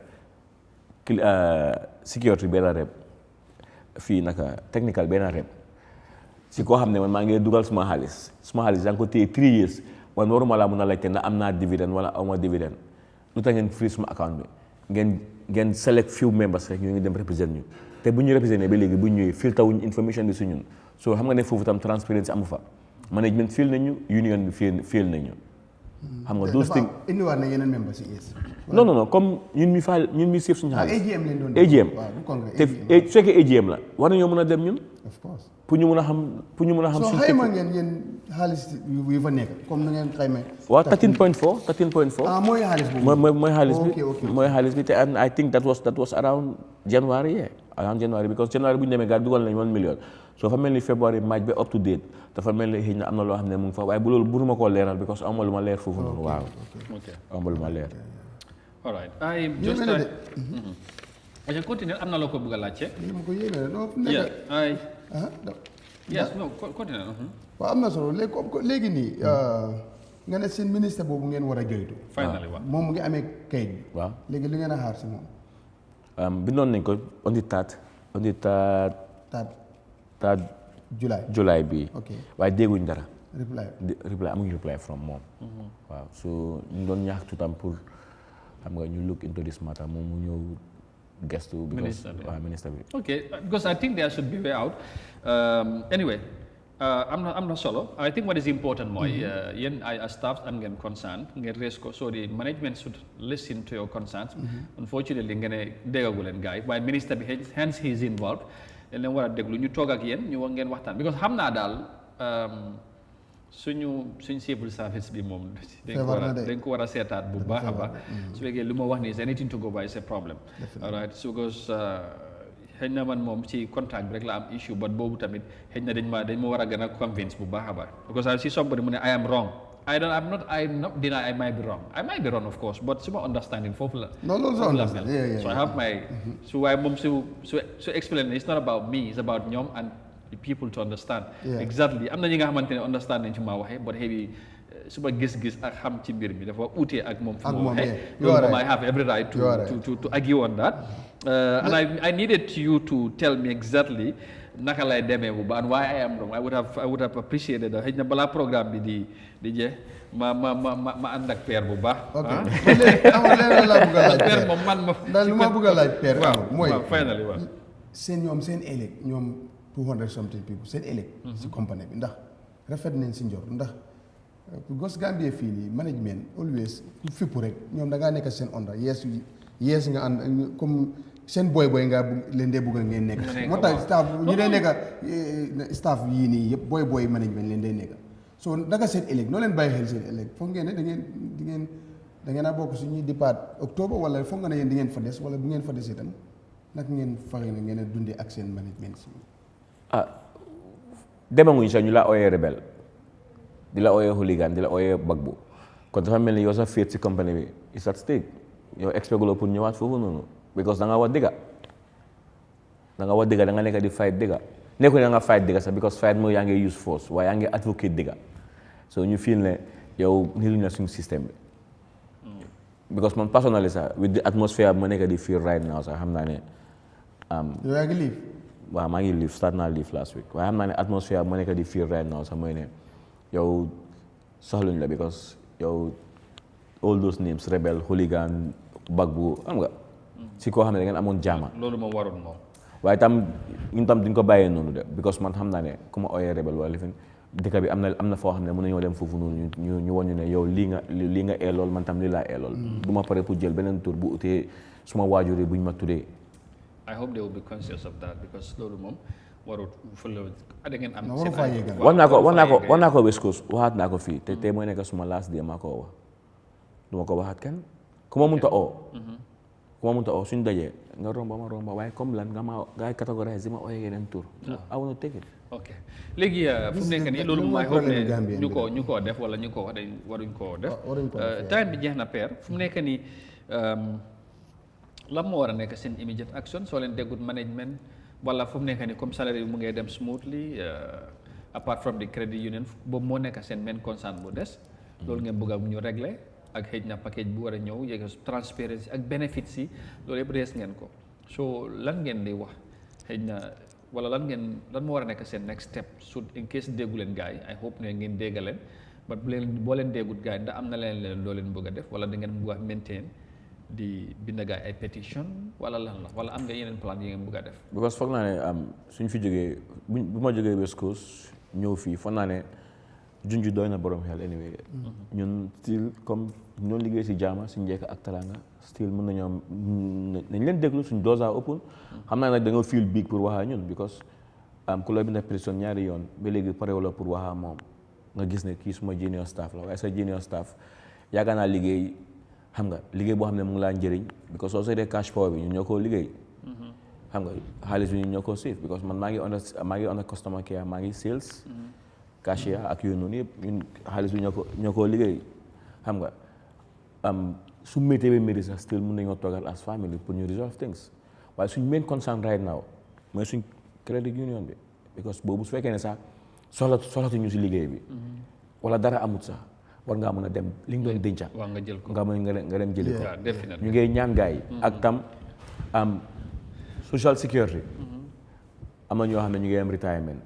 Speaker 5: security benn rep fii naka technical benn rep si koo xam ne man maa ngi dugal suma xaalis yaa ngi ko téye 3 years man waruma laa mun a laajte ndax am naa dividend wala awma dividend lu tax ngeen free suma account bi ngeen select few members rek ñu ngi dem represent ñu te bu ñu représenté ba léegi bu ñu ñëwee filter wuñ information bi su ñun so xam nga ne foofu tam transparency amu fa management feel nañu union bi feel nañu xam nga those things
Speaker 2: indiwaat na yeneen members yi
Speaker 5: non comme ñun mi seef suñu xaalis
Speaker 2: AGM leen doon
Speaker 5: AGM te su fekkee AGM la war nañoo mën a dem ñun
Speaker 2: of course
Speaker 5: pour ñu mën a xam
Speaker 2: soo xayma ngeen yéen xaalis yu fa nekk comme na ngeen xayma
Speaker 5: waaw 13.4
Speaker 2: mooy xaalis boobu
Speaker 5: mooy xaalis bi te and I think that was around January because January bu ñu demee gars dugal nañ 1 million so fa mel ni February March ba up to date dafa mel ni xëy na am na loo xam ne mu ngi fa waaye bu loolu mënuma koo leeral because amuma lu ma leer foofu noonu waaw amuma lu ma leer
Speaker 1: all right I just I continue am na loo ko bëgg a laajte
Speaker 2: ma ko yéene non
Speaker 1: yes no continue
Speaker 2: waaw am na solo léegi nii nga ne seen ministre boobu ngeen war a joytu
Speaker 1: finally waaw
Speaker 2: moom mu ngi amee kayit bi
Speaker 5: waaw
Speaker 2: léegi li ngeen a xaar si moom
Speaker 5: bindoon nañ ko on the third July bi waaye dégguñ dara reply amuñ reply from moom waaw so ñu doon ñaax tuutam pour xam nga ñu look into this matter moom mu ñëw gestu because minister bi
Speaker 1: okay because I think there should be way out anyway am na solo I think what is important mooy yéen ay staff am ngeen concern ngeen raise ko so the management should listen to your concerns unfortunately ngeen ne déggagu leen gars yi waaye minister bi hence he is involved dañ leen war a déglu ñu toog ak yéen ñu wax ngeen waxtaan because xam naa daal suñ civil service bi moom dañ ko war a seetaat bu baax a baax su fekkee li ma wax nii is anything to go by is a problem all right so because xëy na man moom ci contact bi rek la am issue but boobu tamit xëy na dañ ma war a gën a convince bu baax a baax because I see somebody mu ne I am wrong I'm not denying I might be wrong of course but suma understanding foofu la so I have my so waaye moom su explain it's not about me it's about ñoom and the people to understand exactly am na ñi nga xamante ne understand nañ ci ma waxee but xëy bi suma gis-gis ak xam ci mbir mi dafa uute ak moom fi ma waxee loolu moom I have every right to argue on that and I needed you to tell me exactly naka lay demee bu baax why I am wrong I would have appreciated xëy na balaa programme bi di jeex ma ànd ak père bu baax
Speaker 2: amul leneen laa bëgg a laaj
Speaker 1: père moom man ma
Speaker 2: daal lu ma bëgg a laaj père mooy
Speaker 1: finally waaw
Speaker 2: seen élec ñoom 200 something people seen élec si compagnie bi ndax rafet nañ si njor ndax gos Gambie fii nii management always ku fippu rek ñoom da ngaa nekk seen onda yees nga ànd comme seen boy nga leen dee bëgg ngeen nekk moo tax staff ñu dee nekk staff yii nii yëpp boy management leen dee nekk so naka seen élec noo leen bàyyi xel seen élec foog ngeen ne da ngeen a bokk suñuy départ octobre wala foog nga ne yéen di ngeen fa des wala bu ngeen fa des itam nag ngeen fexe ne ngeen a dundee ak seen management si
Speaker 5: demaguñ sax ñu la ooyee rebelle di la ooyee hooligan di la ooyee bagbu kon dafa mel ni yow sa féet si compagnie bi is at stake yow expect loo pour ñëwaat foofu noonu because da nga wax dëgga da nga nekk di fight dëgga nekkul da nga fight dëgga sax because fight mooy yaa ngi use force waaye yaa ngi advocate dëgga so ñu feel ne yow niluñ la suñu système bi because man personally sax with the atmosphere ma nekk di feel right now sax xam naa ne
Speaker 2: yow yaa ngi live
Speaker 5: waaw maa ngi live start naa live last week waaye xam naa ne atmosphere ma nekk di feel right now sax mooy ne yow soxluñ la because yow all those names rebel hooligan bagbu xam nga si koo xam ne da ngeen amoon jaama
Speaker 1: loolu moom waroon moom
Speaker 5: waaye tam ñun tam duñ ko bàyyee noonu de because man xam naa ne ku ma ooyee rebel wala lifin dëkk bi am na foo xam ne mën nañoo dem foofu noonu ñu woon ñu ne yow lii nga eelool man tam lii laa eelool du ma pare pour jël beneen tur bu utee suma waajur yi buñ ma tuddee
Speaker 1: I hope they will be conscious of that because loolu moom warut fële da ngeen am
Speaker 5: wax naa ko West Coast waxaat naa ko fii te tey mooy nekk suma last day maa ko wax du ma ko waxaat kenn ku ma mënta oo suñ dajee nga romba waaye comme lan nga catégorise di ma ooyee yeneen tur I want to take it
Speaker 1: ok léegi fu mu nekk nii loolu moom I hope ne ñu koo def wala ñu ko wax dañ waruñ koo def time bi jeex na père fu mu nekk nii lan moo war a nekk seen immediate action soo leen déggut management wala fu mu nekk nii comme salary bi mu ngay dem smoothly apart from the credit union boobu moo nekk seen main concern bu des loolu ngeen bëgg a ñu régler ak xëj na package bu war a ñëw yegg transparency ak benefits yi loolu yëpp rees ngeen ko so lan ngeen di wax xëj na wala lan moo war a nekk seen next step so in case déggu leen gars yi I hope ne ngeen dégga leen but boo leen déggut gars yi ndax am na leen loo leen bëgg a def wala da ngeen bëgg a maintain di bind gars yi ay pétition wala lan la wala am nga yeneen plan yi ngeen bëgg a def
Speaker 5: because foog naa ne suñ fi jógee bu ma jógee West Coast ñëw fii foog naa ne junju doy na borom xel anyway ñun still comme ñoon liggéey si jaama si njekk ak talanga still mën nañoo nañ leen déglu suñ doors are open xam naa nag da nga feel big pour waxaa ñun because ku la binda pétition ñaari yoon ba léegi parewu la pour waxaa moom nga gis ne kii suma junior staff la waaye sa junior staff yaakaar naa liggéey xam nga liggéey boo xam ne mu ngi laa njëriñ because soo seetee cash power bi ñun ñoo ko liggéey xam nga xaalis bi ñoo ko save because man maa ngi on customer care maa ngi sales cashier ak yooyu noonu yëpp ñun xaalis bi ñoo ko liggéey xam nga su méttee ba métti sax still mun nañoo toogal as family pour ñu resolve things waaye suñ main concern right now mooy suñ credit union bi because boobu su fekkee ne sax soxlatuñu si liggéey bi wala dara amut sax war ngaa mën a dem li nga doon denca
Speaker 1: nga jël ko
Speaker 5: nga dem jëli ko
Speaker 1: definitely
Speaker 5: ñu ngay ñaan gaay yi ak tam social security am na ñoo xam ne ñu ngi am retirement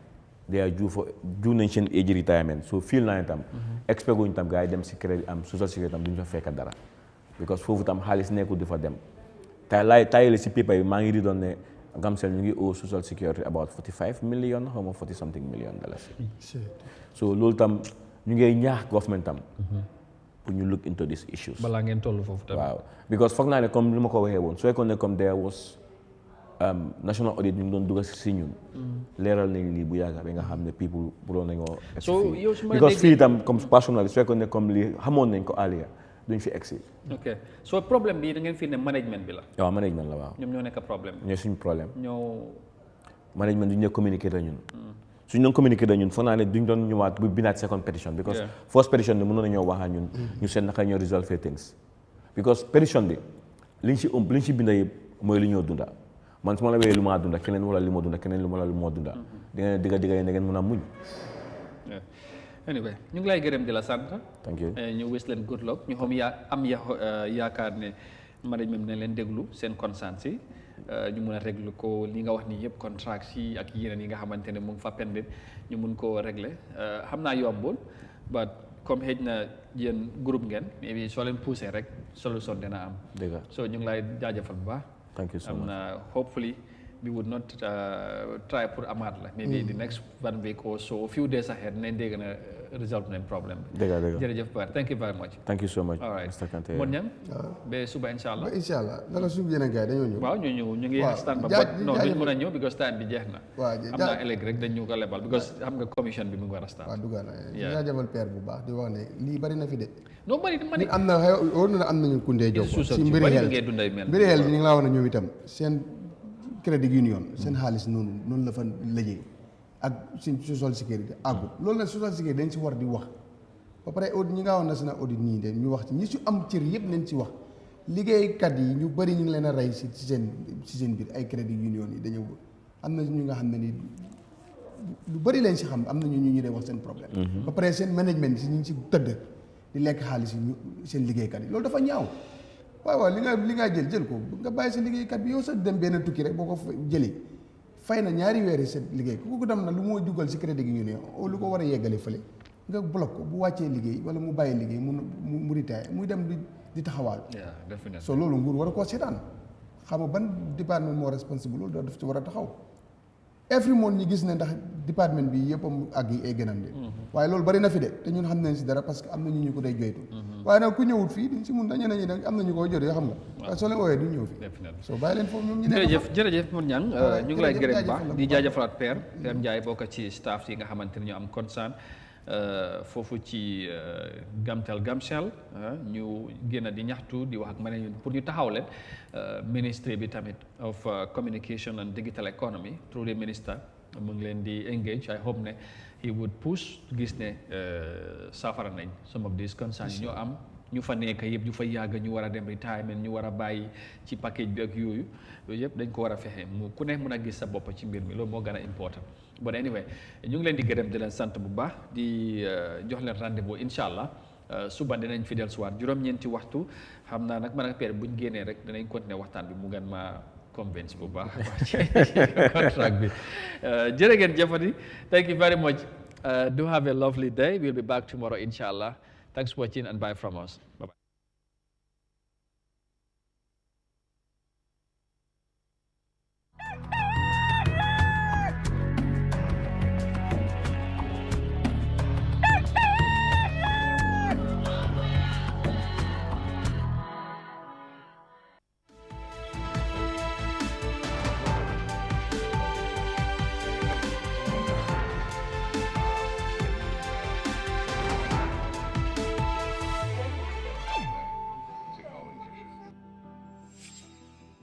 Speaker 5: they are due nañ seen age retirement so feel naa ne tam expect guñ tam gaay yi dem si crédit social security tam duñu fa fekk dara because foofu tam xaalis nekkul di fa dem tayale si paper yi maa ngi di doon ne Gamcel ñu ngi owe social security about 45 million xaw ma 40 something million dollars so loolu tam ñu ngay ñaax government tam pour ñu look into these issues
Speaker 1: balaa ngeen toll foofu tam
Speaker 5: waaw because foog naa ne comme li ma ko waxee woon su fekkoon ne comme there was national audit ñu ngi doon dugal si ñun leeral nañ lii bu yàgga bi nga xam ne people buroon nañoo because fii tam comme personnel su fekkoon ne comme lii xamoon nañ ko earlier duñ fi egsi
Speaker 1: ok so problème bi da ngeen fi ne management bi la
Speaker 5: waaw management la waaw
Speaker 1: ñoom ñoo nekk problème
Speaker 5: ñooy suñu problème
Speaker 1: ñoo
Speaker 5: management duñ ne communiquer la ñun suñ doon communiquer da ñun foog naa ne duñ doon ñëwaat bu binaat second petition because first petition bi mënoon nañoo wax ñun ñu seet naka ñoo resolve things because petition bi liñ si binda yëpp mooy li ñoo dunda man su ma la wéyee lu maa dunda keneen wala li moo dunda keneen wala lu moo dunda di ngeen digga da ngeen mën a muñ
Speaker 1: anyway ñu ngi lay gërëm di la sant
Speaker 5: thank you
Speaker 1: ñu wish leen good luck ñu xam yaakaar ne management ne leen déglu seen conscience si ñu mun a régler ko li nga wax nii yëpp contract yi ak yeneen yi nga xamante ne mu ngi fa pending ñu mun koo régler xam naa yombul but comme xëj na yéen groupe ngeen mais soo leen poussé rek solution dina am
Speaker 5: dëgg
Speaker 1: so ñu ngi lay jaajëfal bu baax
Speaker 5: thank you so much
Speaker 1: am na hopefully we would not try pour amaat la maybe the next 1 week or so a few days ahead nañ dégg na resolve nañ problème
Speaker 5: dëgg
Speaker 1: jërëjëf Ba thank you very much
Speaker 5: thank you so much
Speaker 1: all right
Speaker 5: Mr. Kanté
Speaker 1: mon ñam ba suba inshallah
Speaker 2: incha allah naka suuf yeneen gars dañoo ñëw
Speaker 1: waaw ñu ngi stand ba non duñ mën a ñëw because time bi jeex na am naa ëllëg rek dañ ñu ko lebal because xam nga commission bi mu ngi war a start
Speaker 2: waaw dugga na jaajëfal père bu baax di wax ne lii bari na fi de
Speaker 1: non bari man
Speaker 2: am na wóor na am nañu kundee jox si mbiri xel ñu ngi laa wax ne ñoom itam seen credit union seen xaalis noonu la fa lëjee ak seen social sécurité àggut loolu nag social sécurité dañ si war di wax ba pare audit ñi nga wax na seen audit nii de ñu wax ci ñi si am cër yëpp nañ si wax liggéeykat yi ñu bëri ñu ngi leen a rey si seen biir ay credit union yi dañoo am na ñu nga xam ne ni lu bëri lañ si xam am na ñu dee wax seen problème ba pare seen management si ñu ngi si tëdd di lekk xaalis yi ñu seen liggéeykat yi loolu dafa ñaaw waaw li nga jël ko nga bàyyi sa liggéeykat bi yow sax dem benn tukki rek boo ko jëlee fay na ñaari weeri sa liggéey ku dem na lu moo dugal si crédit union lu ko war a yeggale fële nga block ko bu wàccee liggéey wala mu bàyyi liggéey mu ritaay muy dem di taxawaal so loolu nguur war a koo seetaan xam nga ban département moo responsable loolu daf ci war a taxaw every month ñi gis ne ndax département bi yëpp am ak yi ay gënam de waaye loolu bari na fi de te ñun xam nañ si dara parce que am na ñu ko day joytu waaye nag ku ñëwut fii diñ si mun dañu ne ñi am na ñu koy jot yoo xam nga waaye soo leen ooyee duñ ñëw fii soo bàyyi leen foofu ñoom ñu
Speaker 1: jërëjëf mun ñang ñu ngi lay gërëm baax di jaajëfalaat Père Ndiaye bokk ci staff yi nga xamante ne ñu am concern foofu ci Gamcel ñu génn di ñaxtu di wax ak management pour ñu taxaw leen ministry bi tamit of communication and digital economy through the minister mu ngi leen di engage I hope ne he would push gis ne saafara nañ some of these concerns ñoo am ñu fa nekk yëpp ñu fa yàgg ñu war a dem retirement ñu war a bàyyi ci package bi ak yooyu yëpp dañ ko war a fexe mu ku ne mën a gis sa bopp ci mbir mi loolu moo gën a important but anyway ñu ngi leen di gërëm di leen sant bu baax di jox leen rendez-vous incha allah suba dinañ fi dellusiwaat juróom-ñeenti waxtu xam naa nag man ak Père buñ génnee rek dinañ continuer waxtaan bi mu gën ma convince bu baax ci contract bi jërë ngeen jëfati thank you very much do have a lovely day we'll be back tomorrow inshallah thanks for watching and bye from us bye bye